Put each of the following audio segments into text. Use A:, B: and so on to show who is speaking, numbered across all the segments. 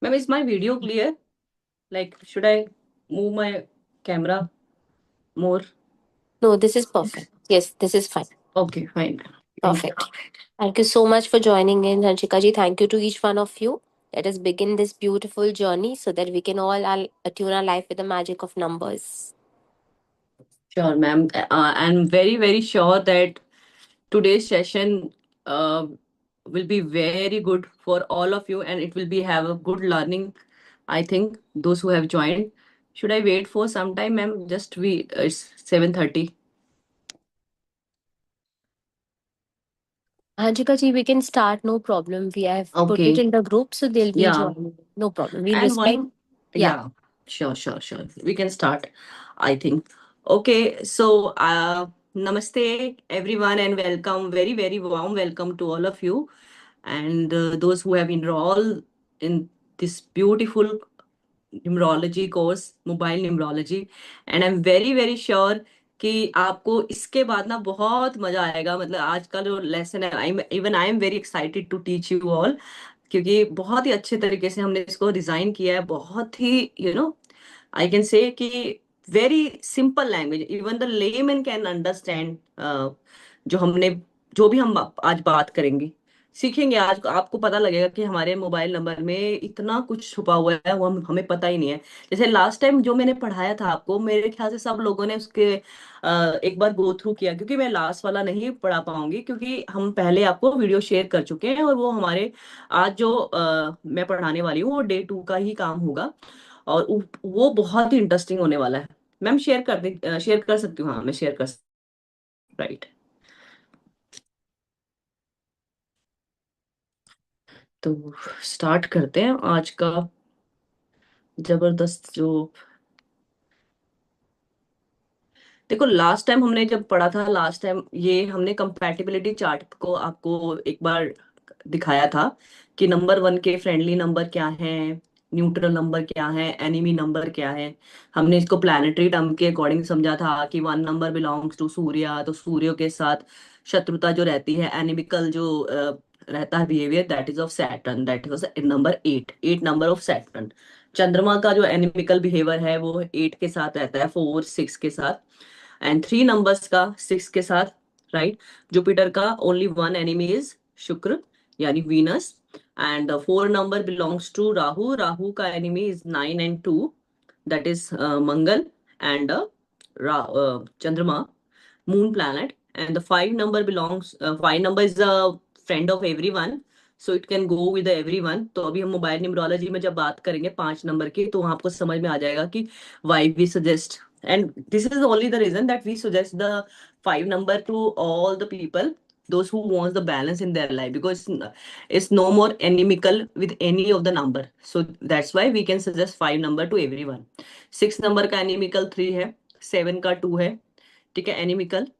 A: Ma'am, is my video clear? Like, should I move my camera more?
B: No, this is perfect. Yes, this is fine.
A: Okay, fine. Thank you.
B: Perfect. Thank you so much for joining in, Hanshika ji. Thank you to each one of you. Let us begin this beautiful journey so that we can all attune our life with the magic of numbers.
A: Sure, ma'am. I'm very, very sure that today's session uh, will be very good for all of you, and it will be have a good learning. I think those who have joined. Should I wait for some time, ma'am? Just it's 7:30.
B: Hanshika ji, we can start, no problem. We have put it
A: Okay.
B: in the group, so they'll be
A: Yeah.
B: joining. No problem. We'll
A: And
B: respect.
A: one,
B: Yeah.
A: yeah, sure, sure, sure. We can start, I think. Okay, so namaste, everyone, and welcome, very, very warm welcome to all of you, and those who have enrolled in this beautiful numerology course mobile numerology and I am very very sure कि आपको इसके बाद ना बहुत मजा आएगा। मतलब आज का जो लेसन है, I am very excited to teach you all, क्योंकि बहुत ही अच्छे तरीके से हमने इसको डिजाइन किया है। बहुत ही आई कैन से कि very simple language, even the layman can understand. जो हमने जो भी हम आज बात करेंगे, सीखेंगे आज, आपको पता लगेगा कि हमारे मोबाइल नंबर में इतना कुछ छुपा हुआ है, वो हमें पता ही नहीं है। जैसे लास्ट टाइम जो मैंने पढ़ाया था आपको, मेरे ख्याल से सब लोगों ने उसके एक बार गो थ्रू किया, क्योंकि मैं लास्ट वाला नहीं पढ़ा पाऊंगी, क्योंकि हम पहले आपको वीडियो शेयर कर चुके हैं, और वो हमारे आज जो मैं पढ़ाने वाली हूँ वो डे 2 का ही काम होगा, और वो बहुत ही इंटरेस्टिंग होने वाला है। मैम शेयर कर सकती हूँ? हाँ, मैं शेयर कर, राइट। तो स्टार्ट करते हैं आज का जबरदस्त जो। देखो, लास्ट टाइम हमने जब पढ़ा था, लास्ट टाइम ये हमने कंपैटिबिलिटी चार्ट को आपको एक बार दिखाया था कि नंबर 1 के फ्रेंडली नंबर क्या है, न्यूट्रल नंबर क्या है, एनिमी नंबर क्या है। हमने इसको प्लानिटरी टर्म के अकॉर्डिंग समझा था कि 1 नंबर बिलोंग्स टू सूर्य, तो सूर्य के साथ शत्रुता जो रहती है, एनिमिकल जो रहता है behaviour, that is of Saturn, that is number 8, 8 number of Saturn. चंद्रमा का जो एनिमिकल बिहेवियर है वो 8 के साथ रहता है, 4 6 के साथ, एंड 3 नंबर्स का 6 के साथ, राइट। जुपिटर का only one enemy is Shukra, यानी Venus, and 4 number belongs to Rahu, Rahu का enemy is 9 and 2, that is Mangal and Chandrama, moon planet, and the 5 number belongs 5 number is a friend of everyone, so it can go with the everyone। तो अभी हम mobile numerology में जब बात करेंगे 5 number की, तो आपको समझ में आ जाएगा कि why we suggest, and this is only the reason that we suggest the 5 number to all the people, those who wants the balance in their life, because it's no more inimical with any of the number, so that's why we can suggest 5 number to everyone। 6 number का inimical 3 है, 7 का 2 है, ठीक है। Inimical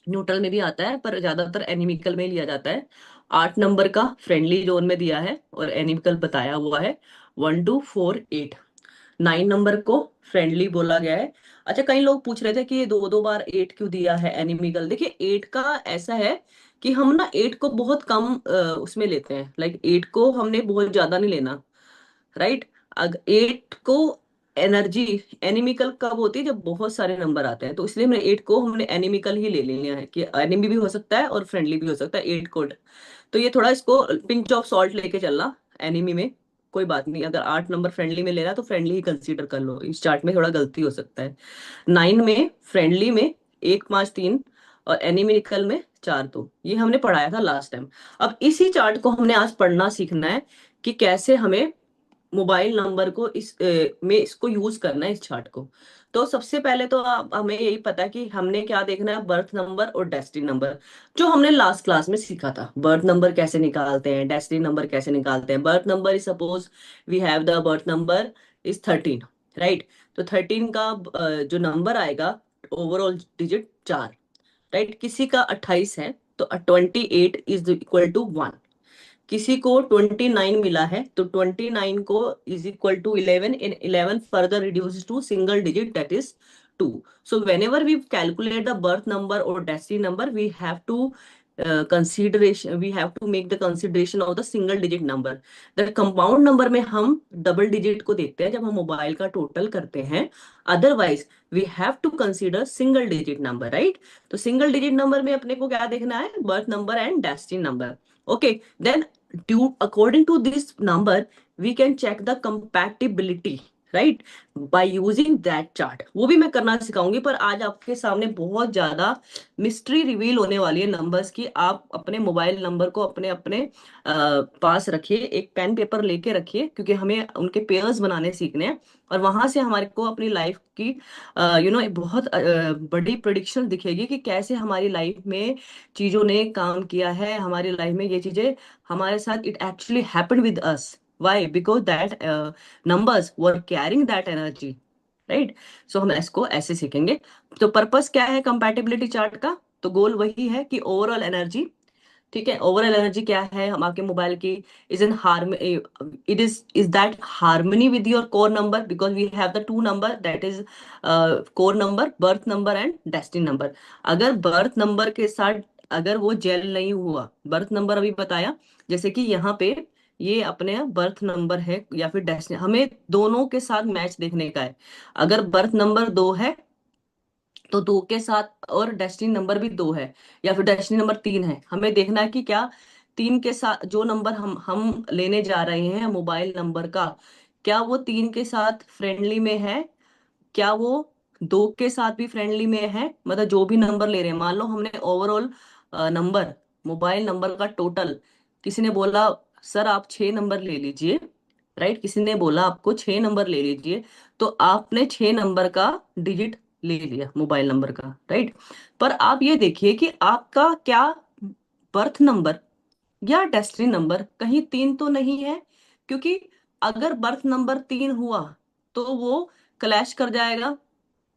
A: neutral में भी आता है, पर ज्यादातर एनिमिकल में लिया जाता है। 8 नंबर का फ्रेंडली जोन में दिया है और एनिमिकल बताया हुआ है, 1 2 4 8। 9 नंबर को फ्रेंडली बोला गया है। अच्छा, कई लोग पूछ रहे थे कि ये दो दो बार 8 क्यों दिया है एनिमिकल। देखिए, 8 का ऐसा है कि हम ना 8 को बहुत कम उसमें लेते हैं, लाइक 8 को हमने बहुत ज्यादा नहीं लेना, राइट। अगर 8 को एनर्जी एनिमिकल कब होती है, जब बहुत सारे नंबर आते हैं, तो इसलिए हमने 8 को हमने एनिमिकल ही ले लिया है कि एनिमी भी हो सकता है और फ्रेंडली भी हो सकता है 8 कोड। तो ये थोड़ा इसको पिंच ऑफ सॉल्ट लेके चलना एनिमी में, कोई बात नहीं। अगर 8 नंबर फ्रेंडली में लेना तो फ्रेंडली ही कंसीडर कर लो, इस चार्ट में थोड़ा गलती हो सकता है। 9 में फ्रेंडली में 1 5 3, और एनिमिकल में 4 2, ये हमने पढ़ाया था लास्ट टाइम। अब इसी चार्ट को हमने आज पढ़ना सीखना है कि कैसे हमें मोबाइल नंबर को में इसको यूज करना है, इस चार्ट को। तो सबसे पहले तो हमें यही पता है कि हमने क्या देखना है, बर्थ नंबर और डेस्टिनी नंबर, जो हमने लास्ट क्लास में सीखा था। बर्थ नंबर कैसे निकालते हैं, डेस्टिनी नंबर कैसे निकालते हैं। Birth number is suppose we have the birth number is 13, right. तो 13 का जो नंबर आएगा, ओवरऑल डिजिट 4, राइट। किसी का 28 है तो 28 इज इक्वल टू 1। किसी को 29 मिला है तो 29 को is equal to 11, in 11 further reduce to single digit, that is 2। So whenever we calculate the birth number or destiny number, we have to consideration, we have to make the consideration of the single digit number. The compound number में हम double digit को देखते हैं जब हम mobile का total करते हैं, otherwise we have to consider single digit number, right. तो सिंगल डिजिट नंबर में अपने को क्या देखना है, birth number and destiny number. Okay, then due according to this number we can check the compatibility, right, by using that chart। वो भी मैं करना सिखाऊंगी, पर आज आपके सामने बहुत ज्यादा मिस्ट्री रिवील होने वाली है नंबर्स की। आप अपने मोबाइल नंबर को अपने अपने पास रखिए, एक पेन पेपर लेके रखिए, क्योंकि हमें उनके पेयर्स बनाने सीखने हैं, और वहां से हमारे को अपनी लाइफ की एक बहुत बड़ी प्रिडिक्शन दिखेगी कि कैसे हमारी लाइफ में चीजों ने काम किया है, हमारी लाइफ में ये चीजें हमारे साथ it actually happened with us. Why? Because that numbers were carrying that energy, right. So हम इसको ऐसे सीखेंगे। तो पर्पस क्या है कंपैटिबिलिटी चार्ट का? तो गोल वही है कि ओवरऑल एनर्जी, ठीक है, ओवरऑल एनर्जी क्या है हम आपके मोबाइल की, is in harm, it is that harmony with your core number, because we have the two number, that is core number, birth number and destiny number. अगर birth number के साथ अगर वो जेल नहीं हुआ, बर्थ नंबर अभी बताया, जैसे कि यहाँ पे ये अपने बर्थ नंबर है या फिर डेस्टिनी, हमें दोनों के साथ मैच देखने का है। अगर बर्थ नंबर 2 है तो 2 के साथ, और डेस्टिनी नंबर भी 2 है, या फिर डेस्टिनी नंबर 3 है, हमें देखना है कि क्या 3 के साथ जो नंबर हम लेने जा रहे हैं मोबाइल नंबर का, क्या वो 3 के साथ फ्रेंडली में है, क्या वो 2 के साथ भी फ्रेंडली में है। मतलब जो भी नंबर ले रहे हैं, मान लो हमने ओवरऑल नंबर, मोबाइल नंबर का टोटल, किसी ने बोला सर आप 6 नंबर ले लीजिए, राइट, किसी ने बोला आपको 6 नंबर ले लीजिए, तो आपने 6 नंबर का डिजिट ले लिया मोबाइल नंबर का, राइट। पर आप ये देखिए कि आपका क्या बर्थ नंबर या डेस्टिनी नंबर कहीं 3 तो नहीं है, क्योंकि अगर बर्थ नंबर 3 हुआ तो वो क्लैश कर जाएगा,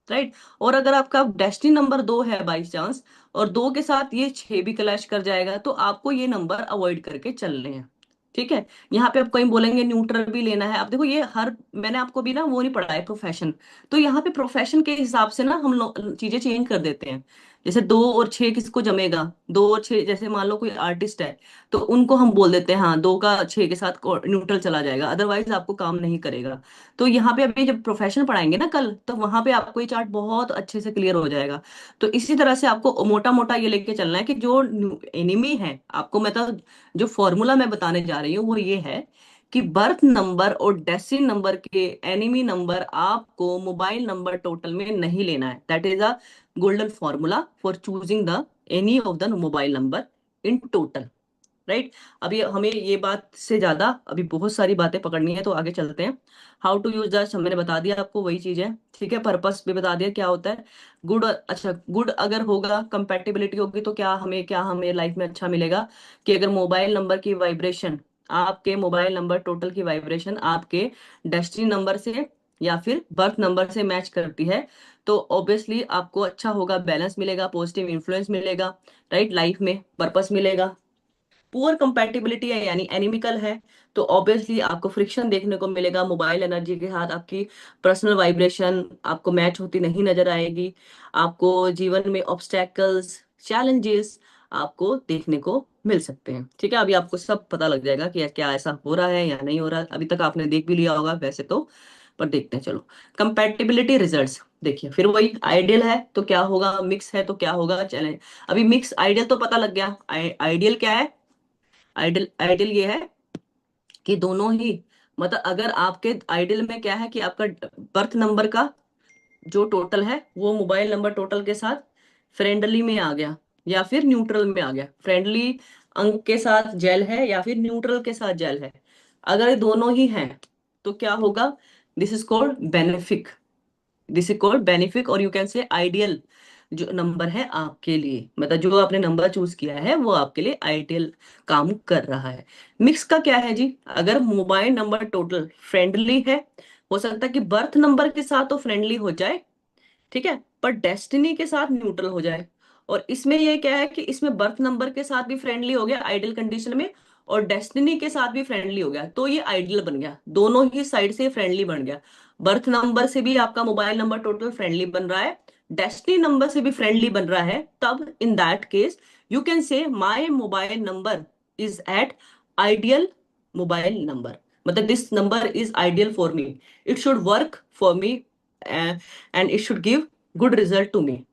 A: राइट। और अगर आपका डेस्टिनी नंबर 2 है बाई चांस, और 2 के साथ ये 6 भी क्लैश कर जाएगा, तो आपको ये नंबर अवॉइड करके चलने हैं, ठीक है। यहाँ पे आप कहीं बोलेंगे न्यूट्रल भी लेना है, आप देखो ये हर, मैंने आपको भी ना वो नहीं पढ़ा है प्रोफेशन, तो यहाँ पे प्रोफेशन के हिसाब से ना हम लोग चीजें चेंज कर देते हैं। जैसे 2 और 6 किसको जमेगा, 2 और 6, जैसे मान लो कोई आर्टिस्ट है, तो उनको हम बोल देते हैं हाँ 2 का 6 के साथ न्यूट्रल चला जाएगा, अदरवाइज आपको काम नहीं करेगा। तो यहाँ पे अभी जब प्रोफेशन पढ़ाएंगे ना कल, तो वहां पे आपको ये चार्ट बहुत अच्छे से क्लियर हो जाएगा। तो इसी तरह से आपको मोटा मोटा ये लेके चलना है कि जो एनिमी है आपको, मतलब जो फॉर्मूला मैं बताने जा रही हूँ वो ये है कि बर्थ नंबर और डेस्टिनी नंबर के एनिमी नंबर आपको मोबाइल नंबर टोटल में नहीं लेना है। That is a golden formula for choosing the any of the mobile number in total, right. अभी हमें ये बात से ज्यादा अभी बहुत सारी बातें पकड़नी है, तो आगे चलते हैं। हाउ टू यूज दैट मैंने बता दिया आपको, वही चीज है, ठीक है। पर्पस भी बता दिया क्या होता है। गुड, अच्छा गुड अगर होगा, कंपैटिबिलिटी होगी, तो क्या हमें लाइफ में अच्छा मिलेगा कि अगर मोबाइल नंबर की वाइब्रेशन, आपके मोबाइल नंबर टोटल की वाइब्रेशन आपके डेस्टिनी नंबर से या फिर बर्थ नंबर से मैच करती है, तो ऑब्वियसली आपको अच्छा होगा, बैलेंस मिलेगा, पॉजिटिव इन्फ्लुएंस मिलेगा, राइट, लाइफ में पर्पस मिलेगा। पुअर कंपैटिबिलिटी है यानी एनिमिकल है, तो ऑब्वियसली आपको फ्रिक्शन देखने को मिलेगा मोबाइल एनर्जी के साथ, आपकी पर्सनल वाइब्रेशन आपको मैच होती नहीं नजर आएगी, आपको जीवन में ऑब्स्टेकल्स, चैलेंजेस आपको देखने को मिल सकते हैं, ठीक है। अभी आपको सब पता लग जाएगा कि क्या ऐसा हो रहा है या नहीं हो रहा, अभी तक आपने देख भी लिया होगा वैसे तो, पर देखते हैं चलो। कंपैटिबिलिटी रिजल्ट्स देखिए, फिर वही आइडियल है तो क्या होगा, मिक्स है तो क्या होगा, चलें। अभी मिक्स आइडियल तो पता लग गया, आइडियल क्या है, आइडियल आइडियल ये है कि दोनों ही, मतलब अगर आपके आइडियल में क्या है कि आपका बर्थ नंबर का जो टोटल है वो मोबाइल नंबर टोटल के साथ फ्रेंडली में आ गया या फिर न्यूट्रल में आ गया, फ्रेंडली अंक के साथ जेल है या फिर न्यूट्रल के साथ जेल है, अगर ये दोनों ही हैं तो क्या होगा, this is called benefic, this is called benefic, और यू कैन से आइडियल जो नंबर है आपके लिए, मतलब जो आपने नंबर चूज किया है वो आपके लिए आइडियल काम कर रहा है। मिक्स का क्या है जी, अगर मोबाइल नंबर टोटल फ्रेंडली है, हो सकता है कि बर्थ नंबर के साथ तो फ्रेंडली हो जाए, ठीक है, पर डेस्टिनी के साथ न्यूट्रल हो जाए। और इसमें ये क्या है कि इसमें बर्थ नंबर के साथ भी फ्रेंडली हो गया आइडियल कंडीशन में, और डेस्टिनी के साथ भी फ्रेंडली हो गया, तो ये आइडियल बन गया, दोनों ही साइड से फ्रेंडली बन गया। बर्थ नंबर से भी आपका मोबाइल नंबर टोटल फ्रेंडली बन रहा है, डेस्टिनी नंबर से भी फ्रेंडली बन रहा है, तब in that case you can say my mobile number is at ideal mobile number, मतलब this number is ideal for me, it should work for me and it should give good result to me,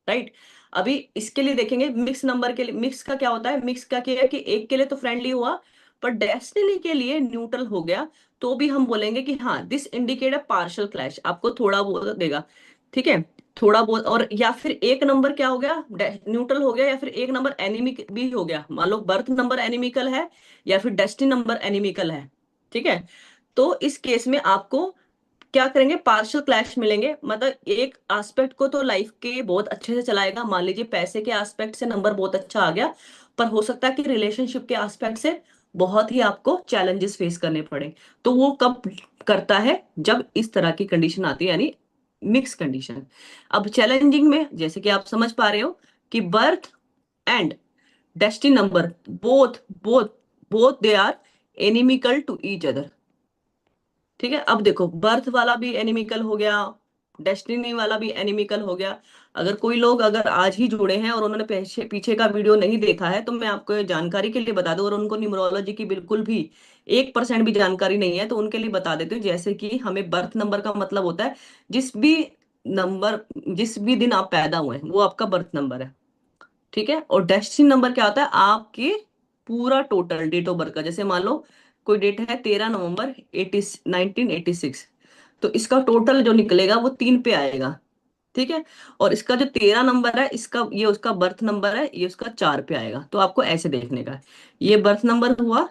A: right. अभी इसके लिए देखेंगे mix number के लिए, mix का क्या होता है, मिक्स का क्या है कि एक के लिए तो फ्रेंडली हुआ पर डेस्टिनी के लिए न्यूट्रल हो गया, तो भी हम बोलेंगे कि हाँ this indicate a partial clash, आपको थोड़ा बहुत देगा, ठीक है, थोड़ा बहुत। और या फिर एक नंबर क्या हो गया, न्यूट्रल हो गया, या फिर एक नंबर एनिमिक भी हो गया, मान लो बर्थ नंबर एनिमिकल है या फिर डेस्टिनी नंबर एनिमिकल है, ठीक है। तो इस केस में आपको क्या करेंगे, पार्शियल क्लैश मिलेंगे, मतलब एक एस्पेक्ट को तो लाइफ के बहुत अच्छे से चलाएगा, मान लीजिए पैसे के एस्पेक्ट से नंबर बहुत अच्छा आ गया, पर हो सकता है कि रिलेशनशिप के एस्पेक्ट से बहुत ही आपको चैलेंजेस फेस करने पड़े। तो वो कब करता है, जब इस तरह की कंडीशन आती है, यानी मिक्स कंडीशन। अब चैलेंजिंग में जैसे कि आप समझ पा रहे हो कि birth and destiny number both both both they are inimical to each other, ठीक है। अब देखो बर्थ वाला भी एनिमिकल हो गया, डेस्टिनी वाला भी एनिमिकल हो गया। अगर कोई लोग अगर आज ही जुड़े हैं और उन्होंने पीछे पीछे का वीडियो नहीं देखा है, तो मैं आपको ये जानकारी के लिए बता दूं, और उनको न्यूमरोलॉजी की बिल्कुल भी 1% भी जानकारी नहीं है, तो उनके लिए बता देती हूँ। जैसे कि हमें बर्थ नंबर का मतलब होता है जिस भी नंबर, जिस भी दिन आप पैदा हुए हैं वो आपका बर्थ नंबर है, ठीक है। और डेस्टिनी नंबर क्या होता है, आपकी पूरा टोटल डेट ऑफ बर्थ का, जैसे मान लो कोई डेट है 13 नवंबर 1986, तो इसका टोटल जो निकलेगा वो 3 पे आएगा, ठीक है। और इसका जो 13 नंबर है, इसका ये उसका बर्थ नंबर है, ये उसका 4 पे आएगा, तो आपको ऐसे देखने का है। ये बर्थ नंबर हुआ,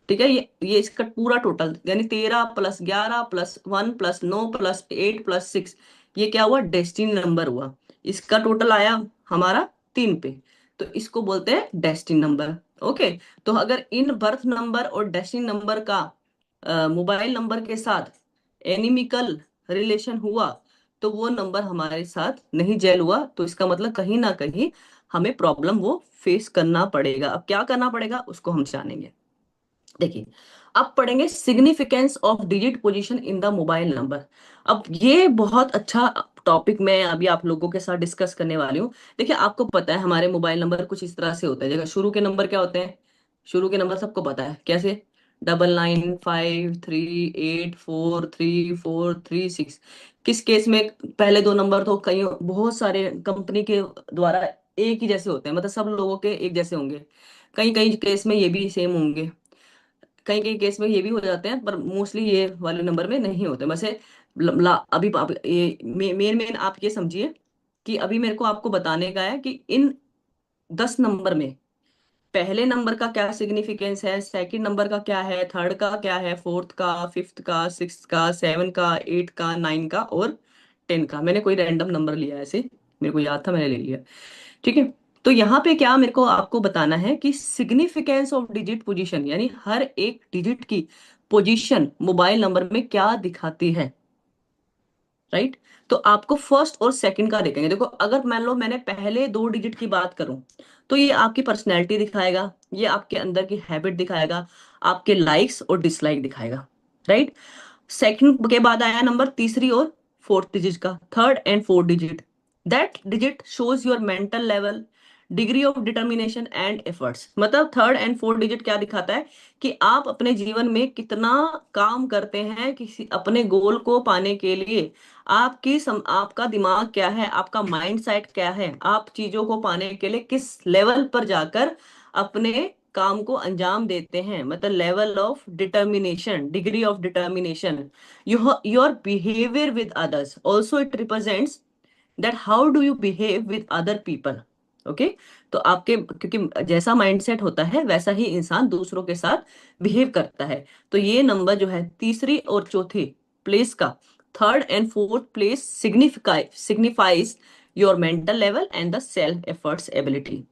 A: ठीक है, ये इसका पूरा टोटल, यानी 13 + 11 + 1 + 9 + 8 + 6, ये क्या हुआ, डेस्टिनी नंबर हुआ। इसका टोटल आया हमारा 3 पे, तो इसको बोलते हैं डेस्टिनी नंबर। ओके, तो अगर इन बर्थ नंबर और डेस्टिनी नंबर का मोबाइल नंबर के साथ एनिमिकल रिलेशन हुआ, तो वो नंबर हमारे साथ नहीं जेल हुआ, तो इसका मतलब कहीं ना कहीं हमें प्रॉब्लम वो फेस करना पड़ेगा। अब क्या करना पड़ेगा उसको हम जानेंगे। देखिए, अब पढ़ेंगे significance of digit position in the mobile number. अब ये बहुत अच्छा टॉपिक मैं अभी आप लोगों के साथ डिस्कस करने वाली हूँ। देखिए, आपको पता है हमारे मोबाइल नंबर कुछ इस तरह से होते हैं, जगह शुरू के नंबर क्या होते हैं, शुरू के नंबर सबको पता है कैसे, 995538434336। किस केस में पहले 2 नंबर तो कई बहुत सारे कंपनी के द्वारा एक ही जैसे होते हैं, मतलब सब लोगों के एक जैसे होंगे, कई कई केस में ये भी सेम होंगे, कई कई केस में ये भी हो जाते हैं, पर मोस्टली ये वाले नंबर में नहीं होते। वैसे अभी ये मेन मेन आप ये समझिए कि अभी मेरे को आपको बताने का है कि इन 10 नंबर में पहले नंबर का क्या सिग्निफिकेंस है, सेकंड नंबर का क्या है, थर्ड का क्या है, फोर्थ का, फिफ्थ का, सिक्स का, सेवन का, एट का, नाइन का और 10 का। मैंने कोई रैंडम नंबर लिया है ऐसे, मेरे को याद था मैंने ले लिया, ठीक है। तो यहाँ पे क्या मेरे को आपको बताना है कि सिग्निफिकेंस ऑफ डिजिट पोजीशन, यानी हर एक डिजिट की पोजीशन मोबाइल नंबर में क्या दिखाती है, राइट। तो आपको फर्स्ट और सेकंड का देखेंगे। देखो, अगर मान लो मैंने पहले 2 डिजिट की बात करूं, तो ये आपकी पर्सनैलिटी दिखाएगा, ये आपके अंदर की हैबिट दिखाएगा, आपके लाइक्स और डिसलाइक दिखाएगा, राइट। सेकंड के बाद आया नंबर तीसरी और फोर्थ डिजिट का, third and fourth digit, that digit shows your mental level, degree of determination and efforts. मतलब थर्ड एंड फोर्थ डिजिट क्या दिखाता है कि आप अपने जीवन में कितना काम करते हैं किसी अपने गोल को पाने के लिए, आपका दिमाग क्या है, आपका माइंड सेट क्या है, आप चीजों को पाने के लिए किस लेवल पर जाकर अपने काम को अंजाम देते हैं, मतलब level of determination, degree of determination. Your behaviour with others also it represents that how do you behave with other people. Okay, तो आपके, क्योंकि जैसा माइंडसेट होता है वैसा ही इंसान दूसरों के साथ बिहेव करता है। तो ये नंबर जो है तीसरी और चौथी प्लेस का, third and fourth place signifies your mental level and the self efforts ability.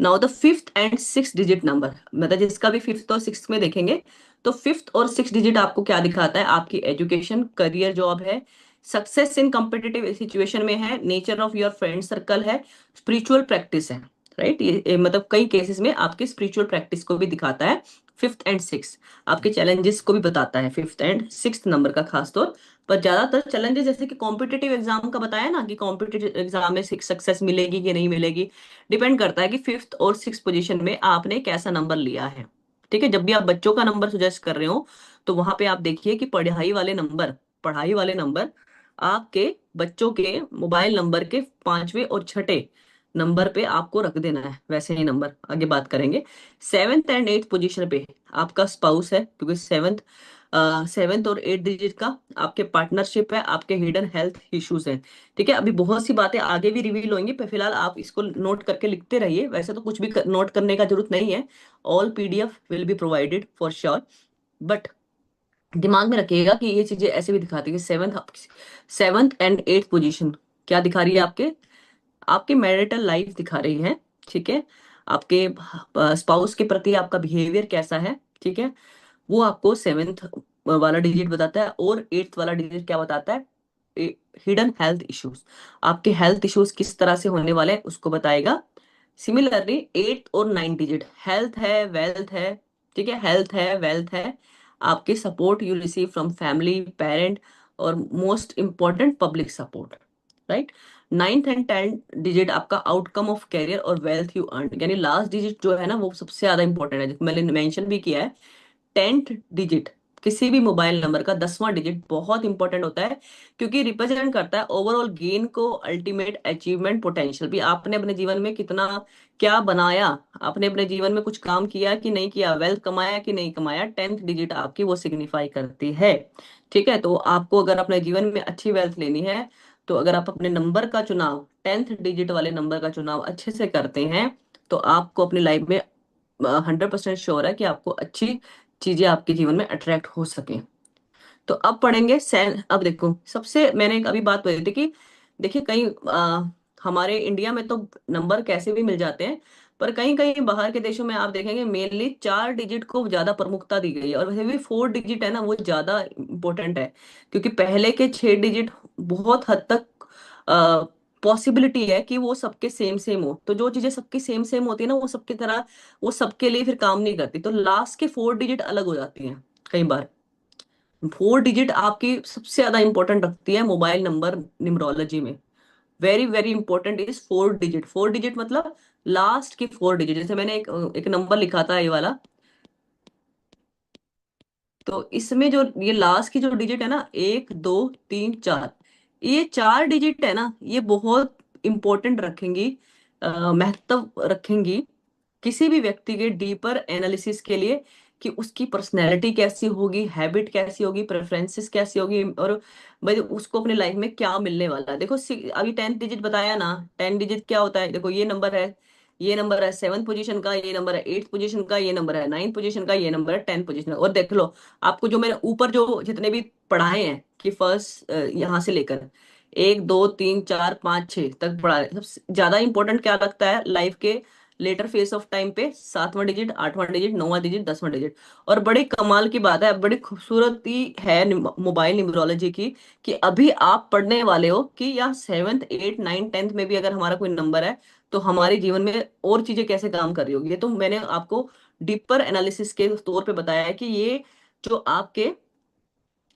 A: Now the fifth and six digit number, मतलब जिसका भी फिफ्थ और सिक्स में देखेंगे, तो फिफ्थ और सिक्स डिजिट आपको क्या दिखाता है, आपकी एजुकेशन, करियर, जॉब है, सक्सेस इन कॉम्पिटिटिव सिचुएशन में है, nature of your friend circle है, स्पिरिचुअल प्रैक्टिस है। राइट। ये मतलब कई केसेस में आपके स्पिरिचुअल प्रैक्टिस को भी दिखाता है। फिफ्थ एंड सिक्स आपके चैलेंजेस को भी बताता है, फिफ्थ एंड सिक्स नंबर का खासतौर पर। ज्यादातर चैलेंजेस जैसे कि कॉम्पिटिटिव एग्जाम का बताया ना, कि कॉम्पिटिटिव एग्जाम में सक्सेस मिलेगी कि नहीं मिलेगी, डिपेंड करता है कि फिफ्थ और सिक्स पोजीशन में आपने कैसा नंबर लिया है। ठीक है, जब भी आप बच्चों का नंबर सुजेस्ट कर रहे हो तो वहां पे आप देखिए कि पढ़ाई वाले नंबर आपके बच्चों के मोबाइल नंबर के पांचवें और छठे नंबर पे आपको रख देना है। वैसे ही नंबर आगे बात करेंगे। सेवेंथ एंड एट्थ पोजीशन पे आपका स्पाउस है, क्योंकि सेवेंथ और एट डिजिट का आपके पार्टनरशिप है, आपके हिडन हेल्थ इश्यूज हैं। ठीक है, अभी बहुत सी बातें आगे भी रिवील होंगी, पर फिलहाल आप इसको नोट करके लिखते रहिए। वैसे तो कुछ भी नोट करने का जरूरत नहीं है, all PDF will be provided for sure. But दिमाग में रखिएगा कि ये चीजें ऐसे भी दिखाती है। सेवेंथ एंड एट्थ पोजीशन क्या दिखा रही है? आपके आपके मैरिटल लाइफ दिखा रही है। ठीक है, आपके स्पाउस के प्रति आपका बिहेवियर कैसा है। ठीक है, वो आपको सेवेंथ वाला डिजिट बताता है, और एट्थ वाला डिजिट क्या बताता है? हिडन हेल्थ इश्यूज, आपके हेल्थ इश्यूज किस तरह से होने वाले हैं उसको बताएगा। सिमिलरली एट्थ और नाइन्थ डिजिट हेल्थ है, वेल्थ है। ठीक है, हेल्थ है, वेल्थ है, आपके support you receive from family, parent, और most important public support. Right. Ninth and tenth digit आपका आउटकम ऑफ कैरियर और वेल्थ यू अर्न, यानी लास्ट डिजिट जो है ना वो सबसे ज्यादा इंपॉर्टेंट है, मैंने मेंशन भी किया है। टेंथ डिजिट किसी भी मोबाइल नंबर का 10वां डिजिट बहुत इंपॉर्टेंट होता है, क्योंकि रिप्रेजेंट करता है ओवरऑल गेन को, अल्टीमेट अचीवमेंट पोटेंशियल भी। आपने अपने जीवन में कितना क्या बनाया, आपने अपने जीवन में कुछ काम किया कि नहीं किया, वेल्थ कमाया कि नहीं कमाया, टेंथ डिजिट आपकी वो सिग्निफाई करती है। ठीक है, तो आपको अगर अपने जीवन में अच्छी वेल्थ लेनी है, तो अगर आप अपने नंबर का चुनाव, टेंथ डिजिट वाले नंबर का चुनाव अच्छे से करते हैं, तो आपको अपनी लाइफ में 100% श्योर है कि आपको अच्छी चीजें आपके जीवन में अट्रैक्ट हो सके। तो अब पढ़ेंगे सेन। अब देखो, सबसे मैंने एक अभी बात बताई थी कि देखिए कहीं हमारे इंडिया में तो नंबर कैसे भी मिल जाते हैं, पर कहीं कहीं बाहर के देशों में आप देखेंगे मेनली चार डिजिट को ज्यादा प्रमुखता दी गई है, और वैसे भी फोर डिजिट है ना वो ज्यादा इंपॉर्टेंट है, क्योंकि पहले के छह डिजिट बहुत हद तक पॉसिबिलिटी है कि वो सबके सेम सेम हो। तो जो चीजें सबकी सेम सेम होती है ना वो सबकी तरह, वो सबके लिए फिर काम नहीं करती, तो लास्ट के फोर डिजिट अलग हो जाती हैं कई बार। फोर डिजिट आपकी सबसे ज्यादा इंपॉर्टेंट रखती है मोबाइल नंबर न्यूमरोलॉजी में। Very very important is four digit. Four digit मतलब लास्ट के फोर डिजिट। जैसे मैंने एक नंबर लिखा था ये वाला, तो इसमें जो ये लास्ट की जो डिजिट है ना, एक दो तीन चार, ये चार डिजिट है ना, ये बहुत इंपॉर्टेंट रखेंगी, महत्व रखेंगी किसी भी व्यक्ति के डीपर एनालिसिस के लिए, कि उसकी पर्सनैलिटी कैसी होगी, हैबिट कैसी होगी, प्रेफरेंसेस कैसी होगी, और भाई उसको अपने लाइफ में क्या मिलने वाला है। देखो अभी टेंथ डिजिट बताया ना, टेन डिजिट क्या होता है? देखो ये नंबर है, ये नंबर है सेवन्थ पोजीशन का, ये नंबर है एट्थ पोजीशन का, ये नंबर है नाइन्थ पोजीशन का, ये नंबर है टेंथ पोजीशन का। और देख लो, आपको जो मैंने ऊपर जो जितने भी पढ़ाए हैं कि फर्स्ट यहाँ से लेकर एक दो तीन चार पाँच छह तक पढ़ा है, सबसे ज्यादा इंपॉर्टेंट क्या लगता है लाइफ के लेटर फेस ऑफ टाइम पे? सातवां डिजिट, आठवां डिजिट, नौवां डिजिट, 10वां डिजिट। और बड़ी कमाल की बात है, बड़ी खूबसूरती है मोबाइल न्यूमरोलॉजी की, कि अभी आप पढ़ने वाले हो कि या सेवन्थ एट नाइन टेंथ में भी अगर हमारा कोई नंबर है, तो हमारे जीवन में और चीजें कैसे काम कर रही होगी। ये तो मैंने आपको डीपर एनालिसिस के तौर पे बताया है कि ये जो आपके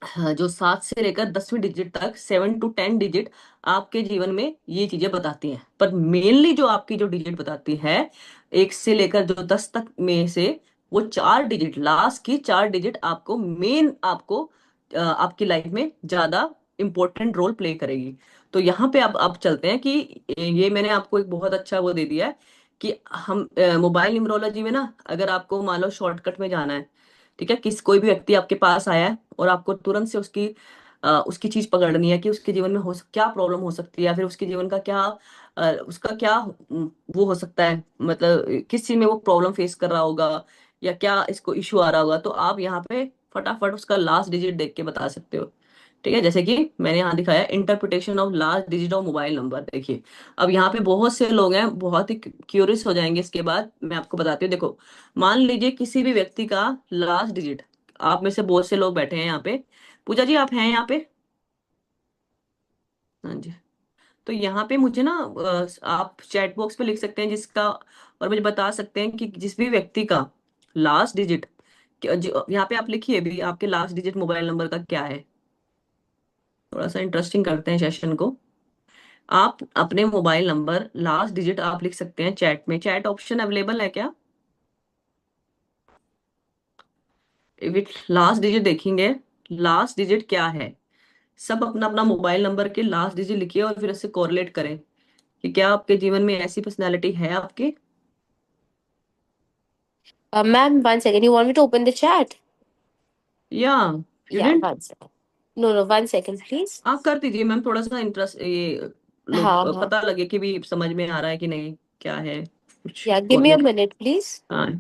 A: हाँ, जो 7 से लेकर 10वीं डिजिट तक, 7 to 10 डिजिट आपके जीवन में ये चीजें बताती हैं। पर मेनली जो आपकी जो डिजिट बताती है, एक से लेकर जो 10 तक में से, वो चार डिजिट, लास्ट की चार डिजिट आपको मेन, आपको आपकी लाइफ में ज्यादा इंपॉर्टेंट रोल प्ले करेगी। तो यहाँ पे अब चलते हैं कि ये मैंने आपको एक बहुत अच्छा वो दे दिया है कि हम मोबाइल न्यूमरोलॉजी में ना, अगर आपको मान लो शॉर्टकट में जाना है, ठीक है, किस कोई भी व्यक्ति आपके पास आया है और आपको तुरंत से उसकी चीज पकड़नी है कि उसके जीवन में क्या प्रॉब्लम हो सकती है, या फिर उसके जीवन का क्या उसका क्या वो हो सकता है, मतलब किस चीज में वो प्रॉब्लम फेस कर रहा होगा, या क्या इसको इश्यू आ रहा होगा, तो आप यहाँ पे फटाफट उसका लास्ट डिजिट देख के बता सकते हो। ठीक है, जैसे कि मैंने यहाँ दिखाया interpretation of last digit of mobile number. देखिए, अब यहाँ पे बहुत से लोग हैं, बहुत ही क्यूरियस हो जाएंगे, इसके बाद मैं आपको बताती हूँ। देखो, मान लीजिए किसी भी व्यक्ति का लास्ट डिजिट, आप में से बहुत से लोग बैठे हैं यहाँ पे। पूजा जी आप हैं यहाँ पे? हाँ जी। तो यहाँ पे मुझे ना आप चैट बॉक्स पे लिख सकते हैं जिसका, और मुझे बता सकते हैं कि जिस भी व्यक्ति का लास्ट डिजिट, यहाँ पे आप लिखिए भी आपके लास्ट डिजिट मोबाइल नंबर का क्या है। थोड़ा सा इंटरेस्टिंग करते हैं सेशन को। आप अपने मोबाइल नंबर लास्ट डिजिट आप लिख सकते हैं चैट में। चैट ऑप्शन अवेलेबल है क्या? विथ लास्ट डिजिट देखेंगे, लास्ट डिजिट क्या है। सब अपना अपना मोबाइल नंबर के लास्ट डिजिट लिखिए और फिर इससे कोरिलेट करें कि क्या आपके जीवन में ऐसी पर्सनैलिटी है आपके।
B: Ma'am, one second. You want me to open the chat?
A: या you
B: Yeah,
A: didn't?
B: one second. No, no, 1 second, please.
A: आप कर दीजिए मैम, थोड़ा सा इंटरेस्ट ये लोग
B: हाँ हाँ.
A: पता लगे कि भी समझ में आ रहा है कि नहीं, क्या है कुछ
B: Yeah, give me a
A: correlate.
B: minute, please.
A: हाँ,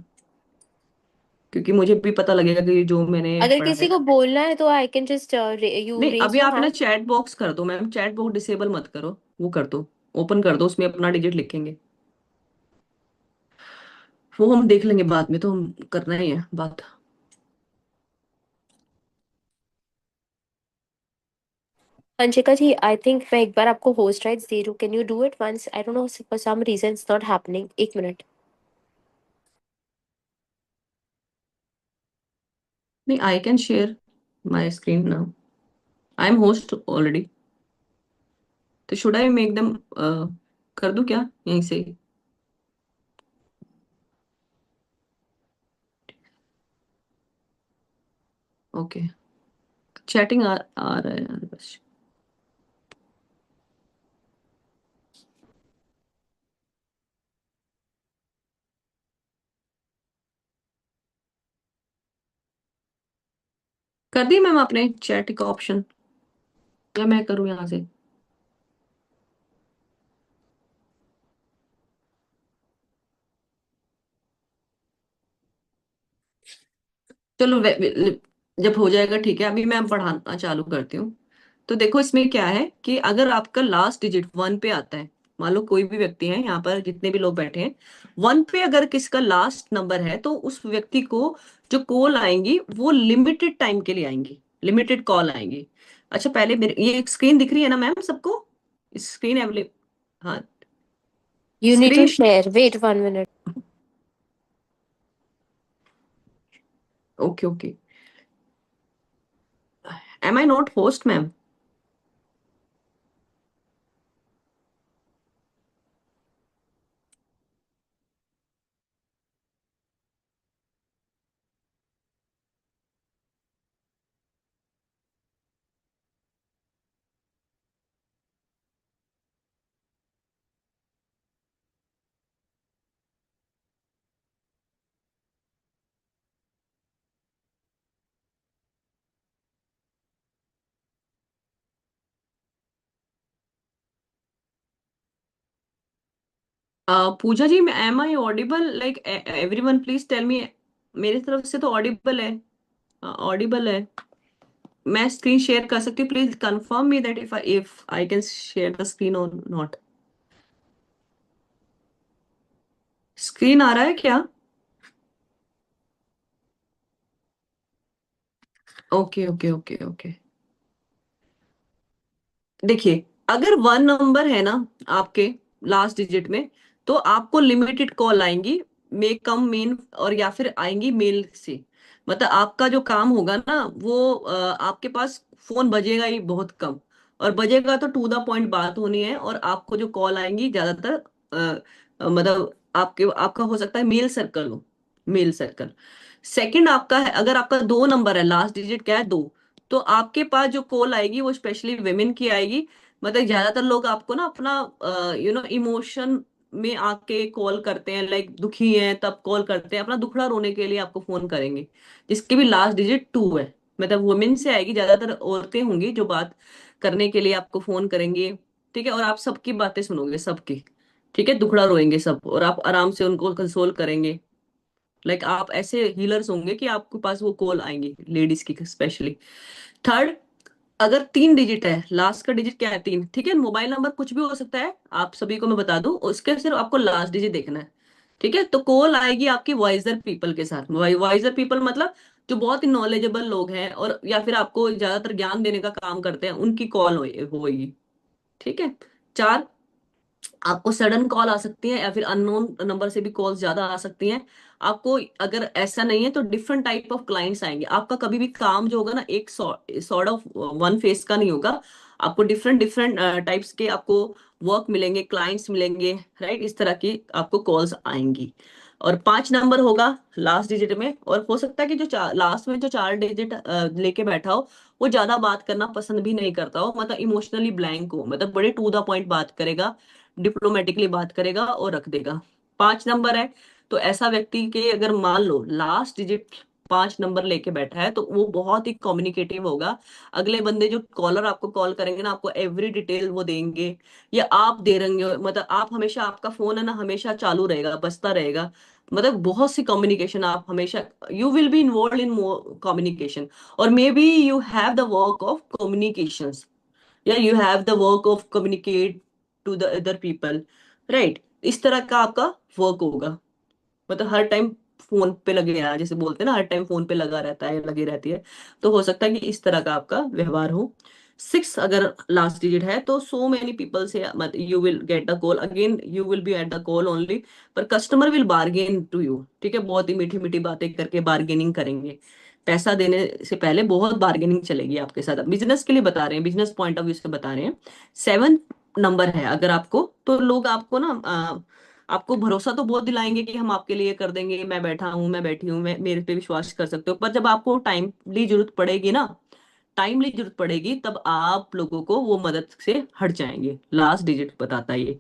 A: क्योंकि मुझे भी पता लगेगा कि जो मैंने
B: अगर
A: पढ़ा
B: किसी
A: है।
B: को बोलना है तो I can just you
A: नहीं,
B: raise
A: अभी
B: your
A: आप है ना
B: hand.
A: चैट बॉक्स कर दो मैम, चैट बॉक्स डिसेबल मत करो, वो कर दो, ओपन कर दो, उसमें अपना डिजिट लिखेंगे। वो हम देख लेंगे बाद में, तो हम करना ही है बात।
B: अंशिका जी, I think मैं एक बार आपको host rights दे रही हूँ. Can you do it once? I don't know, for some reason it's not happening. एक minute.
A: नहीं, I can share my screen now, I am host already. तो शुड आई मेक देम, कर दूं क्या यहीं से? ओके, चैटिंग आ रहा है यार बस। कर दी मैम आपने चैट का ऑप्शन, या मैं करूँ यहाँ से? चलो जब हो जाएगा ठीक है, अभी मैं पढ़ाना चालू करती हूँ। तो देखो इसमें क्या है कि अगर आपका लास्ट डिजिट वन पे आता है, मान लो कोई भी व्यक्ति है यहाँ पर, जितने भी लोग बैठे हैं, वन पे अगर किसका लास्ट नंबर है तो उस व्यक्ति को जो कॉल आएंगी वो लिमिटेड टाइम के लिए आएंगी, लिमिटेड कॉल आएंगी। अच्छा, पहले मेरे ये स्क्रीन दिख रही है ना मैम सबको? Screen available? हाँ,
B: You need to
A: screen.
B: share. Wait 1 minute.
A: Okay okay, am I not host ma'am? Pooja ji, am I audible? Like everyone please tell me. मेरी तरफ से तो ऑडिबल है, ऑडिबल है। मैं स्क्रीन शेयर कर सकती हूँ, please confirm me that if I can share the screen और नॉट। स्क्रीन आ रहा है क्या? Okay okay okay okay. देखिए, अगर वन नंबर है ना आपके लास्ट डिजिट में, तो आपको लिमिटेड कॉल आएंगी, मे कम मेन, और या फिर आएंगी मेल से। मतलब आपका जो काम होगा ना वो आपके पास फोन बजेगा ही बहुत कम, और बजेगा तो टू द पॉइंट बात होनी है। और आपको जो कॉल आएंगी ज्यादातर मतलब आपके आपका हो सकता है मेल सर्कल हो, मेल सर्कल। सेकंड आपका है, अगर आपका दो नंबर है, लास्ट डिजिट क्या है, दो, तो आपके पास जो कॉल आएगी वो स्पेशली विमेन की आएगी। मतलब ज्यादातर लोग आपको ना अपना इमोशन में आके कॉल करते हैं, लाइक दुखी हैं तब कॉल करते हैं, अपना दुखड़ा रोने के लिए आपको फोन करेंगे, जिसकी भी लास्ट डिजिट टू है। मतलब वुमेन से आएगी, ज्यादातर औरतें होंगी जो बात करने के लिए आपको फोन करेंगे। ठीक है, और आप सबकी बातें सुनोगे, सबकी। ठीक है, दुखड़ा रोएंगे सब, और आप आराम से उनको कंसोल करेंगे। लाइक आप ऐसे हीलर्स होंगे कि आपके पास वो कॉल आएंगी, लेडीज की स्पेशली। थर्ड, अगर तीन डिजिट है, लास्ट का डिजिट क्या है, तीन, ठीक है, मोबाइल नंबर कुछ भी हो सकता है, आप सभी को मैं बता दूं, उसके सिर्फ आपको लास्ट डिजिट देखना है। ठीक है, तो कॉल आएगी आपकी वाइजर पीपल के साथ। वाइजर पीपल मतलब जो बहुत ही नॉलेजेबल लोग हैं, और या फिर आपको ज्यादातर ज्ञान देने का काम करते हैं, उनकी कॉल होगी। ठीक है, 4, आपको सडन कॉल आ सकती है या फिर अननोन नंबर से भी कॉल्स ज्यादा आ सकती हैं आपको। अगर ऐसा नहीं है तो डिफरेंट टाइप ऑफ क्लाइंट्स आएंगे। आपका कभी भी काम जो होगा ना, एक सॉर्ट ऑफ वन फेस का नहीं होगा। आपको डिफरेंट डिफरेंट टाइप्स के आपको वर्क मिलेंगे, क्लाइंट्स मिलेंगे, राइट? इस तरह की आपको कॉल्स आएंगी। और 5 नंबर होगा लास्ट डिजिट में, और हो सकता है कि जो लास्ट में जो 4 डिजिट लेके बैठा हो वो ज्यादा बात करना पसंद भी नहीं करता हो, मतलब इमोशनली ब्लैंक हो, मतलब बड़े टू द पॉइंट बात करेगा, डिप्लोमेटिकली बात करेगा और रख देगा। 5 नंबर है तो ऐसा व्यक्ति के अगर मान लो लास्ट डिजिट 5 नंबर लेके बैठा है तो वो बहुत ही कम्युनिकेटिव होगा। अगले बंदे जो कॉलर आपको कॉल करेंगे ना, आपको एवरी डिटेल वो देंगे, या आप दे रहेंगे, मतलब आप हमेशा, आपका फोन है ना हमेशा चालू रहेगा, बजता रहेगा। मतलब बहुत सी कम्युनिकेशन आप हमेशा, you will be involve in more communication, और may be you have the work of communication, या you have the work of communicate to the other people, right? इस तरह का आपका वर्क होगा। मतलब हर टाइम फोन पे लगे रहा, जैसे बोलते हैं ना, हर टाइम फोन पे लगा रहता है, लगी रहती है। तो हो सकता है कि इस तरह का आपका व्यवहार हो। 6 अगर लास्ट डिजिट है तो सो मेनी पीपल से मत, you will get the call again, you will be at the call only, पर customer will bargain to you, ठीक है? बहुत ही मीठी मीठी बातें करके बार्गेनिंग करेंगे। पैसा देने से पहले बहुत बार्गेनिंग चलेगी आपके साथ। बिजनेस के लिए बता रहे हैं, बिजनेस पॉइंट ऑफ व्यू से बता रहे हैं। 7 नंबर है अगर आपको, तो लोग आपको ना आपको भरोसा तो बहुत दिलाएंगे कि हम आपके लिए कर देंगे, मैं बैठा हूँ, मैं बैठी हूँ, मैं, मेरे पे विश्वास कर सकते हो, पर जब आपको टाइमली जरूरत पड़ेगी ना, टाइमली जरूरत पड़ेगी, तब आप लोगों को वो मदद से हट जाएंगे। लास्ट डिजिट बताता है ये।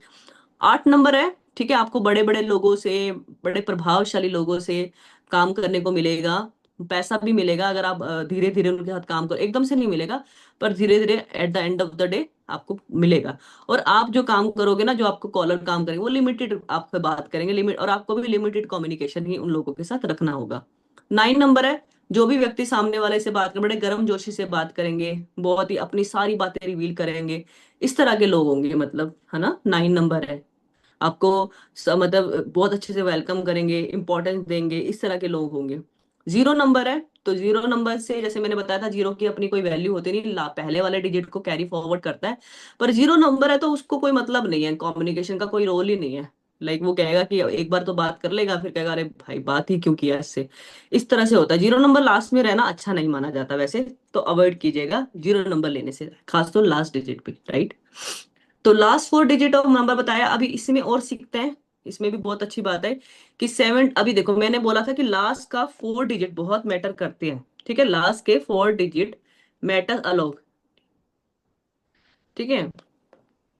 A: 8 नंबर है, ठीक है? आपको बड़े बड़े लोगों से, बड़े प्रभावशाली लोगों से काम करने को मिलेगा। पैसा भी मिलेगा अगर आप धीरे धीरे उनके साथ काम करो, एकदम से नहीं मिलेगा, पर धीरे धीरे eight the end of the day आपको मिलेगा। और आप जो काम करोगे ना, जो आपको कॉलर काम करेंगे वो लिमिटेड आपसे बात करेंगे, लिमिट, और आपको भी लिमिटेड कम्युनिकेशन ही उन लोगों के साथ रखना होगा। 9 नंबर है, जो भी व्यक्ति सामने वाले से बात करें बड़े गर्म जोशी से बात करेंगे, बहुत ही अपनी सारी बातें रिवील करेंगे, इस तरह के लोग होंगे, मतलब, है ना? 9 नंबर है। आपको मतलब बहुत अच्छे से वेलकम करेंगे, इंपॉर्टेंस देंगे, इस तरह के लोग होंगे। 0 नंबर है तो 0 नंबर से, जैसे मैंने बताया था, जीरो की अपनी कोई वैल्यू होती नहीं, पहले वाले डिजिट को कैरी फॉरवर्ड करता है। पर 0 नंबर है तो उसको कोई मतलब नहीं है, कम्युनिकेशन का कोई रोल ही नहीं है। लाइक वो कहेगा कि एक बार तो बात कर लेगा, फिर कहेगा अरे भाई बात ही क्यों किया इससे। इस तरह से होता है। 0 नंबर लास्ट में रहना अच्छा नहीं माना जाता वैसे, तो अवॉइड कीजिएगा 0 नंबर लेने से, खास तो लास्ट डिजिट पे, राइट? तो लास्ट 4 डिजिट ऑफ नंबर बताया। अभी इसमें और सीखते हैं, इसमें भी बहुत अच्छी बात है कि 7, अभी देखो मैंने बोला था कि लास्ट का 4 डिजिट बहुत मैटर करते हैं, ठीक है? लास्ट के 4 डिजिट मैटर अलॉग, ठीक है?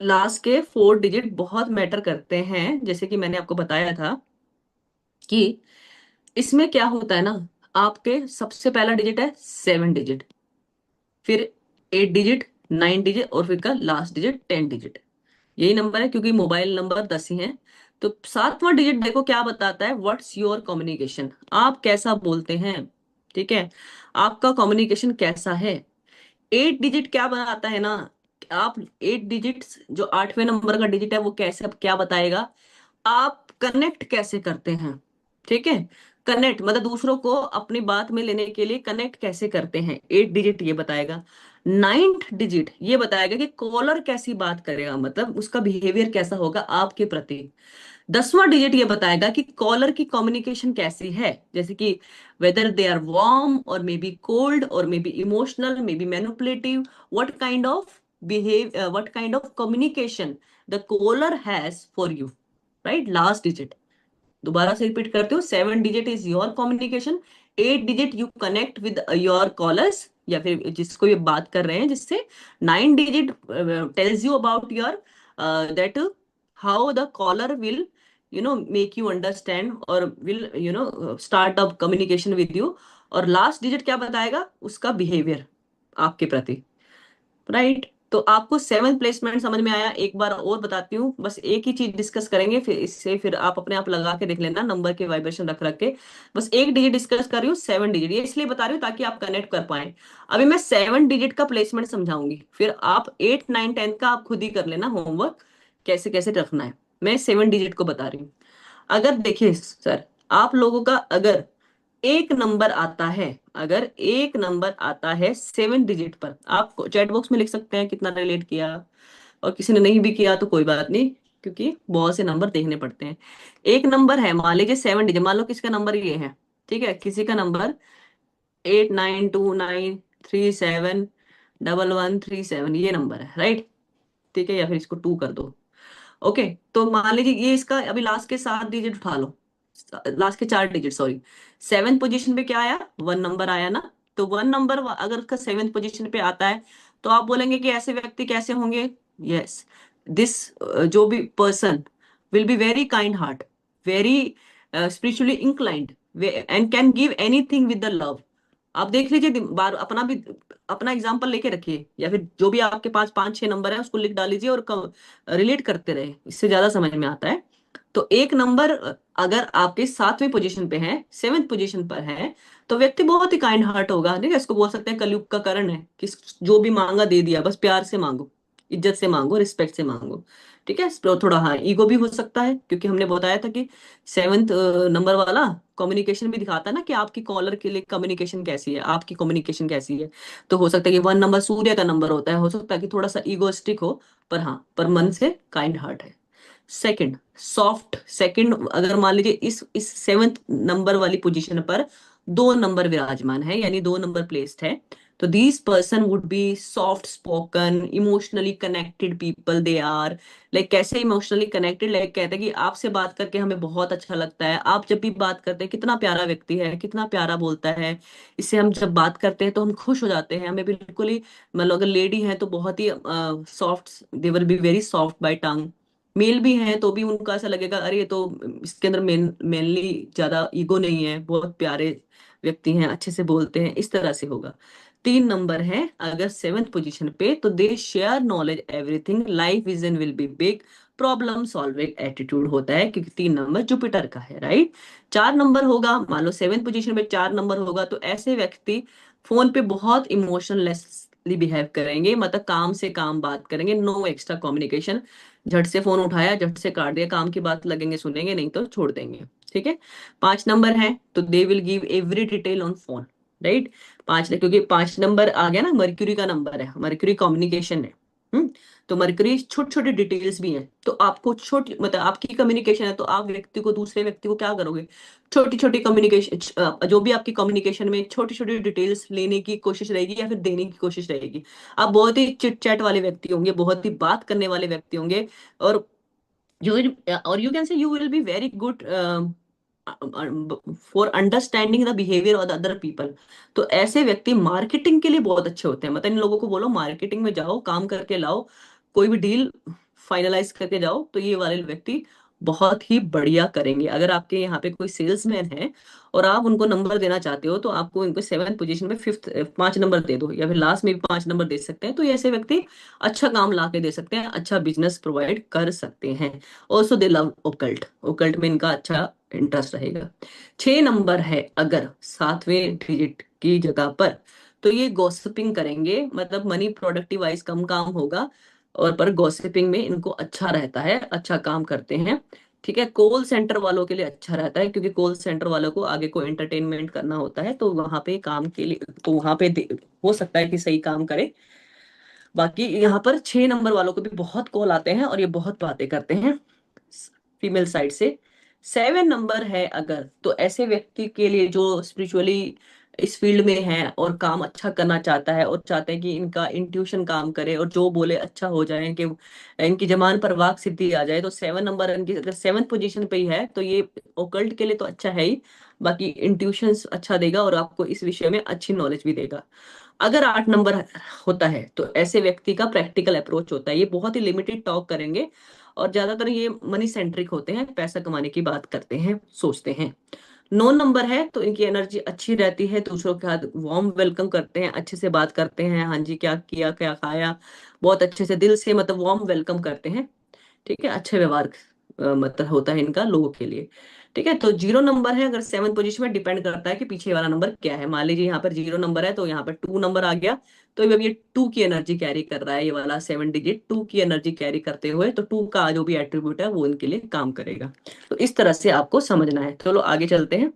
A: लास्ट के 4 डिजिट बहुत मैटर करते हैं, जैसे कि मैंने आपको बताया था कि इसमें क्या होता है ना, आपके सबसे पहला डिजिट है 7 डिजिट, फिर 8 डिजिट, 9 डिजिट, और फिर का लास्ट डिजिट 10 डिजिट। यही नंबर है क्योंकि मोबाइल नंबर 10 ही है। तो 7वां डिजिट देखो क्या बताता है, व्हाट्स योर कम्युनिकेशन, आप कैसा बोलते हैं, ठीक है? आपका कम्युनिकेशन कैसा है। 8 डिजिट क्या बनाता है ना, आप 8 डिजिट, जो 8वें नंबर का डिजिट है, वो कैसे, क्या बताएगा, आप कनेक्ट कैसे करते हैं, ठीक है? कनेक्ट मतलब दूसरों को अपनी बात में लेने के लिए कनेक्ट कैसे करते हैं, 8 डिजिट ये बताएगा। 9th डिजिट ये बताएगा कि कॉलर कैसी बात करेगा, मतलब उसका बिहेवियर कैसा होगा आपके प्रति। 10वां डिजिट ये बताएगा कि कॉलर की कम्युनिकेशन कैसी है, जैसे कि वेदर दे आर वार्म और मे बी कोल्ड और may be emotional, may be manipulative, what kind of behave, what kind of communication the caller has for you, right? Last digit दोबारा से repeat करते हो, 7 digit is your communication, 8 digit you connect with your callers या फिर जिसको ये बात कर रहे हैं जिससे। 9 digit tells you about your that how the caller will make you understand और will start up communication with you. और लास्ट डिजिट क्या बताएगा, उसका बिहेवियर आपके प्रति, राइट? तो आपको 7 प्लेसमेंट समझ में आया? एक बार और बताती हूँ, बस एक ही चीज डिस्कस करेंगे, फिर इससे फिर आप अपने आप लगा के देख लेना नंबर के वाइब्रेशन रख रख के। बस एक डिजिट डिस्कस कर रही हूँ, 7 डिजिट, ये इसलिए बता रही हूँ ताकि आप कनेक्ट कर पाए। अभी मैं 7 डिजिट का प्लेसमेंट समझाऊंगी, फिर आप 8 9 10 का आप खुद ही कर लेना होमवर्क, कैसे कैसे रखना है। मैं 7 डिजिट को बता रही हूँ। अगर देखिए सर, आप लोगों का अगर एक नंबर आता है, अगर एक नंबर आता है 7 डिजिट पर, आप चैट बॉक्स में लिख सकते हैं कितना रिलेट किया, और किसी ने नहीं भी किया तो कोई बात नहीं, क्योंकि बहुत से नंबर देखने पड़ते हैं। एक नंबर है, मान लीजिए 7 डिजिट, मान लो किसका नंबर ये है, ठीक है, किसी का नंबर 8929371137, ये नंबर है, राइट? ठीक है, या फिर इसको 2 कर दो। ओके, तो मान लीजिए ये इसका अभी लास्ट के 7 डिजिट उठा लो, लास्ट के 4 डिजिट, सॉरी। 7th पोजीशन पे क्या आया? 1 नंबर आया ना। तो 1 नंबर अगर उसका 7th पोजीशन पे आता है, तो आप बोलेंगे कि ऐसे व्यक्ति कैसे होंगे? यस, दिस जो भी person will be very kind heart, very spiritually inclined, and can give anything with the love. आप देख लीजिए, बार अपना भी अपना एग्जाम्पल लेके रखिए, या फिर जो भी आपके पास 5-6 नंबर है उसको लिख डालीजिए और रिलेट करते रहे, इससे ज्यादा समझ में आता है। तो एक नंबर अगर आपके 7वें पोजीशन पे है, 7th पोजीशन पर है, तो व्यक्ति बहुत ही काइंड हार्ट होगा, ठीक है, इसको बोल सकते हैं कलयुग का करण है, कि जो भी मांगा दे दिया, बस प्यार से मांगो, इज्जत से मांगो, रिस्पेक्ट से मांगो। ठीक है, तो थोड़ा हाँ ईगो भी हो सकता है, क्योंकि हमने बताया था कि 7th नंबर वाला कम्युनिकेशन भी दिखाता है ना, कि आपकी कॉलर के लिए कम्युनिकेशन कैसी है, आपकी कम्युनिकेशन कैसी है। तो हो सकता है कि 1 नंबर सूर्य का नंबर होता है, हो सकता है कि थोड़ा सा ईगोइस्टिक हो, पर हाँ, पर मन से काइंड हार्ट है। Second, soft. सेकंड, अगर मान लीजिए इस 7th नंबर वाली पोजीशन पर 2 नंबर विराजमान है, यानी 2 नंबर प्लेस्ड है, तो these person would be soft spoken, emotionally connected people they are. Like कैसे इमोशनली कनेक्टेड? लाइक कहते हैं कि आपसे बात करके हमें बहुत अच्छा लगता है, आप जब भी बात करते हैं, कितना प्यारा व्यक्ति है, कितना प्यारा बोलता है, इससे हम जब बात करते हैं तो हम खुश हो जाते हैं, हमें बिल्कुल ही, मतलब अगर लेडी है तो बहुत ही soft, they will be very soft by tongue. Male भी हैं तो भी उनको ऐसा लगेगा, अरे ये तो, इसके अंदर मेनली ज्यादा ईगो नहीं है, बहुत प्यारे व्यक्ति हैं, अच्छे से बोलते हैं, इस तरह से होगा। 3 नंबर है अगर 7th पोजीशन पे, तो they share knowledge everything, life vision will be big, problem solving attitude होता है, क्योंकि 3 नंबर जुपिटर का है, राइट? 4 नंबर होगा, मान लो 7th पोजीशन पे 4 नंबर होगा, तो ऐसे व्यक्ति फोन पे बहुत इमोशनलेसली बिहेव करेंगे, मतलब काम से काम बात करेंगे, नो एक्स्ट्रा कम्युनिकेशन, झट से फोन उठाया, झट से काट दिया, काम की बात लगेंगे सुनेंगे, नहीं तो छोड़ देंगे। ठीक है। 5 नंबर है तो they will give every detail on phone, right? क्योंकि 5 नंबर आ गया ना, मर्क्यूरी का नंबर है, मर्क्यूरी कम्युनिकेशन है। हम्म। तो मर्क्यूरी छोटी छोटी डिटेल्स भी हैं, तो आपको छोटी, मतलब आपकी कम्युनिकेशन है, तो आप व्यक्ति को, दूसरे व्यक्ति को क्या करोगे? छोटी छोटी कम्युनिकेशन, जो भी आपकी कम्युनिकेशन में छोटी छोटी डिटेल्स लेने की कोशिश रहेगी, या फिर देने की कोशिश रहेगी। आप बहुत ही चिट चैट वाले व्यक्ति होंगे, बहुत ही बात करने वाले व्यक्ति होंगे, और यू कैन से you will be very good for understanding the behaviour of the other people. तो ऐसे व्यक्ति मार्केटिंग के लिए बहुत अच्छे होते हैं, मतलब इन लोगों को बोलो मार्केटिंग में जाओ, काम करके लाओ, कोई भी डील फाइनलाइज करके जाओ, तो ये वाले व्यक्ति बहुत ही बढ़िया करेंगे। अगर आपके यहाँ पे कोई सेल्समैन है और आप उनको नंबर देना चाहते हो, तो आपको इनको 7th पोजीशन में 5 नंबर दे दो, या फिर लास्ट में भी 5 नंबर दे सकते हैं, तो ये ऐसे व्यक्ति अच्छा काम ला के दे सकते हैं, अच्छा बिजनेस प्रोवाइड कर सकते हैं। Also they love occult, occult में इनका अच्छा इंटरेस्ट रहेगा। 6 नंबर है अगर 7वें डिजिट की जगह पर, तो ये गॉसिपिंग करेंगे, मतलब मनी प्रोडक्टिव वाइज कम काम होगा, और पर गॉसिपिंग में इनको अच्छा रहता है, अच्छा काम करते हैं। ठीक है, कॉल सेंटर वालों के लिए अच्छा रहता है, क्योंकि कॉल सेंटर वालों को आगे को एंटरटेनमेंट करना होता है, तो वहां पे काम के लिए, तो वहां पे हो सकता है कि सही काम करे। बाकी यहाँ पर 6 नंबर वालों को भी बहुत कॉल आते हैं, और ये बहुत बातें करते हैं फीमेल साइड से। 7 नंबर है अगर, तो ऐसे व्यक्ति के लिए जो स्पिरिचुअली इस फील्ड में है और काम अच्छा करना चाहता है, और चाहते हैं कि इनका इंट्यूशन काम करे, और जो बोले अच्छा हो जाए, इनके इनकी जबान पर वाक सिद्धि आ जाए, तो 7 नंबर इनकी अगर 7th पोजीशन पे ही है, तो ये ओकल्ट के लिए तो अच्छा है ही, बाकी इंट्यूशन अच्छा देगा, और आपको इस विषय में अच्छी नॉलेज भी देगा। अगर 8 नंबर होता है, तो ऐसे व्यक्ति का प्रैक्टिकल अप्रोच होता है, ये बहुत ही लिमिटेड टॉक करेंगे, और ज्यादातर ये मनी सेंट्रिक होते हैं, पैसा कमाने की बात करते हैं, सोचते हैं। 9 नंबर है तो इनकी एनर्जी अच्छी रहती है, दूसरों के साथ वार्म वेलकम करते हैं, अच्छे से बात करते हैं, हाँ जी क्या किया क्या खाया, बहुत अच्छे से दिल से, मतलब वार्म वेलकम करते हैं। ठीक है, अच्छे व्यवहार मतलब होता है इनका लोगों के लिए। ठीक है, तो 0 नंबर है अगर 7th पोजीशन में, डिपेंड करता है कि पीछे वाला नंबर क्या है। मान लीजिए यहाँ पर 0 नंबर है, तो यहाँ पर 2 नंबर आ गया, तो अब ये 2 की एनर्जी कैरी कर रहा है, ये वाला 7 डिजिट 2 की एनर्जी कैरी करते हुए, तो 2 का जो भी एट्रीब्यूट है वो इनके लिए काम करेगा। तो इस तरह से आपको समझना है। चलो आगे चलते हैं।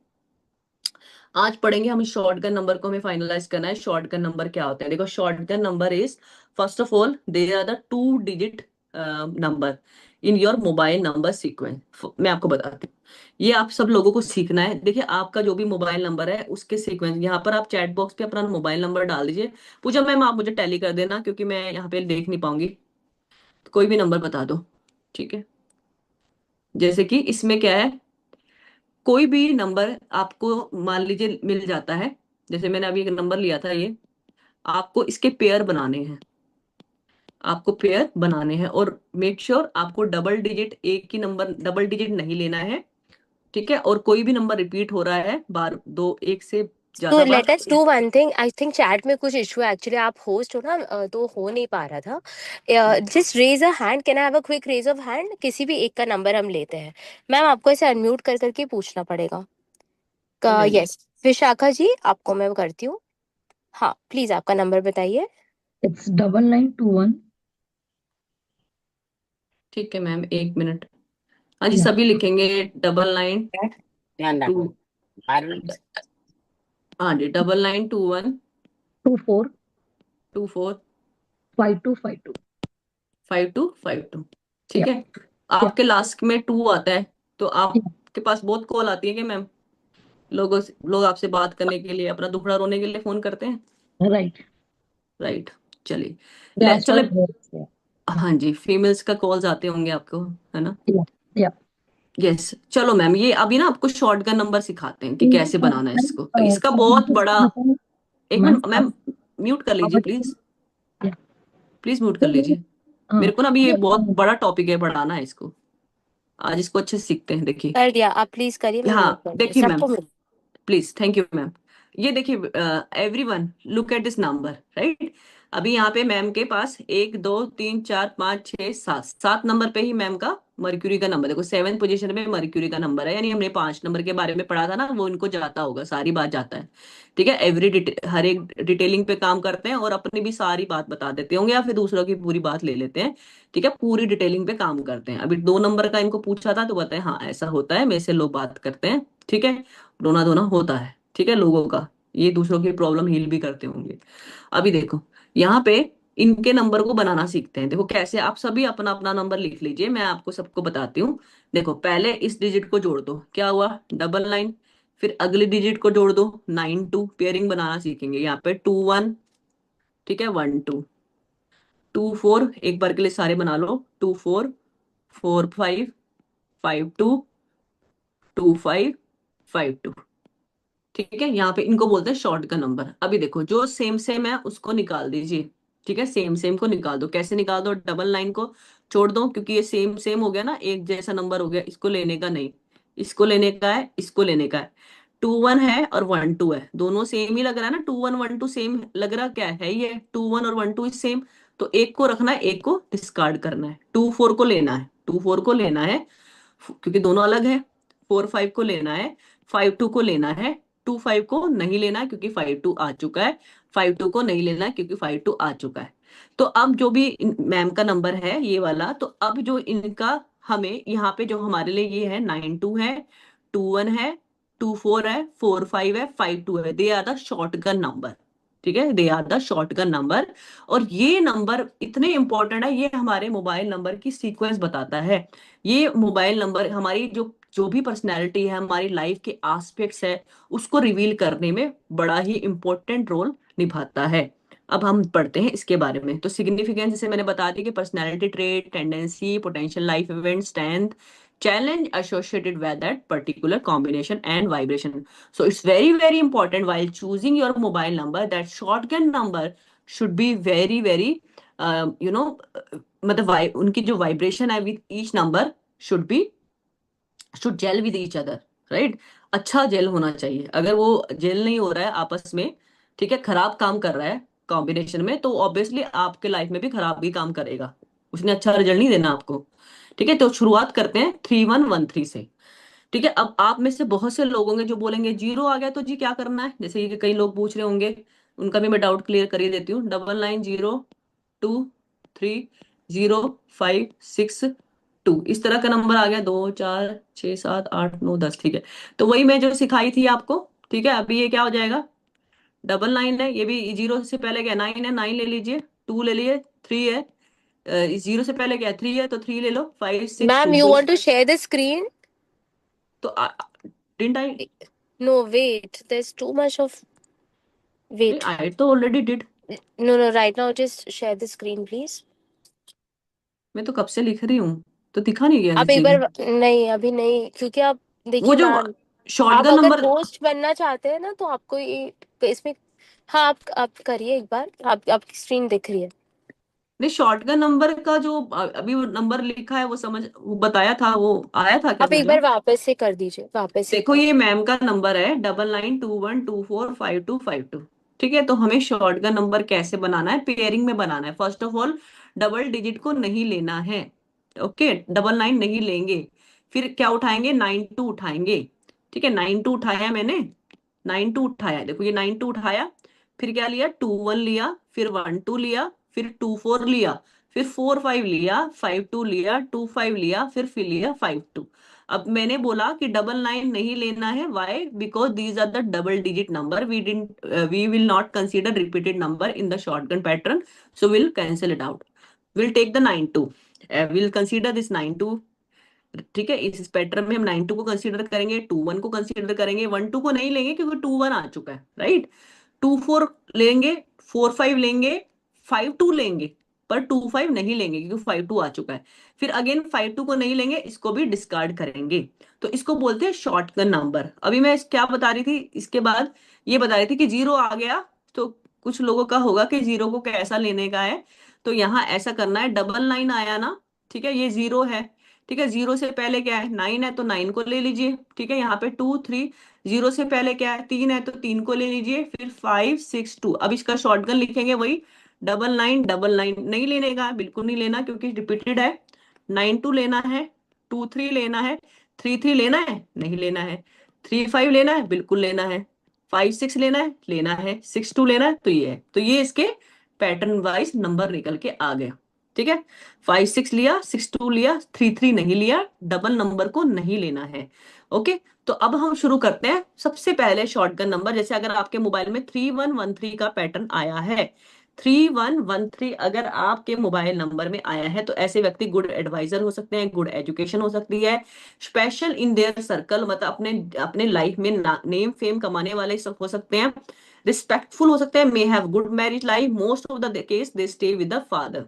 A: आज पढ़ेंगे हम शॉर्टगन नंबर को, हमें फाइनलाइज करना है शॉर्टगन नंबर क्या होते हैं। देखो, shotgun number is, first of all, they are the 2 digit number in your mobile number sequence. मैं आपको बताती हूँ, ये आप सब लोगों को सीखना है। देखिए आपका जो भी मोबाइल नंबर है उसके सीक्वेंस, यहाँ पर आप चैट बॉक्स पे अपना मोबाइल नंबर डाल दीजिए। पूजा मैम आप मुझे टैली कर देना, क्योंकि मैं यहाँ पे देख नहीं पाऊंगी। कोई भी नंबर बता दो, ठीक है। जैसे कि इसमें क्या है, कोई भी नंबर आपको मान लीजिए मिल जाता है। जैसे मैंने अभी एक नंबर लिया था ये, आपको इसके पेयर बनाने हैं। आपको पेयर बनाने हैं और मेक श्योर आपको डबल डिजिट, एक ही नंबर डबल डिजिट नहीं लेना है, ठीक है। और कोई भी नंबर रिपीट हो रहा है बार, दो एक से
B: तो
A: ज्यादा
B: लेट
A: बार।
B: Us do one thing, I think chat में कुछ इशू है एक्चुअली, आप होस्ट हो ना, तो हो नहीं पा रहा था। Just raise a hand, can I have a quick raise of hand, किसी भी एक का नंबर हम लेते हैं। मैम आपको ऐसे अनम्यूट कर करके पूछना पड़ेगा का।
A: नहीं नहीं,
B: यस, विशाखा जी आपको मैं करती हूँ। हाँ प्लीज आपका नंबर बताइए।
C: It's 9921.
A: ठीक है मैम, एक मिनट। हाँ जी,
C: Yeah.
A: सभी लिखेंगे 99।
D: ध्यान
A: टू,
D: रखो। बारहवीं
A: हाँ जी, 9921
C: 24
A: 24
C: 5252.
A: 5252, ठीक
C: Yeah.
A: है।
C: Yeah.
A: आपके लास्ट में टू आता है, तो
C: Yeah.
A: आपके पास बहुत कॉल आती है कि मैम, लोग आपसे बात करने के लिए, अपना दुखड़ा रोने के लिए फोन करते हैं,
C: Right.
A: राइट। चलिए, ले
C: That's how
A: चले।
C: it works. Yeah.
A: हाँ जी, फीमेल्स का कॉल्स आते होंगे आपको, है ना।
C: Yeah. Yeah.
A: यस, चलो मैम, ये अभी ना आपको शॉर्टगन नंबर सिखाते हैं कि
C: Mm,
A: कैसे बनाना है
C: ma'am,
A: इसको। इसका
C: आप
A: बहुत
C: मुझे
A: बड़ा,
C: बताओ,
A: एक
C: मैम
A: मिनट
C: आप
A: मैम, म्यूट कर लीजिए
C: आवाज
A: प्लीज।
C: yeah.
A: प्लीज म्यूट कर
C: तो मुझे
A: लीजिए।
C: हाँ
A: मेरे को ना अभी ये
C: मुझे
A: बहुत बड़ा टॉपिक है, पढ़ाना है इसको। आज इसको अच्छे से सीखते हैं। देखिए,
B: कर दिया, आप प्लीज करिए, मैं म्यूट
A: हाँ
B: करती हूँ
A: देखिए मैम,
B: सबको।
A: Please, thank you ma'am. ये देखिए, everyone look at this number, right. अभी यहाँ पे मैम के पास 1 2 3 4 5 6 7, 7 नंबर पे ही मैम का मर्क्यूरी का नंबर, देखो 7th पोजीशन में मर्क्यूरी का नंबर है। यानी हमने 5 नंबर के बारे में पढ़ा था ना, वो इनको जाता होगा, सारी बात जाता है, ठीक है। हर एक डिटेलिंग पे काम करते हैं और अपनी भी सारी बात बता देते होंगे, या फिर दूसरों की पूरी बात ले लेते हैं, ठीक है। पूरी डिटेलिंग पे काम करते हैं। अभी 2 नंबर का इनको पूछा था तो बताए हाँ ऐसा होता है, मेरे से लोग बात करते हैं, ठीक है। रोना धोना होता है, ठीक है, लोगों का। ये दूसरों की प्रॉब्लम हील भी करते होंगे। अभी देखो, यहाँ पे इनके नंबर को बनाना सीखते हैं। देखो कैसे, आप सभी अपना अपना नंबर लिख लीजिए, मैं आपको सबको बताती हूँ। देखो पहले इस डिजिट को जोड़ दो, क्या हुआ, 99। फिर अगली डिजिट को जोड़ दो, 92। पेयरिंग बनाना सीखेंगे यहाँ पे, 21, ठीक है, 12, 24। एक बार के लिए सारे बना लो, 24, 45, 52, 25, 52, ठीक है। यहाँ पे इनको बोलते हैं शॉर्ट का नंबर। अभी देखो, जो सेम सेम है उसको निकाल दीजिए, ठीक है। सेम सेम को निकाल दो। कैसे निकाल दो, 99 को छोड़ दो, क्योंकि ये सेम सेम हो गया ना, एक जैसा नंबर हो गया। इसको लेने का नहीं, इसको लेने का है, इसको लेने का है। 21 है और 12 है, दोनों सेम ही लग रहा है ना। 21 12 सेम लग रहा, क्या है ये, 21 और 12 सेम। तो एक को रखना है, एक को डिस्कार्ड करना है। 24 को लेना है, 24 को लेना है, क्योंकि दोनों अलग है। 45 को लेना है, 52 को लेना है। 25 को नहीं लेना है, क्योंकि 52 आ चुका है। 52 को नहीं लेना है, क्योंकि 52 आ चुका है। तो अब जो भी मैम का नंबर है ये वाला, तो अब जो इनका, हमें यहाँ पे जो हमारे लिए ये है, 92 है, 21 है, 24 है, 45 है, 52 है, they are the shotgun number, ठीक है। They are the shotgun number. और ये नंबर इतने इंपॉर्टेंट है, ये हमारे मोबाइल नंबर की सीक्वेंस बताता है। ये मोबाइल नंबर हमारी जो जो भी पर्सनैलिटी है, हमारी लाइफ के एस्पेक्ट्स है, उसको रिवील करने में बड़ा ही इंपॉर्टेंट रोल निभाता है। अब हम पढ़ते हैं इसके बारे में। तो सिग्निफिकेंस जैसे मैंने बता दी कि personality trait, tendency, potential life event, strength, challenge associated with that particular combination and vibration. So it's very very important while choosing your mobile number that shotgun number should be very very मतलब उनकी जो vibration है with each number should be, should gel with each other, right. अच्छा gel होना चाहिए। अगर वो jail नहीं हो रहा है आपस में, ठीक है, खराब काम कर रहा है कॉम्बिनेशन में, तो ऑब्वियसली आपके लाइफ में भी खराब ही काम करेगा, उसने अच्छा रिजल्ट नहीं देना आपको, ठीक है। तो शुरुआत करते हैं 3113 से, ठीक है। अब आप में से बहुत से लोग होंगे जो बोलेंगे जीरो आ गया तो जी क्या करना है, जैसे कि कई लोग पूछ रहे होंगे, उनका भी मैं डाउट क्लियर कर ही देती हूँ। 99023056 2 इस तरह का नंबर आ गया, 2 4 6 7 8 9 10, ठीक है। तो वही मैं जो सिखाई थी आपको, ठीक है। अभी ये क्या हो जाएगा, 99 है, ये भी जीरो से पहले क्या, 9 है, 9 ले लीजिए, 2 ले लीजिए, 3 है, जीरो से पहले क्या है, 3 है, तो 3 ले लो। 5 6
B: ma'am
A: 2
B: you
A: 4।
B: Want to share the screen?
A: तो didn't I?
B: No wait, there is too much of,
A: नहीं,
B: वेट,
A: आई तो already did.
B: No no, right now just share the screen please.
A: मैं तो कब से लिख रही हूँ, तो दिखा नहीं गया
B: आप एक
A: किसी
B: बार,
A: को।
B: नहीं अभी नहीं, क्योंकि आप
A: वो
B: देखिए
A: जो
B: मैम, आप
A: शॉटगन
B: अगर
A: नंबर।
B: होस्ट बनना चाहते हैं ना तो आपको ये इसमें, हाँ आप करिए एक बार, आप आपकी स्क्रीन दिख रही है।
A: नहीं, शॉटगन नंबर का जो अभी वो नंबर लिखा है, वो समझ, वो बताया था, वो आया था क्या
B: आप एक बार
A: समझा?
B: वापस से कर दीजिए, वापस से एक
A: देखो,
B: बार।
A: ये मैम का नंबर है 9921245252। ठीक है, तो हमें शॉटगन नंबर कैसे बनाना है, पेयरिंग में बनाना है। First of all, double digit को नहीं लेना है। ओके, 99 नहीं लेंगे। फिर क्या उठाएंगे, 92 उठाएंगे। ठीक है, 92 उठाया मैंने, 92 उठाया, देखो ये 92 उठाया। फिर क्या लिया, 21 लिया, फिर 12 लिया, फिर 24 लिया, फिर 45 लिया, 52 लिया, 25 लिया, फिर लिया 52। अब मैंने बोला कि 99 नहीं लेना है, why? Because these are the double digit number, we will not consider repeated number in the shotgun pattern, so will cancel it out. Will take the 92, will consider this 92। ठीक है, इस पैटर्न में हम 92 को कंसीडर करेंगे, 21 को consider करेंगे, 12 को नहीं लेंगे क्योंकि 21 आ चुका है, राइट? 24 लेंगे, 45 लेंगे, 52 लेंगे, पर 25 नहीं लेंगे क्योंकि 52 आ चुका है। फिर अगेन 52 को नहीं लेंगे, इसको भी डिस्कार्ड करेंगे। तो इसको बोलते हैं शॉर्टगन नंबर। अभी मैं क्या बता रही थी, इसके बाद ये बता रही थी कि जीरो आ गया, तो कुछ लोगों का होगा कि जीरो को कैसा लेने का है। तो यहाँ ऐसा करना है, 99 आया ना, ठीक है, ये जीरो है। ठीक है, जीरो से पहले क्या है, 9 है, तो 9 को ले लीजिए। ठीक है, यहाँ पे 2 3, जीरो से पहले क्या है, 3 है, तो 3 को ले लीजिए। फिर 5 6 2, अब इसका शॉर्टगन लिखेंगे वही, 99 99 नहीं लेने का, बिल्कुल नहीं लेना क्योंकि रिपीटेड है। 92 लेना है, 23 लेना है, 33 लेना है, नहीं लेना है। 35 लेना है, बिल्कुल लेना है। 56 लेना है, लेना है। 62 लेना है, तो ये है। तो ये इसके पैटर्न वाइज नंबर निकल के आ गया। ठीक है, 5 6 लिया, 62 लिया, 33 नहीं लिया, डबल नंबर को नहीं लेना है। ओके, तो अब हम शुरू करते हैं। सबसे पहले शॉटगन नंबर, जैसे अगर आपके मोबाइल में 3113 का पैटर्न आया है, 3113 अगर आपके मोबाइल नंबर में आया है, तो ऐसे व्यक्ति गुड एडवाइजर हो सकते हैं, गुड एजुकेशन हो सकती है, स्पेशल इन देयर सर्कल, मतलब अपने अपने लाइफ में नेम फेम कमाने वाले सब हो सकते हैं, रिस्पेक्टफुल हो सकते हैं, may have good marriage life, most of the case they stay with the father.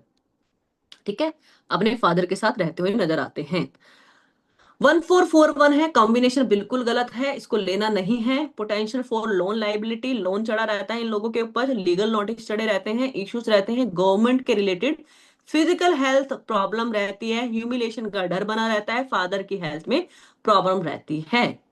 A: ठीक है, अपने फादर के साथ रहते हुए नजर आते हैं। 1441 है, कॉम्बिनेशन बिल्कुल गलत है, इसको लेना नहीं है। Potential for loan liability, loan चढ़ा रहता है इन लोगों के ऊपर, लीगल नोटिस चढ़े रहते हैं, इश्यूज रहते हैं गवर्नमेंट के रिलेटेड, फिजिकल हेल्थ प्रॉब्लम रहती है, ह्यूमिलेशन का डर बना रहता है, फादर की हेल्थ में प्रॉब्लम रहती है।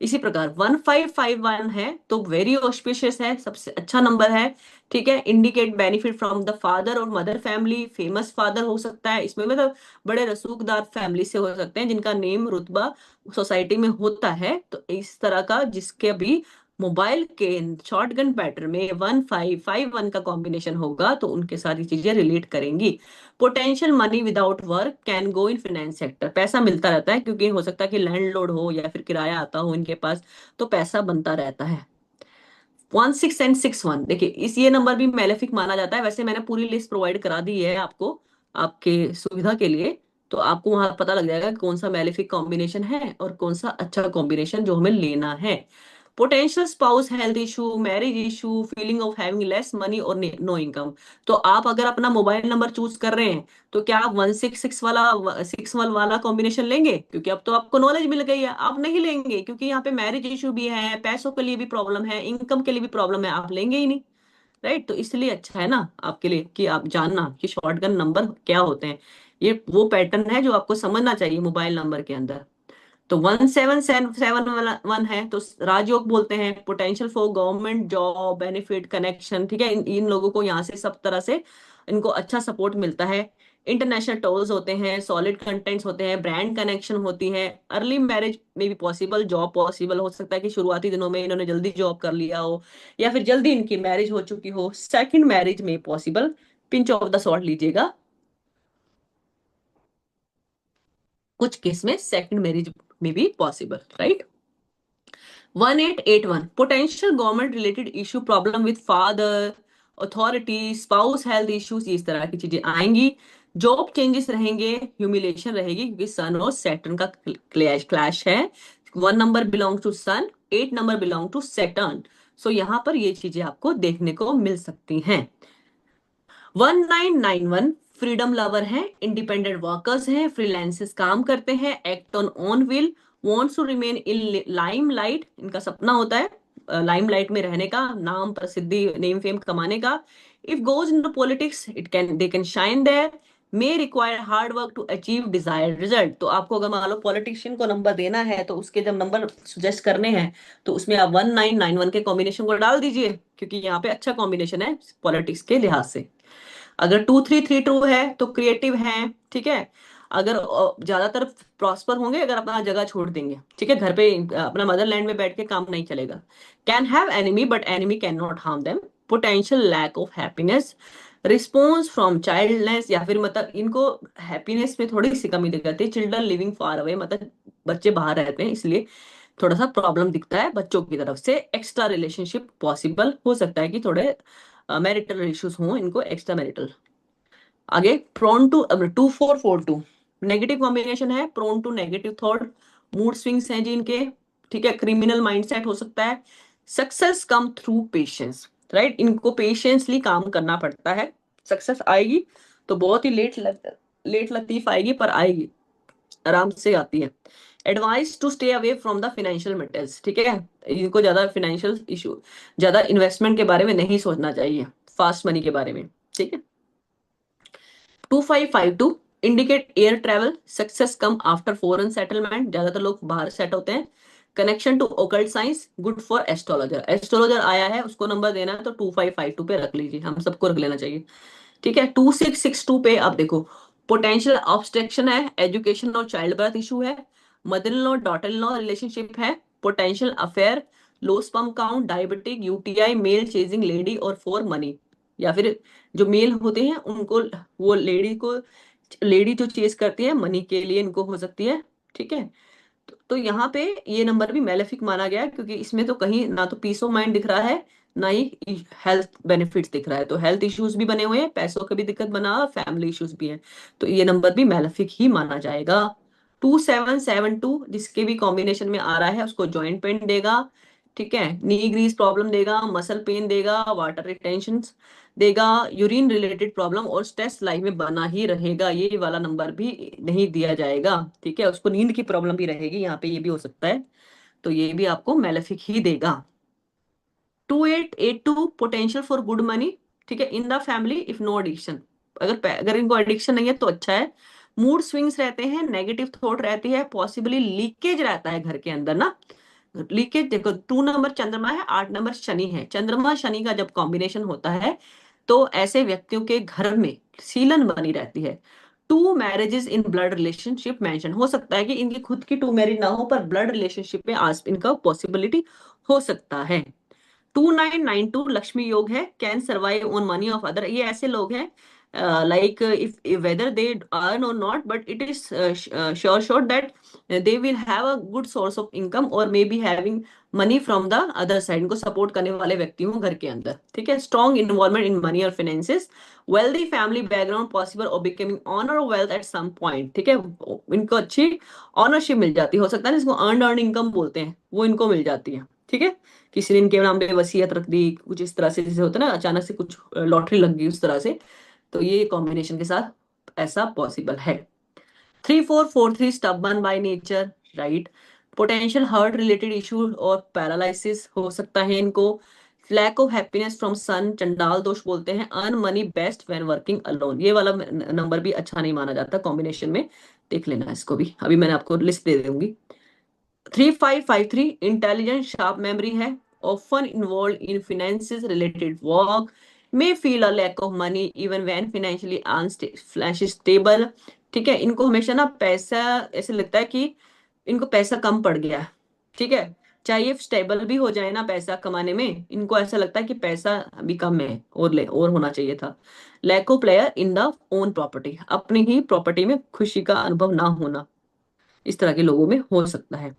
A: इसी प्रकार 1551 है, तो वेरी ऑस्पिशियस है, सबसे अच्छा नंबर है। ठीक है, indicate benefit from the father और मदर फैमिली, फेमस फादर हो सकता है इसमें, मतलब बड़े रसूखदार फैमिली से हो सकते हैं जिनका नेम रुतबा सोसाइटी में होता है। तो इस तरह का जिसके भी मोबाइल के शॉटगन पैटर्न में 1551 का कॉम्बिनेशन होगा, तो उनके साथ ये चीजें रिलेट करेंगी। Potential money without work can go in finance sector, पैसा मिलता रहता है क्योंकि हो सकता है कि लैंडलॉर्ड हो या फिर किराया आता हो इनके पास, तो पैसा बनता रहता है। 16 एंड 61, देखिए इस ये नंबर भी मेलेफिक माना जाता है। वैसे मैंने पूरी लिस्ट प्रोवाइड करा दी है आपको, आपके सुविधा के लिए, तो आपको वहां पता लग जाएगा कि कौन सा मेलेफिक कॉम्बिनेशन है और कौन सा अच्छा कॉम्बिनेशन जो हमें लेना है। Potential spouse health issue, marriage issue, feeling of having less money और नो इनकम। तो आप अगर अपना मोबाइल नंबर चूज कर रहे हैं, तो क्या आप 166 वाला 61 वाला कॉम्बिनेशन लेंगे? क्योंकि अब तो आपको नॉलेज मिल गई है, आप नहीं लेंगे क्योंकि यहाँ पे मैरिज इशू भी है, पैसों के लिए भी प्रॉब्लम है, इनकम के लिए भी प्रॉब्लम है, आप लेंगे ही नहीं। राइट, तो इसलिए अच्छा है ना आपके लिए कि आप जानना कि शॉर्टगन नंबर क्या होते हैं। ये वो पैटर्न है जो आपको समझना चाहिए मोबाइल नंबर के अंदर। तो 1777 है, तो राजयोग बोलते हैं, potential for government job, benefit, connection. ठीक है, इन लोगों को यहाँ से सब तरह से इनको अच्छा सपोर्ट मिलता है। इंटरनेशनल टोल्स होते हैं, सॉलिड कंटेंट्स होते हैं, ब्रांड कनेक्शन होती है, अर्ली मैरिज में भी पॉसिबल, जॉब पॉसिबल हो सकता है कि शुरुआती दिनों में इन्होंने जल्दी जॉब कर लिया हो, या फिर जल्दी इनकी मैरिज हो चुकी हो, सेकंड मैरिज में possible, pinch of the salt लीजिएगा, कुछ केस में सेकंड मैरिज में भी possible, right? 1881, potential government related issue, problem with father, authority, spouse health issues, इस तरह की चीजें आएंगी। जॉब चेंजेस रहेंगे, ह्यूमिलेशन रहेगी, क्योंकि सन और सैटर्न का क्लैश है। 1 number belong to sun, 8 number belong to Saturn. So यहाँ पर ये चीजें आपको देखने को मिल सकती हैं। 1991 फ्रीडम लवर हैं, इंडिपेंडेंट वर्कर्स हैं, फ्रीलांसर्स काम करते हैं, act on own will, wants to remain in limelight, इनका सपना होता है लाइमलाइट में रहने का, नाम प्रसिद्धि नेम फेम कमाने का। If goes into politics it can they can shine there, may require hard work to achieve desired result. तो आपको अगर मान लो पॉलिटिशियन को नंबर देना है तो उसके जब नंबर सुजेस्ट करने हैं तो उसमें आप 1991 के कॉम्बिनेशन को डाल दीजिए, क्योंकि यहाँ पे अच्छा कॉम्बिनेशन है पॉलिटिक्स के लिहाज से। अगर 2332 है तो क्रिएटिव है, ठीक है। अगर ज्यादातर प्रॉस्पर होंगे अगर अपना जगह छोड़ देंगे, ठीक है, घर पे अपना मदरलैंड में बैठ के काम नहीं चलेगा। Can have enemy but enemy can not harm them, potential lack of happiness, response from childness, या फिर मतलब इनको हैप्पीनेस में थोड़ी सी कमी दिख जाती है, चिल्ड्रन लिविंग फार अवे, मतलब बच्चे बाहर रहते हैं इसलिए थोड़ा सा प्रॉब्लम दिखता है बच्चों की तरफ से। एक्स्ट्रा रिलेशनशिप पॉसिबल हो सकता है कि थोड़े मैरिटल इश्यूज हों इनको, एक्स्ट्रा मैरिटल। आगे प्रोन टू 2442 नेगेटिव कॉम्बिनेशन है, prone to negative thought, mood swings हैं जी इनके, ठीक है, क्रिमिनल माइंडसेट हो सकता है। Success come through patience, right, इनको पेशेंसली काम करना पड़ता है। सक्सेस आएगी तो बहुत ही लेट लतीफ आएगी, पर आएगी, आराम से आती है। Advice to stay away from the financial metals, ठीक है, इनको ज्यादा फाइनेंशियल इशू, ज्यादा इन्वेस्टमेंट के बारे में नहीं सोचना चाहिए, फास्ट मनी के बारे में, ठीक है। 2552 indicate air travel, success come after foreign settlement, ज्यादातर लोग बाहर सेट होते हैं। Connection to occult science, good for astrologer, astrologer आया है उसको नंबर देना है तो 2552 पे रख लीजिए, हम सबको रख लेना चाहिए, ठीक है। 2662 पे आप देखो, पोटेंशियल ऑब्स्ट्रक्शन है, एजुकेशन और चाइल्ड बर्थ इशू है, mother in law daughter in law relationship है, potential affair, low sperm count, diabetic, UTI, male chasing lady और फॉर मनी, या फिर जो मेल होते हैं उनको, वो लेडी जो चेज करती है मनी के लिए इनको हो सकती है, ठीक है। तो यहाँ पे ये नंबर भी मेलेफिक माना गया है, क्योंकि इसमें तो कहीं ना तो पीस ऑफ माइंड दिख रहा है, ना ही हेल्थ बेनिफिट्स दिख रहा है। तो हेल्थ इश्यूज भी बने हुए हैं, पैसों की भी दिक्कत बना, फैमिली इश्यूज भी हैं, तो ये नंबर भी मेलेफिक ही माना जाएगा। 2772 जिसके भी कॉम्बिनेशन में आ रहा है उसको जॉइंट पेन देगा, ठीक है, नी ग्रीस प्रॉब्लम देगा, मसल पेन देगा, वाटर रिटेंशन देगा, यूरिन रिलेटेड प्रॉब्लम और स्ट्रेस लाइफ में बना ही रहेगा, ये वाला नंबर भी नहीं दिया जाएगा, ठीक है। उसको नींद की प्रॉब्लम भी रहेगी यहाँ पे, ये भी हो सकता है, तो ये भी आपको मेलेफिक ही देगा। 2882 पोटेंशियल फॉर गुड मनी, ठीक है, in the family if no addiction, अगर इनको एडिक्शन नहीं है तो अच्छा है। मूड स्विंग्स रहते हैं, नेगेटिव थॉट रहती है, पॉसिबली लीकेज रहता है घर के अंदर ना, लीकेज देखो, 2 नंबर चंद्रमा है, 8 नंबर शनि है, चंद्रमा शनि का जब कॉम्बिनेशन होता है तो ऐसे व्यक्तियों के घर में सीलन बनी रहती है। 2 marriages in blood relationship mention, हो सकता है कि इनकी खुद की 2 मैरिज ना हो पर ब्लड रिलेशनशिप में आज इनका पॉसिबिलिटी हो सकता है। 2992 लक्ष्मी योग है, can survive on money of other, ये ऐसे लोग हैं like if whether they earn or not, but it is sure that they will have a good source of income और may be having money from the other side, इनको support करने वाले व्यक्ति हों घर के अंदर, ठीक है। स्ट्रॉन्ग इन्वॉल्वमेंट इन मनी और finances, wealthy family background possible और becoming owner of wealth at some point, ठीक है, इनको अच्छी ऑनरशिप मिल जाती है, हो सकता है जिसको अर्न इनकम बोलते हैं वो इनको मिल जाती है, ठीक है। किसी ने इनके नाम पे वसीयत रख दी, कुछ इस तरह से, जैसे होता है ना अचानक से कुछ लॉटरी लग गई उस तरह से, तो ये कॉम्बिनेशन के साथ ऐसा पॉसिबल है। 3443 stubborn by nature, right, potential heart related issue और पैरालिसिस हो सकता है इनको। Lack of happiness from son, चंडाल दोष बोलते हैं। Earn money best when working alone, ये वाला नंबर भी अच्छा नहीं माना जाता कॉम्बिनेशन में, देख लेना इसको भी, अभी मैंने आपको लिस्ट दे दूंगी। 3553 इंटेलिजेंट शार्प मेमोरी है, often involved in finances related work, may feel a lack of money even when financially stable, ठीक है। इनको हमेशा ना पैसा ऐसे लगता है कि इनको पैसा कम पड़ गया है, ठीक है, चाहे ये स्टेबल भी हो जाए ना पैसा कमाने में, इनको ऐसा लगता है कि पैसा अभी कम है और ले और होना चाहिए था। Lack of player in the own property, अपनी ही प्रॉपर्टी में खुशी का अनुभव ना होना, इस तरह के लोगों में हो सकता है।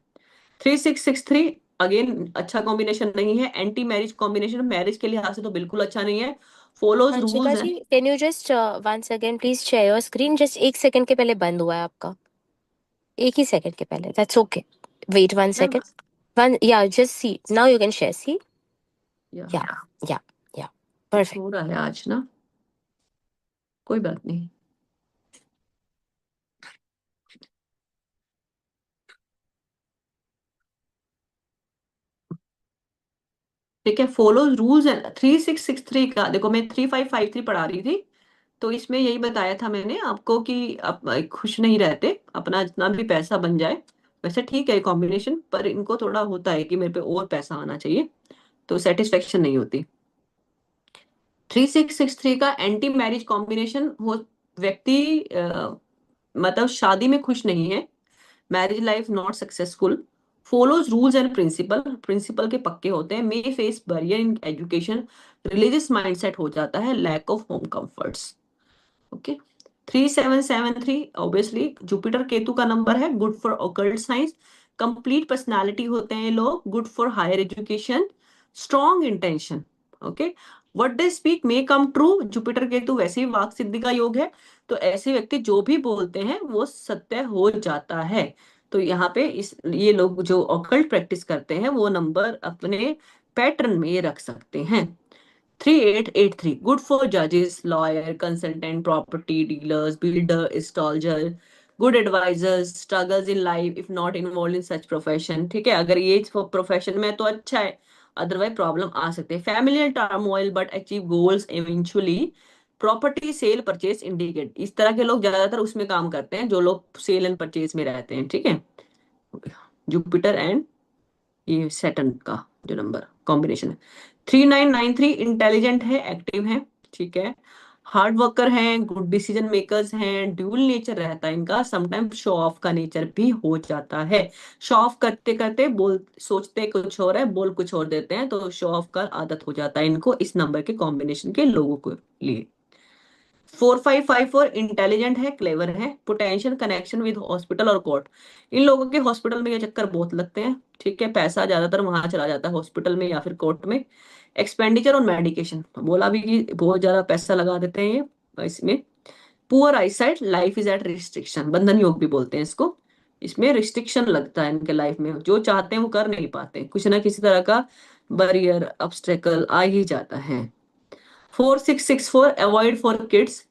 A: 3663 अगेन अच्छा कॉम्बिनेशन नहीं है, एंटी मैरिज कॉम्बिनेशन, मैरिज के लिहाज से तो बिल्कुल अच्छा नहीं है। Follows
B: Anshika
A: rules
B: ji,
A: and,
B: can you just once again please share your screen, just 1 second के पहले बंद हुआ है आपका, 1 ही सेकंड के पहले, that's okay, wait 1 second, one, yeah just see now you can share, see,
A: yeah
B: yeah yeah या
A: कुछ
B: परफेक्ट।
A: हो रहा है आज ना, कोई बात नहीं। ठीक है, फॉलो रूल्स एंड 3663 का देखो, मैं 3553 पढ़ा रही थी, तो इसमें यही बताया था मैंने आपको कि आप खुश नहीं रहते, अपना जितना भी पैसा बन जाए। वैसे ठीक है कॉम्बिनेशन, पर इनको थोड़ा होता है कि मेरे पे और पैसा आना चाहिए, तो सेटिस्फेक्शन नहीं होती। 3663 का एंटी मैरिज कॉम्बिनेशन हो, व्यक्ति मतलब शादी में खुश नहीं है, marriage life not successful, follows rules and principle, principle के पक्के होते हैं, may face barrier in education, religious mindset हो जाता है, lack of home comforts. Okay, 3773 obviously Jupiter Ketu का नंबर है, good for occult science, complete personality होते हैं ये लोग, good for higher education, strong intention. Okay, what they speak may come true, Jupiter Ketu वैसे ही वाक सिद्धि का योग है, तो ऐसे व्यक्ति जो भी बोलते हैं वो सत्य हो जाता है। तो यहाँ पे इस ये लोग जो ऑकल्ट प्रैक्टिस करते हैं वो नंबर अपने पैटर्न में रख सकते हैं। 3883 गुड फॉर जजेस, lawyer, consultant, property dealers, builder, astrologer, good advisers, struggles in life if not involve in such profession. ठीक है, अगर ये प्रोफेशन में तो अच्छा है, अदरवाइज प्रॉब्लम आ सकते हैं। Familial turmoil but achieve goals eventually, property cell purchase indicate, इस तरह के लोग ज्यादातर उसमें काम करते हैं जो लोग सेल एंड परचेज में रहते हैं। ठीक है, जुपिटर एंड ये सैटर्न का जो नंबर कॉम्बिनेशन है। 3993 इंटेलिजेंट है, एक्टिव है, ठीक है, हार्ड वर्कर हैं, गुड डिसीजन मेकर्स हैं, ड्यूल नेचर रहता है इनका, समटाइम्स शो ऑफ का नेचर भी हो जाता है, शो ऑफ करते करते बोल सोचते कुछ और है, बोल कुछ और देते हैं, तो शो ऑफ का आदत हो जाता है इनको, इस नंबर के कॉम्बिनेशन के लोगों को लिए। 4554 इंटेलिजेंट है, क्लेवर है, पोटेंशियल कनेक्शन विद हॉस्पिटल और कोर्ट, इन लोगों के हॉस्पिटल में ये चक्कर बहुत लगते हैं। ठीक है, पैसा ज्यादातर वहां चला जाता है हॉस्पिटल में या फिर कोर्ट में। एक्सपेंडिचर ऑन मेडिकेशन बोला भी कि बहुत ज्यादा पैसा लगा देते हैं ये इसमें। Poor eyesight, life is at restriction, बंधन योग भी बोलते हैं इसको, इसमें रिस्ट्रिक्शन लगता है इनके लाइफ में, जो चाहते हैं वो कर नहीं पाते, कुछ ना किसी तरह का बैरियर ऑब्स्टेकल आ ही जाता है। 4664 अवॉइड फॉर किड्स,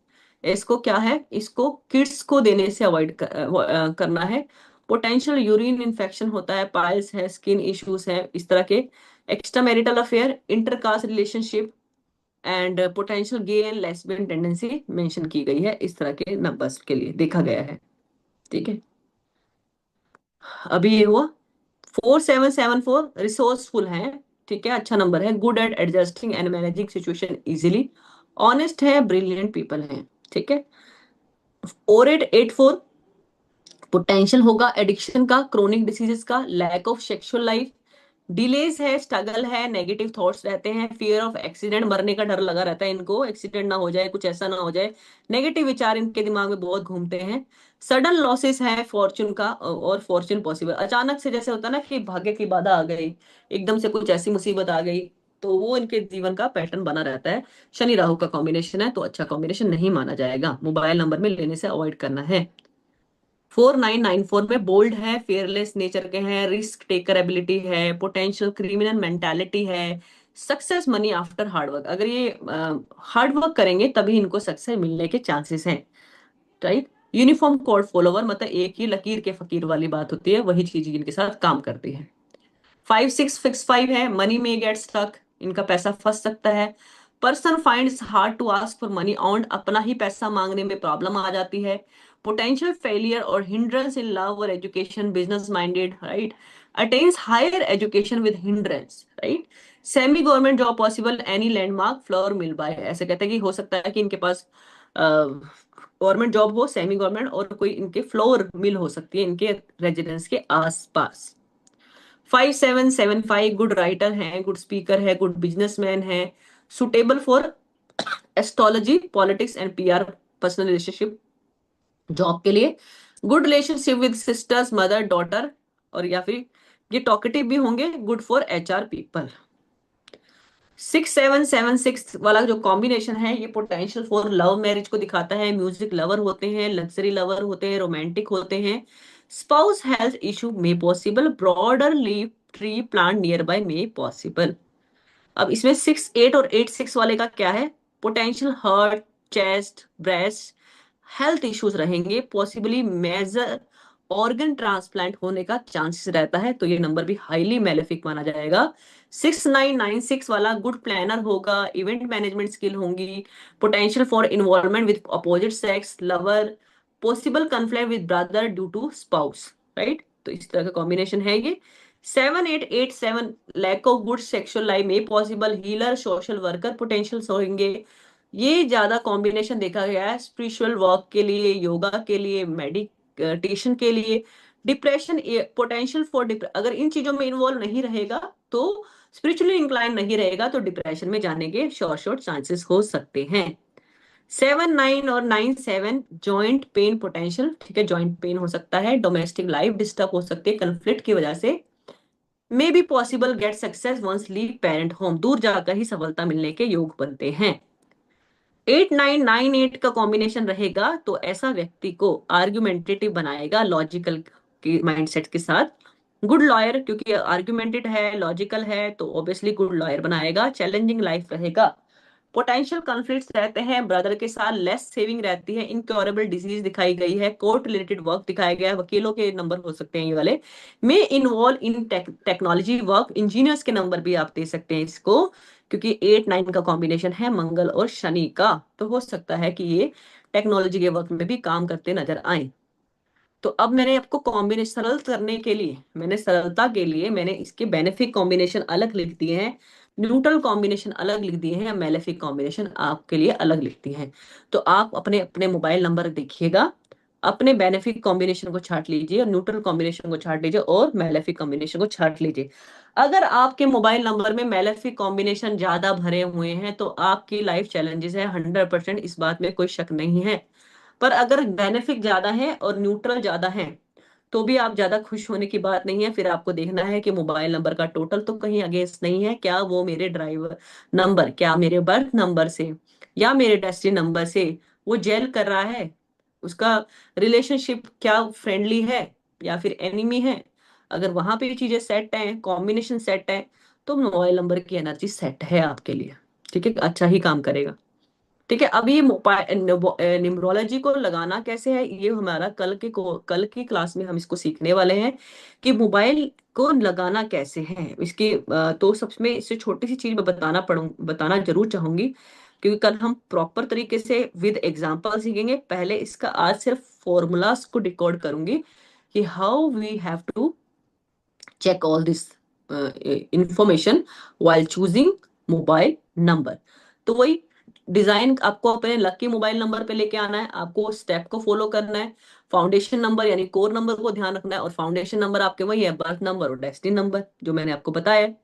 A: इसको क्या है, इसको किड्स को देने से अवॉइड करना है। पोटेंशियल यूरिन इन्फेक्शन होता है, पाइल्स है, स्किन इश्यूज है, इस तरह के। Extra marital affair, intercaste relationship and potential gay and lesbian tendency mention की गई है, इस तरह के नंबर्स के लिए देखा गया है। ठीक है, अभी ये हुआ। 4774 रिसोर्सफुल है, ठीक है, अच्छा नंबर है, good at adjusting and managing situation easily, honest है, ब्रिलियंट पीपल है। ठीक है, 4884 पोटेंशियल होगा एडिक्शन का, क्रोनिक डिसीजेस का, lack of sexual life, delays है, स्ट्रगल है, नेगेटिव थॉट्स रहते हैं, फियर ऑफ एक्सीडेंट, मरने का डर लगा रहता है इनको, एक्सीडेंट ना हो जाए, कुछ ऐसा ना हो जाए, नेगेटिव विचार इनके दिमाग में बहुत घूमते हैं। सडन लॉसेस है फॉर्चून का, और फॉर्चून पॉसिबल, अचानक से जैसे होता है ना कि भाग्य की बाधा आ गई, एकदम से कुछ ऐसी मुसीबत आ गई, तो वो इनके जीवन का पैटर्न बना रहता है। शनि राहु का कॉम्बिनेशन है, तो अच्छा कॉम्बिनेशन नहीं माना जाएगा, मोबाइल नंबर में लेने से अवॉइड करना है। 4994 में बोल्ड है, फेयरलेस नेचर के हैं, रिस्क टेकर एबिलिटी है, पोटेंशियल क्रिमिनल मेंटालिटी है, success money after hard work, अगर ये हार्ड वर्क करेंगे तभी इनको सक्सेस मिलने के चांसेस हैं। राइट, यूनिफॉर्म कोड फॉलोवर, मतलब एक ही लकीर के फकीर वाली बात होती है, वही चीज इनके साथ काम करती है। 5665 है, मनी में गेट स्टक, इनका पैसा फंस सकता है। Person finds hard to ask for money on, अपना ही पैसा मांगने में प्रॉब्लम आ जाती है। पोटेंशियल फेलियर और हिंड्रेंस इन लव और education, business minded, right, attends higher education with hindrance, right, semi government job possible, any landmark flour mill buy, ऐसे कहते हैं कि हो सकता है कि इनके पास गवर्नमेंट जॉब हो, सेमी गवर्नमेंट, और कोई इनके फ्लोर मिल हो सकती है इनके रेजिडेंस के आसपास। 5775 गुड राइटर है, गुड स्पीकर है, गुड बिजनेसमैन है, suitable for astrology, politics and PR, personal relationship, job के लिए, good relationship with sisters, mother, daughter, और या फिर ये टॉकेटिव भी होंगे, गुड फॉर एचआर पीपल। 6776 वाला जो कॉम्बिनेशन है ये पोटेंशियल फॉर लव मैरिज को दिखाता है। म्यूजिक लवर होते हैं, लग्जरी लवर होते हैं, रोमांटिक होते हैं। स्पाउस हेल्थ इशू में possible, broader leave tree plant near by में पॉसिबल। अब इसमें 68 और 86 वाले का क्या है? Potential heart, chest, breast health issues रहेंगे, पॉसिबली मेजर ऑर्गन ट्रांसप्लांट होने का चांसेस रहता है, तो ये नंबर भी हाईली मेलेफिक माना जाएगा। 6996 वाला गुड प्लानर होगा, इवेंट मैनेजमेंट स्किल होंगी, potential for involvement with opposite sex lover, possible conflict with brother due to spouse, right? तो इस तरह का कॉम्बिनेशन है ये। 7887 lack of good sexual life में possible, healer, social worker potentials होंगे। ये ज्यादा कॉम्बिनेशन देखा गया है स्पिरिचुअल वर्क के लिए, योगा के लिए, मेडिटेशन के लिए। डिप्रेशन, पोटेंशियल फॉर अगर इन चीजों में इन्वॉल्व नहीं रहेगा तो, स्पिरिचुअली इंक्लाइन नहीं रहेगा तो डिप्रेशन में जाने के शॉर्ट शॉर्ट चांसेस हो सकते हैं। 79 और 97 जॉइंट पेन पोटेंशियल, ठीक है, जॉइंट पेन हो सकता है, डोमेस्टिक लाइफ डिस्टर्ब हो सकती है कन्फ्लिक्ट की वजह से। May be possible get success once leave parent home, दूर जाकर ही सफलता मिलने के योग बनते हैं। 8998 का कॉम्बिनेशन रहेगा तो ऐसा व्यक्ति को आर्ग्यूमेंटेटिव बनाएगा, लॉजिकल के माइंडसेट के साथ। गुड लॉयर, क्योंकि आर्ग्यूमेंटेड है, लॉजिकल है, तो ऑब्वियसली गुड लॉयर बनाएगा। चैलेंजिंग लाइफ रहेगा, पोटेंशियल कॉन्फ्लिक्ट्स रहते हैं ब्रदर के साथ, लेस सेविंग रहती है, इनक्योरेबल डिजीज दिखाई गई है, कोर्ट रिलेटेड वर्क दिखाया गया है, वकीलों के नंबर हो सकते हैं ये वाले, में involve in technology work, engineers के नंबर भी आप दे सकते हैं इसको, क्योंकि 8 9 का कॉम्बिनेशन है मंगल और शनि का, तो हो सकता है कि ये टेक्नोलॉजी के वर्क में भी काम करते नजर आए। तो अब मैंने आपको कॉम्बिनेशन सरल करने के लिए, मैंने सरलता के लिए मैंने इसके बेनिफिक कॉम्बिनेशन अलग लिख दिए हैं, न्यूट्रल कॉम्बिनेशन अलग लिख दिए हैं, या मेलेफिक कॉम्बिनेशन आपके लिए अलग लिख दिए हैं। तो आप अपने अपने मोबाइल नंबर देखिएगा, अपने बेनिफिक कॉम्बिनेशन को छाट लीजिए और न्यूट्रल कॉम्बिनेशन को छाट लीजिए और मेलेफिक कॉम्बिनेशन को छाट लीजिए। अगर आपके मोबाइल नंबर में मेलेफिक कॉम्बिनेशन ज्यादा भरे हुए हैं तो आपकी लाइफ चैलेंजेस है, 100%, इस बात में कोई शक नहीं है। पर अगर बेनिफिट ज्यादा है और न्यूट्रल ज्यादा है तो भी आप ज्यादा खुश होने की बात नहीं है। फिर आपको देखना है कि मोबाइल नंबर का टोटल तो कहीं अगेंस्ट नहीं है, क्या वो मेरे ड्राइवर नंबर, क्या मेरे बर्थ नंबर से या मेरे डेस्टिनी नंबर से वो जेल कर रहा है, उसका रिलेशनशिप क्या फ्रेंडली है या फिर एनिमी है। अगर वहां पे चीजें सेट हैं, कॉम्बिनेशन सेट है, तो मोबाइल नंबर की एनर्जी सेट है आपके लिए, ठीक है, अच्छा ही काम करेगा। ठीक है, अभी न्यूमरोलॉजी को लगाना कैसे है ये हमारा कल की क्लास में हम इसको सीखने वाले हैं कि मोबाइल को लगाना कैसे है इसकी। तो सबसे इससे छोटी सी चीज मैं बताना जरूर चाहूंगी, क्योंकि कल हम प्रॉपर तरीके से विद एग्जांपल सीखेंगे। पहले इसका आज सिर्फ फॉर्मूलाज को डिकोड करूंगी कि how we have to check all this information while choosing mobile number. तो वही डिजाइन आपको अपने लकी मोबाइल नंबर पे लेके आना है, आपको स्टेप को फॉलो करना है। फाउंडेशन नंबर यानी कोर नंबर को ध्यान रखना है, और फाउंडेशन नंबर आपके वही है, बर्थ नंबर और डेस्टिनी नंबर जो मैंने आपको बताया है।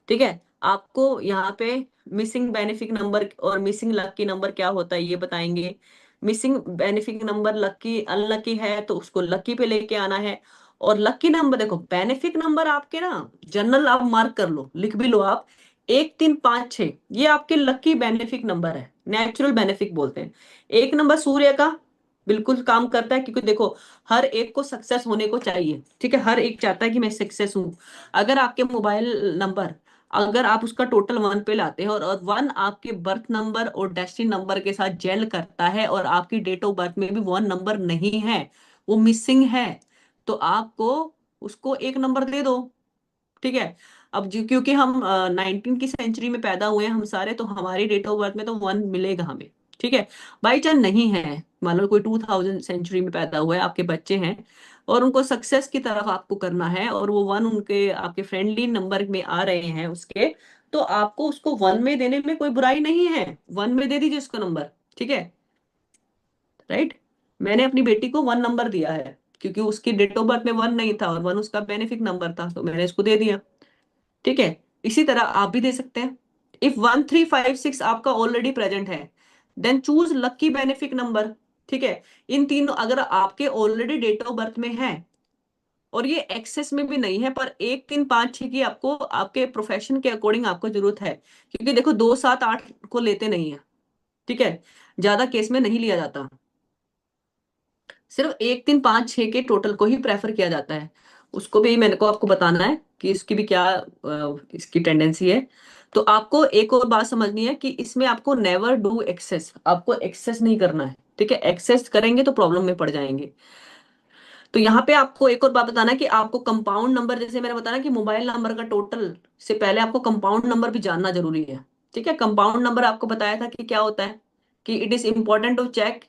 A: ठीक है, आपको यहाँ पे मिसिंग बेनिफिक नंबर और मिसिंग लकी नंबर क्या होता है ये बताएंगे। Missing benefic number lucky unlucky है तो उसको लकी पे लेके आना है। और लकी नंबर देखो, बेनिफिक नंबर आपके ना जनरल आप मार्क कर लो, लिख भी लो आप, 1 3 5 6, ये आपके लकी बेनिफिक नंबर है, नेचुरल बेनिफिक बोलते हैं। एक नंबर सूर्य का बिल्कुल काम करता है, क्योंकि देखो हर एक को सक्सेस होने को चाहिए, ठीक है, हर एक चाहता है कि मैं सक्सेस हूं। अगर आपके मोबाइल नंबर, अगर आप उसका टोटल 1 पे लाते हैं और 1 आपके बर्थ नंबर और डेस्टिनी नंबर के साथ जेल करता है और आपकी डेट ऑफ बर्थ में भी 1 नंबर नहीं है, वो मिसिंग है, तो आपको उसको 1 नंबर दे दो। ठीक है, अब जो क्योंकि हम 19 की सेंचुरी में पैदा हुए हैं हम सारे, तो हमारी डेट ऑफ बर्थ में तो 1 मिलेगा हमें। ठीक है, बाई चांस नहीं है, मान लो कोई 2000 सेंचुरी में पैदा हुआ है, आपके बच्चे हैं और उनको सक्सेस की तरफ आपको करना है और वो 1 उनके आपके फ्रेंडली नंबर में आ रहे हैं उसके, तो आपको उसको 1 में देने में कोई बुराई नहीं है, 1 में दे दीजिए उसको नंबर। ठीक है, राइट, मैंने अपनी बेटी को 1 नंबर दिया है क्योंकि उसकी डेट ऑफ बर्थ में 1 नहीं था और 1 उसका बेनिफिक नंबर था, तो मैंने इसको दे दिया। ठीक है, इसी तरह आप भी दे सकते हैं। इफ 1356 आपका ऑलरेडी प्रेजेंट है, then choose lucky benefic number. ठीक है, इन तीनों अगर आपके ऑलरेडी डेट ऑफ बर्थ में है और ये एक्सेस में भी नहीं है, पर 1 3 5 6 की आपको आपके प्रोफेशन के अकॉर्डिंग आपको जरूरत है, क्योंकि देखो 2 7 8 को लेते नहीं है, ठीक है, ज्यादा केस में नहीं लिया जाता, सिर्फ 1 3 5 6 के टोटल को ही प्रेफर किया जाता है। उसको भी मैंने को आपको बताना है कि इसकी भी क्या इसकी टेंडेंसी है। तो आपको एक और बात समझनी है कि इसमें आपको नेवर डू एक्सेस, आपको एक्सेस नहीं करना है, ठीक है, एक्सेस करेंगे तो प्रॉब्लम में पड़ जाएंगे। तो यहाँ पे आपको एक और बात बताना है कि आपको कंपाउंड नंबर, जैसे मैंने बताया कि मोबाइल नंबर का टोटल से पहले आपको कंपाउंड नंबर भी जानना जरूरी है, ठीक है। कंपाउंड नंबर आपको बताया था कि क्या होता है, कि it is important to check,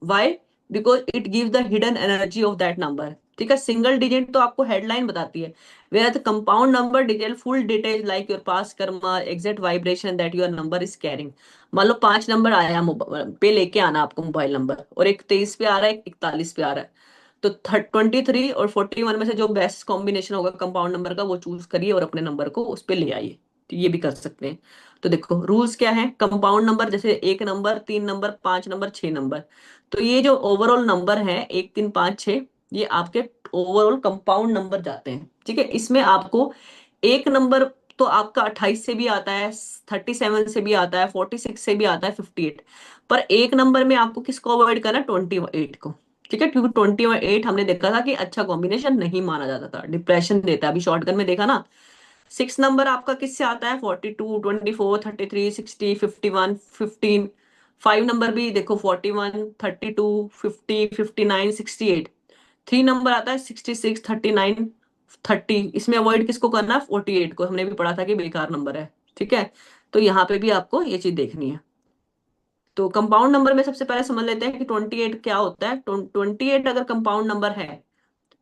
A: why, because it gives the hidden energy of that number, ठीक है। सिंगल डिजिट तो आपको हेडलाइन बताती है, where the compound number detail full detail like your past karma exact vibration that your number is carrying. मान लो 5 number आया पे लेके आना आपको मोबाइल नंबर, और एक 23 पे आ रहा है, एक 41 पे आ रहा है, तो 23 और 41 में से जो बेस्ट कॉम्बिनेशन होगा कंपाउंड नंबर का वो चूज करिए और अपने नंबर को उस पे ले आइए। तो ये भी कर सकते हैं। तो देखो रूल्स क्या है, कंपाउंड नंबर जैसे 1 नंबर 3 नंबर 5 नंबर 6 नंबर, तो ये जो ओवरऑल नंबर है 1 3 5 6, ये आपके ओवरऑल कंपाउंड नंबर जाते हैं, ठीक है। इसमें आपको एक नंबर तो आपका 28 से भी आता है, 37 से भी आता है, 46 से भी आता है, 58, पर एक नंबर में आपको किसको अवॉइड करना है, 28 को, ठीक है, क्योंकि 28 हमने देखा था कि अच्छा कॉम्बिनेशन नहीं माना जाता था, डिप्रेशन देता है। अभी शॉर्टकट में देखा ना, 6 नंबर आपका किससे आता है, 42 24 33 60 51 15। 5 नंबर भी देखो 41 32 50 59 68। 3 नंबर आता है 66 39 30, इसमें अवॉइड किसको करना है, 48 को, हमने भी पढ़ा था कि बेकार नंबर है, ठीक है। तो यहाँ पे भी आपको ये चीज देखनी है। तो कंपाउंड नंबर में सबसे पहले समझ लेते हैं कि 28 क्या होता है। 28 अगर कंपाउंड नंबर है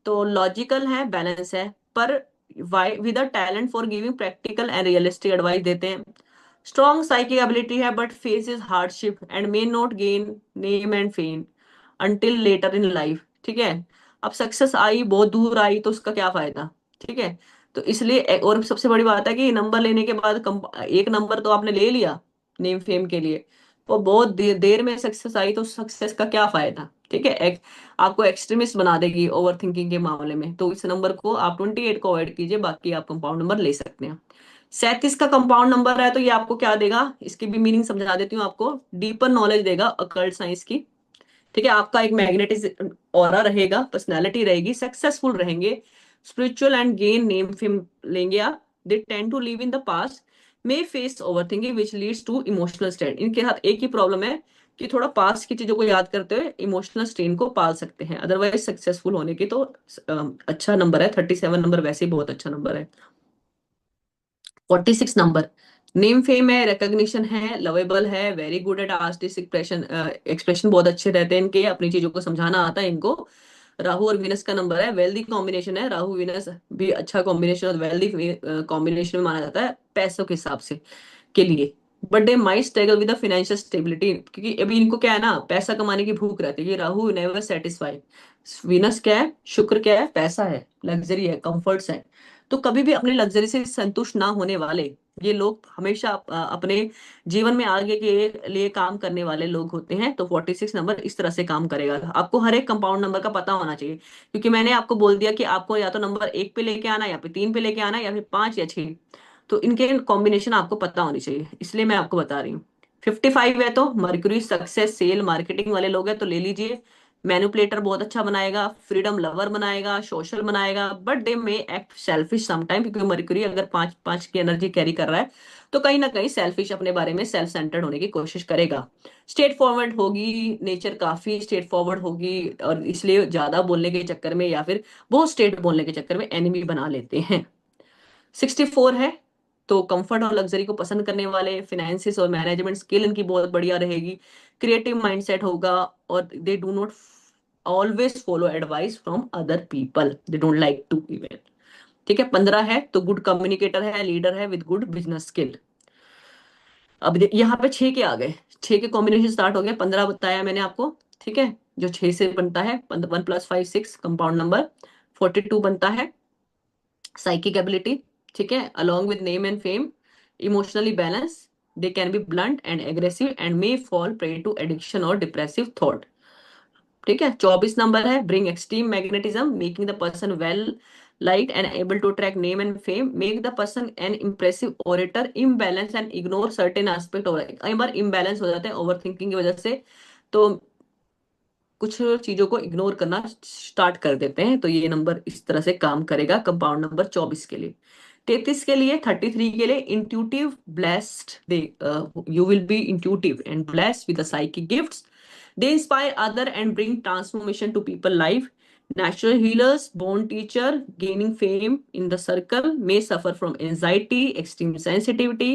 A: तो लॉजिकल है, बैलेंस है, पर why with a talent for giving practical and realistic advice देते हैं। स्ट्रॉन्ग साइकिक एबिलिटी है but faces hardship and may not gain name and fame until later in life, ठीक है। अब सक्सेस आई बहुत दूर आई तो उसका क्या फायदा, ठीक है। तो इसलिए और सबसे बड़ी बात है कि नंबर लेने के बाद एक नंबर तो आपने ले लिया नेम फेम के लिए, वो बहुत देर में सक्सेस आई तो सक्सेस का क्या फायदा, ठीक है। आपको एक्सट्रीमिस्ट बना देगी ओवर थिंकिंग के मामले में। तो इस नंबर को आप 28 को अवॉइड कीजिए, बाकी आप कंपाउंड नंबर ले सकते हैं। 37 का कंपाउंड नंबर है तो ये आपको क्या देगा, इसकी भी मीनिंग समझा देती हूँ आपको, डीपर नॉलेज देगा अकल्ट साइंस की, ठीक है। आपका एक मैग्नेटिक ऑरा रहेगा, पर्सनैलिटी रहेगी, सक्सेसफुल रहेंगे, spiritual and gain name fame लेंगे आप। They tend to live in the past, may face overthinking which leads to emotional strain. इनके साथ एक ही प्रॉब्लम है कि थोड़ा पास्ट की चीजों को याद करते हुए इमोशनल स्ट्रेन को पाल सकते हैं, अदरवाइज सक्सेसफुल होने की तो अच्छा नंबर है। 37 नंबर वैसे ही बहुत अच्छा नंबर है। 46 नंबर नेम फेम है, रिकॉग्निशन है, लवेबल है, very good at artistic expression, expression बहुत अच्छे रहते हैं इनके, अपनी चीजों को समझाना आता है इनको। राहु और विनस का नंबर है, वेल्दी कॉम्बिनेशन है, राहु विनस भी अच्छा कॉम्बिनेशन और वेल्दी कॉम्बिनेशन में माना जाता है पैसों के हिसाब से के लिए। But they might struggle with the financial stability, क्योंकि अभी इनको क्या है ना, पैसा कमाने की भूख रहती है। ये राहु नेवर सेटिस्फाई, विनस क्या है, शुक्र क्या है, पैसा है, लग्जरी है, कंफर्ट्स है। तो कभी भी अपनी लग्जरी से संतुष्ट ना होने वाले ये लोग हमेशा अपने जीवन में आगे के लिए काम करने वाले लोग होते हैं। तो 46 नंबर इस तरह से काम करेगा। आपको हर एक कंपाउंड नंबर का पता होना चाहिए, क्योंकि मैंने आपको बोल दिया कि आपको या तो नंबर 1 पे लेके आना, या फिर 3 पे लेके आना, या फिर 5 या 6, तो इनके कॉम्बिनेशन आपको पता होनी चाहिए, इसलिए मैं आपको बता रही हूँ। 55 है तो मर्क्यूरी सक्सेस सेल मार्केटिंग वाले लोग हैं तो ले लीजिए। मैनिपुलेटर बहुत अच्छा बनाएगा, फ्रीडम लवर बनाएगा, सोशल बनाएगा, but they may act selfish sometime, क्योंकि मर्क्यूरी अगर 5 5 की एनर्जी कैरी कर रहा है तो कहीं ना कहीं सेल्फिश, अपने बारे में सेल्फ सेंटर्ड होने की कोशिश करेगा। स्ट्रेट फॉरवर्ड होगी नेचर, काफी स्ट्रेट फॉरवर्ड होगी, और इसलिए ज्यादा बोलने के चक्कर में या फिर बहुत स्ट्रेट बोलने के चक्कर में एनिमी बना लेते हैं। 64 है तो कंफर्ट और लग्जरी को पसंद करने वाले, फिनेंसिस और मैनेजमेंट स्किल इनकी बहुत बढ़िया रहेगी, क्रिएटिव माइंडसेट होगा, और they do not always follow advice from other people, they don't like to even, ठीक है। 15 है तो गुड कम्युनिकेटर है, लीडर है विद गुड बिजनेस स्किल। अब यहाँ पे 6 के आ गए, 6 के कॉम्बिनेशन स्टार्ट हो गए। 15 बताया मैंने आपको, ठीक है, जो 6 से बनता है, 1 + 5 6 कंपाउंड नंबर। 42 बनता है साइकिक एबिलिटी, ठीक है, along with name and fame, emotionally balanced, they can be blunt and aggressive and may fall prey to addiction or depressive thought. ठीक है। 24 नंबर है bring extreme magnetism, making the person well liked and able to track name and fame, make the person an impressive orator, imbalance and ignore certain aspect of life. कई बार imbalance हो जाते हैं over thinking की वजह से, तो कुछ चीजों को इग्नोर करना स्टार्ट कर देते हैं, तो ये नंबर इस तरह से काम करेगा कंपाउंड नंबर 24 के लिए। 33 के लिए, 33 के लिए intuitive blessed, they you will be intuitive and blessed with the psychic gifts, they inspire other and bring transformation to people life, natural healers, born teacher, gaining fame in the circle, may suffer from anxiety, extreme sensitivity,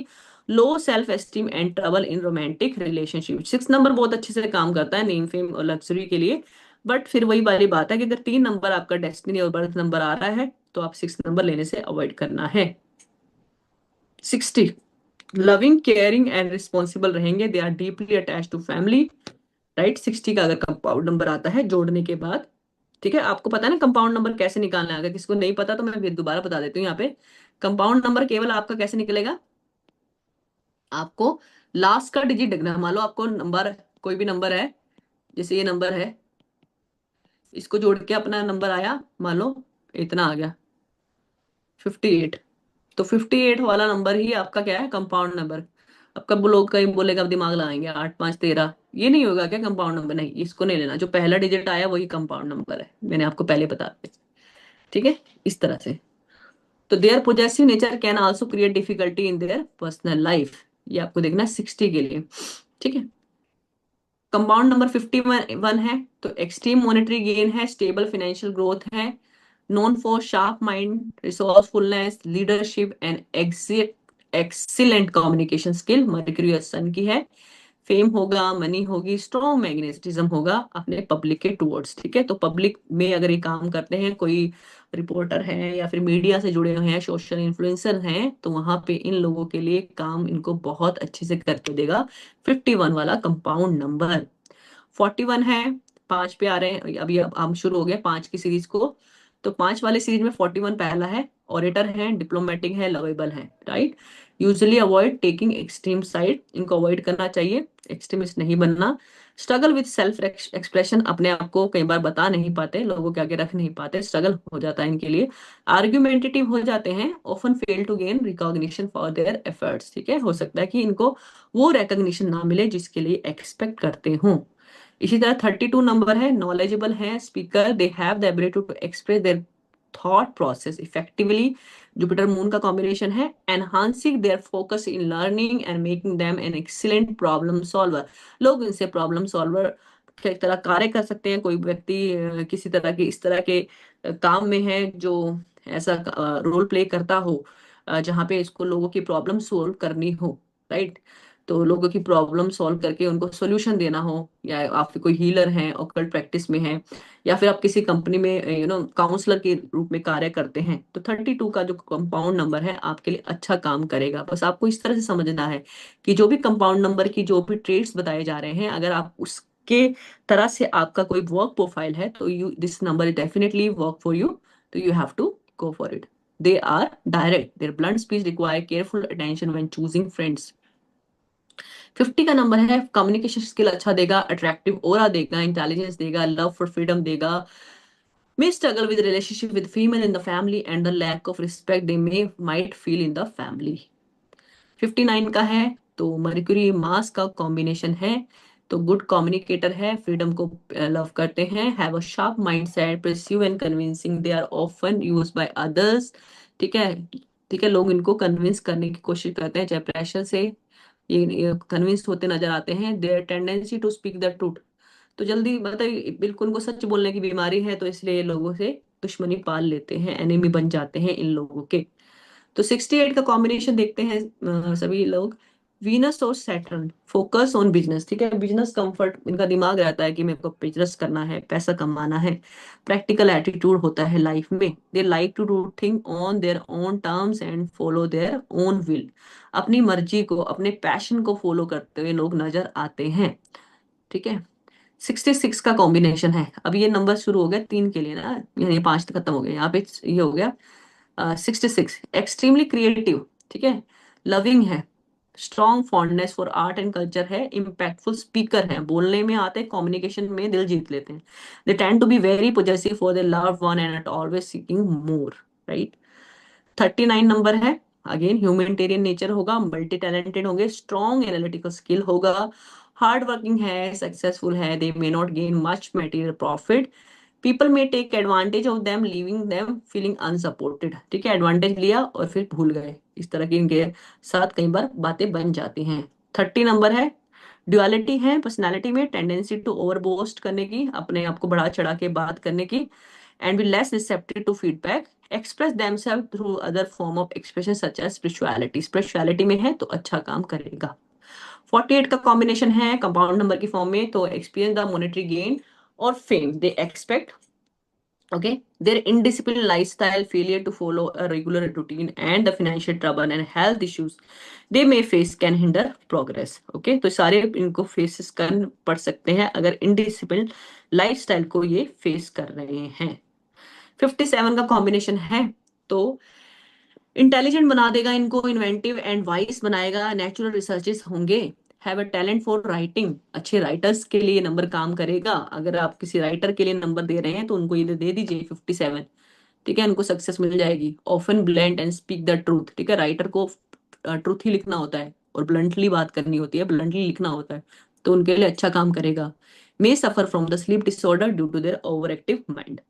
A: low self esteem and trouble in romantic relationship. 6 number बहुत अच्छे से काम करता है name fame और luxury के लिए, but फिर वही वाली बात है कि अगर 3 नंबर आपका डेस्टिनी और बर्थ नंबर आ रहा है तो आप 6 नंबर लेने से अवॉइड करना है। 60 लविंग केयरिंग एंड रिस्पॉन्सिबल रहेंगे, they are deeply attach to family, right. 60 का अगर कंपाउंड नंबर आता है जोड़ने के बाद, ठीक है। आपको पता है ना कंपाउंड नंबर कैसे निकालना है, अगर किसी को नहीं पता तो मैं फिर दोबारा बता देती हूँ यहाँ पे। कंपाउंड नंबर केवल आपका कैसे निकलेगा, आपको लास्ट का डिजिट देखना। मान लो आपको नंबर, कोई भी नंबर है, जैसे ये नंबर है, इसको जोड़ के अपना नंबर आया, मान लो इतना आ गया 58, तो 58 वाला नंबर ही आपका क्या है, कंपाउंड नंबर। अब कब लोग कहीं बोलेगा, अब दिमाग लगाएंगे 8 5 13, ये नहीं होगा क्या कंपाउंड नंबर, नहीं, इसको नहीं लेना। जो पहला डिजिट आया वही कंपाउंड नंबर है, मैंने आपको पहले बता दिया, ठीक है, इस तरह से। तो their possessive nature can also create difficulty in their personal life, ये आपको देखना है 60 के लिए, ठीक है। कंपाउंड नंबर 51 है, तो एक्सट्रीम मॉनेटरी गेन है, स्टेबल फाइनेंशियल ग्रोथ है, known for sharp mind, resourcefulness, leadership and exit, excellent communication skill, Mercury sun की है। फेम होगा, मनी होगी, स्ट्रॉन्ग मैग्नेटिज्म होगा अपने पब्लिक के टुवर्ड्स, ठीक है। तो पब्लिक में अगर ये काम करते हैं, कोई रिपोर्टर है या फिर मीडिया से जुड़े हुए हैं, सोशल इन्फ्लुएंसर हैं, तो वहां पे इन लोगों के लिए काम इनको बहुत अच्छे से करके देगा 51 वाला कंपाउंड नंबर। 41 है, 5 पे आ रहे हैं अभी, अब हम शुरू हो गए 5 की सीरीज को। तो 5 वाले सीरीज में 41 पहला है, ऑरेटर है, डिप्लोमेटिक है, लवेबल है, right. Usually avoid taking extreme side, इनको अवॉइड करना चाहिए, एक्सट्रीमिस्ट नहीं बनना। स्ट्रगल विद सेल्फ एक्सप्रेशन, अपने आप को कई बार बता नहीं पाते, लोगों के आगे रख नहीं पाते, स्ट्रगल हो जाता है इनके लिए। आर्ग्यूमेंटेटिव हो जाते हैं, often fail to gain recognition for their efforts, ठीक है। हो सकता है कि इनको वो रिकॉग्निशन ना मिले जिसके लिए एक्सपेक्ट करते हो। इसी तरह 32 नंबर है, नॉलेजेबल है, speaker, they have the ability to express their thought process effectively, Jupiter moon का कॉम्बिनेशन है, enhancing their focus in learning and making them an excellent problem solver. लोग इनसे प्रॉब्लम सॉल्वर की तरह कार्य कर सकते हैं। कोई व्यक्ति किसी तरह के इस तरह के काम में है जो ऐसा रोल प्ले करता हो, जहाँ पे इसको लोगों की प्रॉब्लम सोल्व करनी हो, राइट। तो लोगों की प्रॉब्लम सॉल्व करके उनको सोल्यूशन देना हो, या आप कोई हीलर हैं, ऑकल्ट प्रैक्टिस में हैं, या फिर आप किसी कंपनी में काउंसलर के रूप में कार्य करते हैं, तो 32 का जो कंपाउंड नंबर है आपके लिए अच्छा काम करेगा। बस आपको इस तरह से समझना है कि जो भी कंपाउंड नंबर की जो भी ट्रेड्स बताए जा रहे हैं, अगर आप उसके तरह से आपका कोई वर्क प्रोफाइल है, तो you this number is definitely work for you, तो you have to go for it. They are direct. Their blunt speech require careful attention when choosing friends. 50 का नंबर है, कम्युनिकेशन स्किल अच्छा देगा, attractive ओरा देगा, intelligence देगा, love for freedom देगा, may struggle with relationship with female in the family and the lack of respect they might feel in the family. 59 का है, तो मर्क्यूरी मास का कॉम्बिनेशन है, तो गुड कम्युनिकेटर है, फ्रीडम को लव करते हैं, have a sharp mindset, pursue and convincing, they are often used by others, ठीक है। ठीक है, लोग इनको कन्विंस करने की कोशिश करते हैं, चाहे प्रेशर से ये कन्विंस होते नजर आते हैं। Their tendency to speak the truth, तो जल्दी मतलब बिल्कुल उनको सच बोलने की बीमारी है, तो इसलिए ये लोगों से दुश्मनी पाल लेते हैं, एनिमी बन जाते हैं इन लोगों के। तो 68 का कॉम्बिनेशन देखते हैं सभी लोग, वीनस और सैटर्न, फोकस ऑन बिजनेस, ठीक है। बिजनेस कंफर्ट, इनका दिमाग रहता है कि मेरे को बिजनेस करना है, पैसा कमाना है, प्रैक्टिकल एटीट्यूड होता है लाइफ में, they like to do thing on their own terms and follow their own will, अपनी मर्जी को, अपने पैशन को फॉलो करते हुए लोग नजर आते हैं, ठीक है। 66 का कॉम्बिनेशन है, अब ये नंबर शुरू हो गया 3 के लिए ना, यानी 5 खत्म हो गया, यहाँ पे ये हो गया 66, एक्सट्रीमली क्रिएटिव, ठीक है, लविंग है, strong fondness for art and culture है, इम्पैक्टफुल स्पीकर है, बोलने में आते हैं, कम्युनिकेशन में दिल जीत लेते हैं। They tend to be very possessive for their loved one and always seeking more, right. 39 number है, अगेन ह्यूमैनिटेरियन नेचर होगा, मल्टी टैलेंटेड होंगे, स्ट्रॉन्ग एनालिटिकल स्किल होगा, हार्ड वर्किंग है, सक्सेसफुल है, they may not gain much material profit, people may take advantage of them leaving them feeling unsupported, ठीक है, advantage लिया और फिर भूल गए, इस तरह की इनके साथ कई बार बातें बन जाती हैं। 30 नंबर है, ड्युअलिटी है पर्सनालिटी में, टेंडेंसी टू ओवर बोस्ट करने की, अपने आप को बढ़ा चढ़ा के बात करने की, and be less receptive to feedback, express themselves through other form of expression such as spirituality, spirituality में है तो अच्छा काम करेगा। 48 का कॉम्बिनेशन है कंपाउंड नंबर की फॉर्म में, तो एक्सपीरियंस द मॉनेटरी गेन और fame they expect, okay, their indisciplined lifestyle, failure to follow a regular routine and the financial trouble and health issues they may face can hinder progress, okay, तो सारे इनको faces कर पड़ सकते हैं अगर indiscipline lifestyle को ये फेस कर रहे हैं। 57 का कॉम्बिनेशन है, तो इंटेलिजेंट बना देगा इनको, इन्वेंटिव एंड वाइस बनाएगा, नेचुरल रिसर्चेस होंगे, have a talent for writing, अच्छे राइटर्स के लिए नंबर काम करेगा, अगर आप किसी राइटर के लिए नंबर दे रहे हैं तो उनको ये दे दीजिए 57, ठीक है, उनको सक्सेस मिल जाएगी। Often blunt and speak the truth, ठीक है, राइटर को ट्रूथ ही लिखना होता है और ब्लंटली बात करनी होती है, ब्लंटली लिखना होता है, तो उनके लिए अच्छा काम करेगा। May suffer from the sleep disorder due to their over active mind,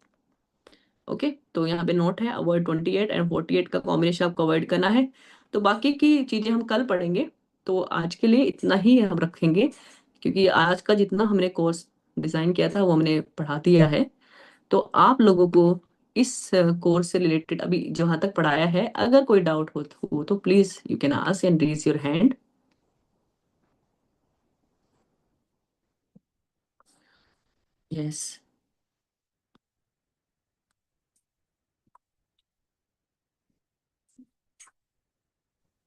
A: okay, तो यहाँ पे नोट है अवॉइड 28 एंड 48 का कॉम्बिनेशन आपको अवॉइड करना है। तो बाकी की चीजें हम कल पढ़ेंगे, तो आज के लिए इतना ही हम रखेंगे, क्योंकि आज का जितना हमने कोर्स डिजाइन किया था वो हमने पढ़ा दिया है। तो आप लोगों को इस कोर्स से रिलेटेड अभी जहां तक पढ़ाया है अगर कोई डाउट हो तो please you can ask and raise your hand. Yes,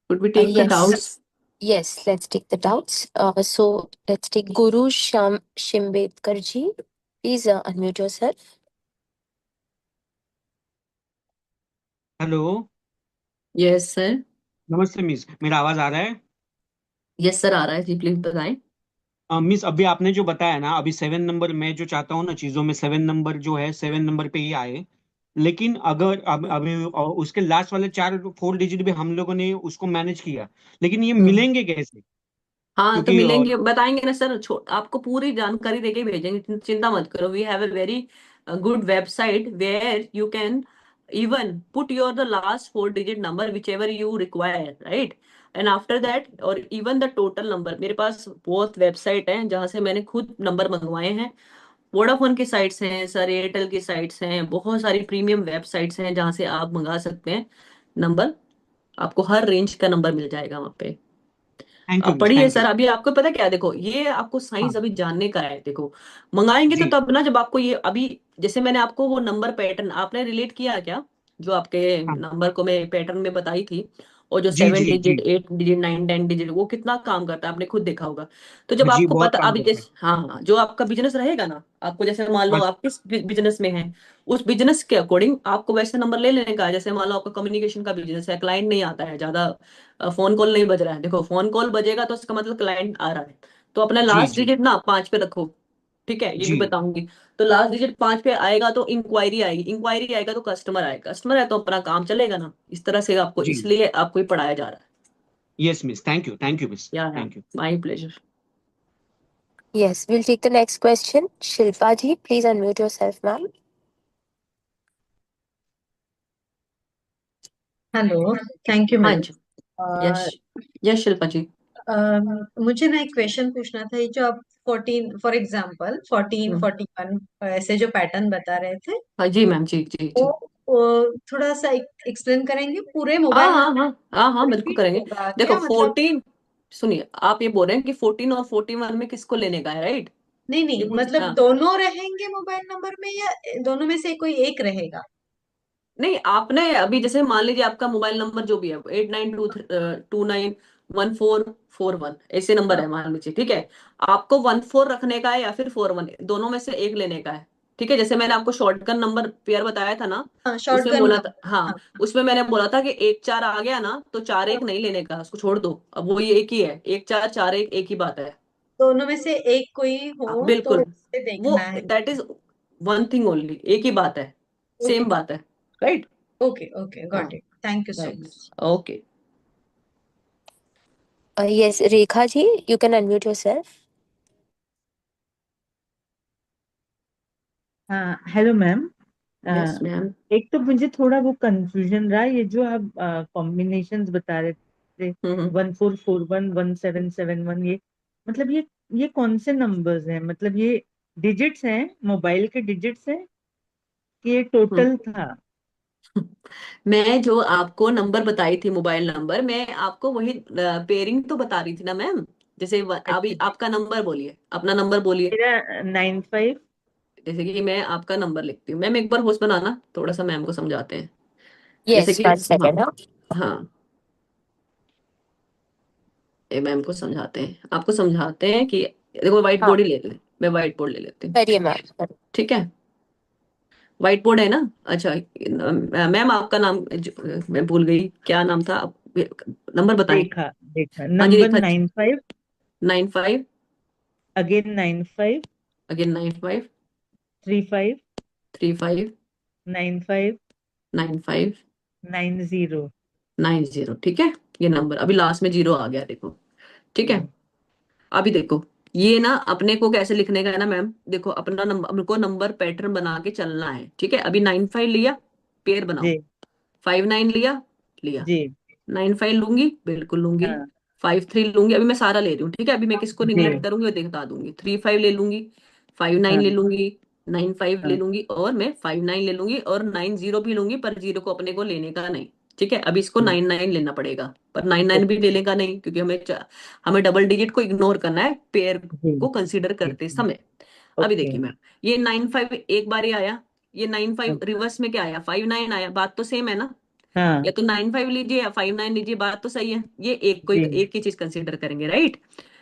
A: could be take the
B: Yes,
A: doubts.
B: yes, let's take the doubts. So let's take Guru Shimbedkar ji. Please unmute yourself.
D: Hello.
A: Yes sir.
D: नमस्ते miss, मेरा आवाज आ रहा है?
A: Yes sir, आ रहा है जी, please बताएं।
D: Miss, अभी आपने जो बताया ना, अभी 7 नंबर, मैं जो चाहता हूँ ना चीजों में, 7 नंबर जो है 7 नंबर पे ही आए। लेकिन अगर अभी उसके लास्ट वाले 4 4 डिजिट भी हम लोगों ने उसको मैनेज किया, लेकिन ये
A: हम्म,
D: मिलेंगे कैसे?
A: हाँ तो
D: क्योंकि
A: मिलेंगे, बताएंगे ना सर, आपको पूरी जानकारी देके भेजेंगे, चिंता मत करो, we have a very good website where you can even put your the last 4 digit number whichever you require, right, and after that और इवन द टोटल नंबर, मेरे पास बहुत वेबसाइट है जहां से मैंने खुद नंबर मंगवाए हैं, वोडाफोन की साइट्स हैं सर, एयरटेल की साइट्स हैं, बहुत सारी प्रीमियम वेबसाइट्स हैं जहां से आप मंगा सकते हैं नंबर, आपको हर रेंज का नंबर मिल जाएगा वहां पे।
D: थैंक यू
A: अब
D: मिस,
A: पढ़िए
D: थैंक यू।
A: सर, अभी आपको पता क्या है, देखो ये आपको
D: हाँ
A: साइंस अभी जानने का है, देखो मंगाएंगे तो
D: जी
A: तब ना, जब आपको ये अभी, जैसे मैंने आपको वो नंबर पैटर्न आपने रिलेट किया क्या, जो आपके
D: हाँ
A: नंबर को मैं पैटर्न में बताई थी, और जो
D: जी
A: सेवन
D: जी जी
A: डिजिट 8 डिजिट 9 10 डिजिट वो कितना काम करता है आपने खुद देखा होगा। तो जब
D: जी,
A: आपको
D: बहुत
A: पता
D: काम
A: अभी
D: करता है।
A: जैसे, हाँ हाँ, जो आपका बिजनेस रहेगा ना, आपको जैसे मान लो
D: हाँ
A: आप किस बिजनेस में हैं, उस बिजनेस के अकॉर्डिंग आपको वैसे नंबर ले लेने का है। जैसे मान लो आपका कम्युनिकेशन का बिजनेस है, क्लाइंट नहीं आता है ज्यादा, फोन कॉल नहीं बज रहा है, देखो फोन कॉल बजेगा तो इसका मतलब क्लाइंट आ रहा है, तो अपना
D: जी
A: लास्ट
D: जी
A: डिजिट ना 5 पे रखो, ठीक है, ये भी
D: जी
A: बताऊंगी। तो लास्ट डिजिट 5 पे आएगा तो इंक्वायरी आएगी, इंक्वायरी आएगा तो कस्टमर आएगा, कस्टमर है तो अपना काम चलेगा ना, इस तरह से आपको,
D: जी।
A: इसलिए आपको ये पढ़ाया जा रहा है।
D: Yes miss, thank you miss,
A: yeah
D: thank you.
A: My pleasure.
B: Yes, we'll take the next question. Shilpa ji, please unmute yourself, ma'am.
E: Hello. Thank you
A: हाँ
E: मैम।
A: जी। यश, यश शिल्पा जी।
E: मुझे ना एक क्वेश्चन पूछना था, ये जो आप 14 फॉर एग्जांपल 14
A: हम्म,
E: 41 ऐसे जो पैटर्न बता रहे थे,
A: हाँ जी मैम, जी जी
E: वो
A: जी।
E: थोड़ा सा एक्सप्लेन करेंगे? पूरे
A: हाँ
E: मोबाइल
A: हाँ
E: नंबर
A: हाँ हाँ हाँ, बिल्कुल
E: रिपीट
A: करेंगे।
E: होगा
A: देखो
E: क्या, मतलब?
A: 14, सुनिए, आप ये बोल रहे हैं कि 14 और 41 में किसको लेने का है, राइट,
E: नहीं
A: ये
E: नहीं,
A: पूछ,
E: मतलब
A: हाँ,
E: दोनों रहेंगे मोबाइल नंबर में या दोनों में से कोई एक रहेगा?
A: नहीं आपने अभी जैसे मान लीजिए आपका मोबाइल नंबर जो भी है 8923291441 ऐसे नंबर
E: हाँ
A: है मान लीजिए, ठीक है, आपको 14 रखने का है या फिर 41, दोनों में से एक लेने का है, ठीक है, जैसे मैंने आपको शॉर्टकट नंबर पेयर बताया था ना,
E: हाँ,
A: उसमें
E: शॉटगन
A: बोला था,
E: नंबर।
A: हाँ,
E: हाँ,
A: उसमें मैंने बोला था कि 1 4 आ गया ना तो 4 1 नहीं लेने का, उसको छोड़ दो, अब वो ये एक ही है, 1 4 4 1 एक ही बात है।
E: दोनों में से एक कोई हो तो
A: बिल्कुल,
E: उसे
A: वो
E: देखना है।
A: That is one thing only, एक ही बात है,
E: ओके,
A: सेम बात है, राइट।
E: ओके, ओके,
A: हाँ,
E: got it, thank you so
A: right,
E: much.
A: Okay.
B: Yes Rekha ji, you can unmute yourself.
F: हाँ, हेलो मैम।
A: Yes ma'am.
F: एक तो मुझे थोड़ा वो कंफ्यूजन रहा, ये जो आप कॉम्बिनेशंस बता रहे थे,
A: हम्म।
F: 1441 1771, ये मतलब ये कौन से नंबर्स हैं? मतलब ये डिजिट्स हैं, मोबाइल के डिजिट्स हैं कि ये
A: हम्म।
F: टोटल था?
A: मैं जो आपको नंबर बताई थी, मोबाइल नंबर, मैं आपको वही पेयरिंग तो बता रही थी ना मैम। जैसे अभी
F: अच्छा,
A: आपका नंबर बोलिए, अपना नंबर बोलिए।
F: मेरा 95।
A: जैसे कि मैं आपका नंबर लिखती हूँ, मैम एक बार होश बनाना, थोड़ा सा मैम को समझाते हैं। जैसे
B: यस
A: कि,
B: वन
A: हाँ,
B: सेकेंड।
A: हाँ, ये मैम को समझाते हैं, आपको समझाते हैं कि देखो व्हाइट
B: हाँ
A: बोर्ड ही ले ले, मैं व्हाइट बोर्ड ले लेती हूँ।
B: करिए मैम।
A: ठीक है, व्हाइट बोर्ड है ना। अच्छा, मैम आपका नाम मैं भूल गई, क्या नाम था नंबर बताएं।
F: देखा, देखा
A: हाँ जी,
F: नंबर
A: रेखा।
F: 95,
A: 95,
F: अगेन 95,
A: अगेन 95,
F: 35,
A: 35,
F: 95,
A: 95,
F: 90।
A: 90, ठीक है। ये नंबर अभी लास्ट में 0 आ गया, देखो। ठीक है,
F: जी,
A: अभी देखो, ये ना अपने को कैसे लिखने का है ना मैम, देखो अपना नंबर, हमको नंबर पैटर्न बना के चलना है। ठीक है, अभी 95 लिया, पेयर बनाओ।
F: जी,
A: 59 लिया, लिया।
F: जी,
A: 95 लूंगी, बिल्कुल लूंगी।
F: हाँ,
A: 53 लूंगी, अभी मैं सारा ले रही हूँ, ठीक है, अभी मैं किसको
F: जी,
A: निगलेक्ट करूंगी वो बता दूंगी। 35 ले लूंगी, 59
F: हाँ,
A: ले लूंगी, 95 ले
F: हाँ,
A: लूंगी, और मैं 59 ले लूंगी, और 90 भी लूंगी, पर 0 को अपने को लेने का नहीं। ठीक है, अभी इसको
F: जी,
A: 99 लेना पड़ेगा, पर 99 भी
F: ओके,
A: लेने का नहीं, क्योंकि हमें डबल डिजिट को इग्नोर करना है पेयर
F: जी,
A: को कंसीडर
F: जी,
A: करते समय। अभी
F: ओके,
A: देखिए मैम, ये 95 एक बार ही आया, ये
F: हाँ,
A: 95 रिवर्स में क्या आया, 59 आया, बात तो सेम है ना।
F: हाँ,
A: या तो 95 लीजिए या 59 लीजिए, बात तो सही है, ये एक कोई
F: जी,
A: एक ही चीज कंसीडर करेंगे, राइट।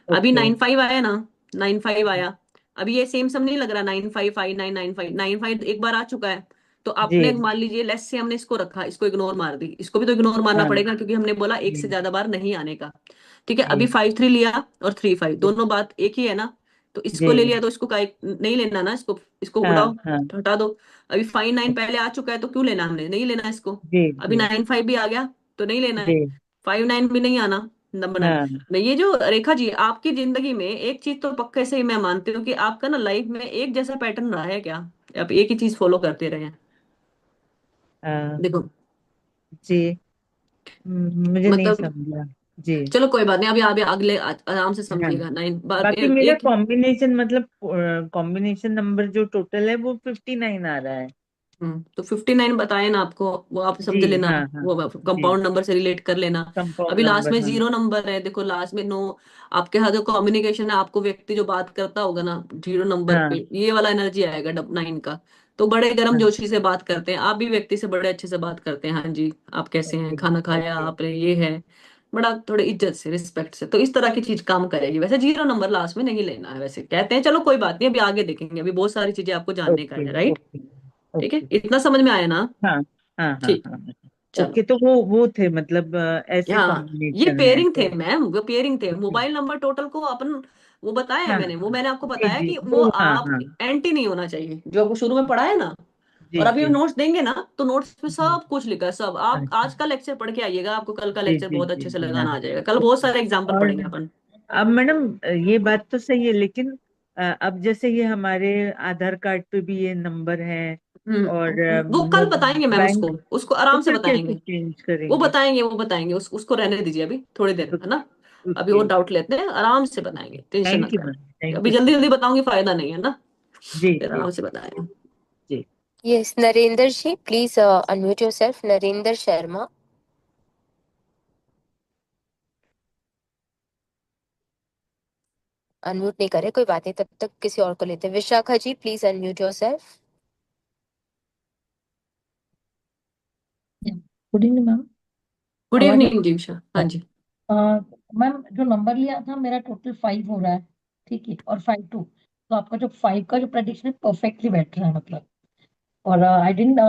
A: अभी
F: ओके,
A: 95 आया ना, 95 आया, अभी ये सेम सम नहीं लग रहा, 95 59 95 95 एक बार आ चुका है। तो आपने
F: जी,
A: मान लीजिए लेस से हमने इसको रखा, इसको इग्नोर मार दी, इसको भी तो इग्नोर मारना
F: हाँ,
A: पड़ेगा, क्योंकि हमने बोला एक से
F: जी,
A: ज्यादा बार नहीं आने का। ठीक है, अभी
F: जी,
A: 53 लिया और 35
F: जी,
A: दोनों बात एक ही है ना। तो इसको ले
F: जी,
A: लिया तो इसको नहीं लेना ना, इसको इसको
F: हाँ,
A: उड़ाओ,
F: हाँ,
A: हटा दो। अभी 59 पहले आ चुका है, तो क्यों लेना, हमने नहीं लेना इसको।
F: जी,
A: अभी
F: जी,
A: 95 भी आ गया, तो नहीं लेना है।
F: जी,
A: 59 भी नहीं आना, नंबर 9।
F: हाँ,
A: मैं ये जो रेखा जी, आपकी जिंदगी में एक चीज तो पक्के से ही मैं मानती हूँ कि आपका ना लाइफ में एक जैसा पैटर्न रहा है क्या, आप एक ही चीज फॉलो करते रहे हैं।
F: हाँ,
A: देखो,
F: जी, मुझे नहीं
A: मतलब,
F: समझा। जी,
A: चलो कोई बात नहीं, अभी अभी अगले आराम से
F: हाँ,
A: समझिएगा। नाइन बार
F: बाकी मेरा
A: एक।
F: कॉम्बिनेशन मतलब कॉम्बिनेशन नंबर जो टोटल है वो 59 आ रहा है।
A: तो 59 बताए ना आपको, वो आप
F: जी,
A: समझ लेना,
F: हाँ, हाँ,
A: वो
F: जी,
A: कंपाउंड नंबर से रिलेट कर लेना।
F: कंपाउंड
A: अभी लास्ट में
F: नंबर, हाँ,
A: 0 नंबर है, देखो लास्ट में नो। आपके साथ जो कम्युनिकेशन है, आपको व्यक्ति जो बात करता होगा ना 0 नंबर
F: हाँ,
A: पे, ये वाला एनर्जी आएगा 9 का। तो बड़े गर्म
F: हाँ,
A: जोशी से बात करते हैं, आप भी व्यक्ति से बड़े अच्छे से बात करते हैं, हाँ जी आप कैसे हैं,
F: ओके,
A: खाना खाया
F: ओके,
A: आपने, ये है। बड़ा थोड़े इज्जत से, रिस्पेक्ट से, तो इस तरह की चीज काम करेगी। वैसे 0 नंबर लास्ट में नहीं लेना है, वैसे कहते हैं, चलो कोई बात नहीं, अभी आगे देखेंगे, अभी बहुत सारी चीजें आपको जानने का
F: ओके,
A: है, राइट।
F: ओके,
A: ठीक है,
F: ओके,
A: इतना समझ में आया ना।
F: हाँ, हाँ, हाँ,
A: ठीक,
F: हाँ,
A: चलो।
F: ओके। तो वो थे मतलब ऐसे
A: हाँ, ये
F: कॉम्बिनेशन है
A: पेयरिंग थे
F: तो।
A: मैम, वो पेयरिंग थे,
F: ओके,
A: मोबाइल नंबर टोटल को अपन वो बताया है
F: हाँ,
A: मैंने, वो मैंने आपको
F: जी,
A: बताया
F: जी,
A: कि वो
F: वो, हाँ,
A: आप
F: हाँ,
A: एंटी नहीं होना चाहिए, जो आपको शुरू में पढ़ा है ना।
F: जी,
A: और अभी
F: जी,
A: नोट्स देंगे ना, तो नोट्स पे
F: जी,
A: सब कुछ लिखा है, सब आप
F: अच्छा,
A: आज का लेक्चर पढ़ के आइएगा, आपको कल का
F: जी,
A: लेक्चर
F: जी,
A: बहुत
F: जी,
A: अच्छे से
F: जी, हाँ,
A: लगाना आ जाएगा, कल बहुत
F: ओके।
A: सारे एग्जाम्पल
F: और
A: पढ़ेंगे अपन।
F: अब मैडम, ये बात तो सही है, लेकिन अब जैसे ये हमारे आधार कार्ड पे भी ये नंबर है, और
A: वो कल बताएंगे मैम,
F: बैंक,
A: उसको
F: तो
A: आराम से
F: फिर कैसे
A: बताएंगे।
F: चेंज
A: वो
F: करेंगे?
A: बताएंगे, वो बताएंगे, उसको रहने दीजिए अभी थोड़ी देर, है ना। अभी वो
F: ओके,
A: डाउट लेते हैं, आराम से बताएंगे, टेंशन ना
F: थैंक यू
A: करें।
F: मैम, थैंक
A: अभी
F: यू
A: जल्दी
F: सो
A: जल्दी
F: मच।
A: बताऊंगी, फायदा नहीं है ना,
F: जी,
A: फिर
F: जी,
A: आराम से बताएंगे।
F: जी,
B: yes Narendra ji please unmute yourself, Narendra Sharma. Unmute नहीं करे, कोई बात नहीं, तब तक किसी और को लेते हैं। Vishakha ji please unmute yourself.
C: Good evening ma'am.
A: Good
C: आवाज
A: इवनिंग दीक्षा, हाँ जी।
C: मैम जो नंबर लिया था मेरा टोटल 5 हो रहा है, ठीक है, और 52। तो आपका जो 5 का जो प्रेडिक्शन है परफेक्टली बैठ रहा है मतलब। और आई डिडंट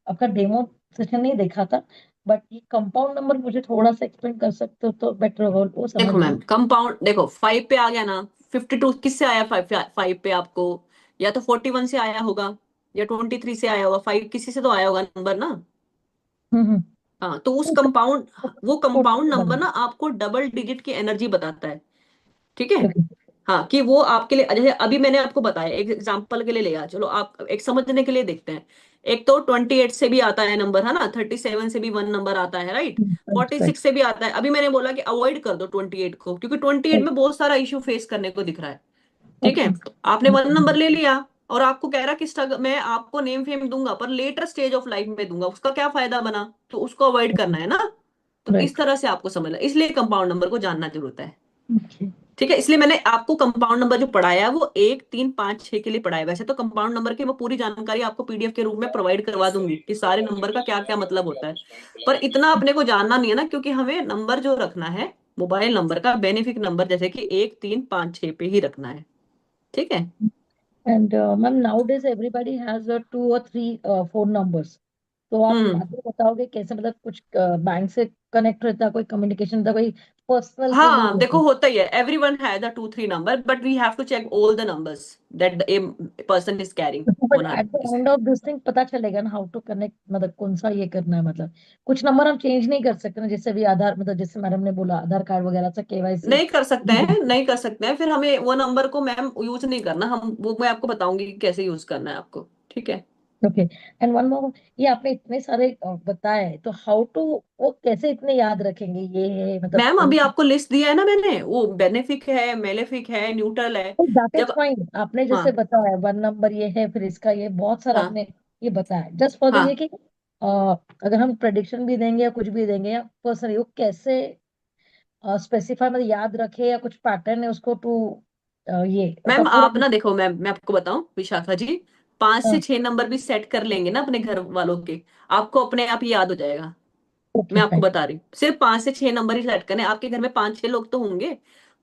C: आपका डेमो सेशन नहीं देखा था, बट ये कंपाउंड नंबर मुझे थोड़ा सा एक्सप्लेन कर सकते हो तो बेटर होगा, वो समझ
A: देखो
C: जाऊँ।
A: मैम, कंपाउंड देखो 5 पे आ गया ना, 52 किससे आया? 5 पे आपको या तो 41 से आया होगा या 23 से आया होगा, 5 किसी से तो आया होगा नंबर ना।
C: हम्म।
A: हाँ, तो उस
C: तो
A: कंपाउंड, वो कंपाउंड
C: टोटल
A: नंबर
C: बना।
A: ना आपको डबल डिजिट की एनर्जी बताता है। ठीक है।
C: ओके।
A: हाँ, कि वो आपके लिए, जैसे अभी मैंने आपको बताया, एक एग्जांपल के लिए लिया, चलो आप एक समझने के लिए देखते हैं। एक तो 28 से भी आता है नंबर, है ना, 37 से भी वन नंबर आता है, राइट,
C: राइट,
A: 46
C: राइट।
A: से भी आता है। अभी मैंने बोला कि अवॉइड कर दो 28 को, क्योंकि 28 में बहुत सारा इश्यू फेस करने को दिख रहा है। ठीक
C: ओके।
A: है। आपने वन नंबर ले लिया और आपको कह रहा कि मैं आपको नेम फेम दूंगा पर लेटर स्टेज ऑफ लाइफ में दूंगा, उसका क्या फायदा बना? तो उसको अवॉइड करना है ना। तो इस
C: राइट।
A: तरह से आपको समझना, इसलिए कंपाउंड नंबर को जानना जरूरत है।
C: ओके।
A: ठीक है, इसलिए मैंने आपको कंपाउंड नंबर जो पढ़ाया है वो 1, 3, 5, 6 के लिए पढ़ाया है। वैसे तो कंपाउंड नंबर की मैं पूरी जानकारी आपको पीडीएफ के रूप में प्रोवाइड करवा दूंगी कि सारे नंबर का क्या क्या मतलब होता है। पर इतना अपने को जानना नहीं है ना, क्योंकि हमें नंबर जो रखना है मोबाइल नंबर का बेनिफिक नंबर जैसे कि 1, 3, 5, 6 पे ही रखना है। ठीक है।
C: And ma'am nowadays everybody has 2 or 3 phone numbers. तो आप
A: हम्म।
C: आगे बताओगे कैसे, मतलब कुछ बैंक से कनेक्ट रहता है, कोई कम्युनिकेशन रहता है, कोई पर्सनल के लिए
A: हाँ
C: रहता
A: देखो,
C: है?
A: होता ही है, everyone has a 2, 3 number, but we have to check all the numbers that a person is carrying
C: but
A: on
C: at the end of this thing पता चलेगा ना हाउ टू कनेक्ट, मतलब कौन सा ये करना है, मतलब कुछ नंबर हम चेंज नहीं कर सकते ना, जैसे भी आधार, मतलब जैसे मैडम ने बोला आधार कार्ड वगैरह से केवाईसी।
A: नहीं कर सकते हैं, नहीं कर सकते हैं, फिर हमें वो नंबर को मैम यूज नहीं करना, हम वो मैं आपको बताऊंगी कि कैसे यूज करना है आपको। ठीक है।
C: ओके। एंड वन मोर, ये आपने इतने सारे बताए, तो हाउ टू, वो कैसे इतने याद रखेंगे ये है मतलब
A: मैम अभी आपको लिस्ट दिया है ना मैंने, वो बेनिफिक है, मेलेफिक है, न्यूट्रल है।
C: दैट इज
A: जब
C: फाइन, आपने
A: हाँ
C: जैसे बताया 1 नंबर ये है, फिर इसका ये बहुत सारा
A: हाँ
C: आपने ये बताया, जस्ट फॉर द ये
A: हाँ
C: कि अगर हम प्रेडिक्शन भी देंगे या कुछ भी देंगे या पर्सन वो कैसे स्पेसिफाई, मतलब याद रखे, या कुछ पैटर्न है उसको टू ये
A: मैम,
C: पूरा।
A: आप ना देखो मैम, मैं आपको बताऊं विशाखा जी, 5 से 6 नंबर भी सेट कर लेंगे ना अपने घर वालों के, आपको अपने आप ही याद हो जाएगा।
C: ओके
A: मैं आपको
C: फाइन।
A: बता रही हूँ, सिर्फ 5 से 6 नंबर ही सेट करने, आपके घर में 5, 6 लोग तो होंगे।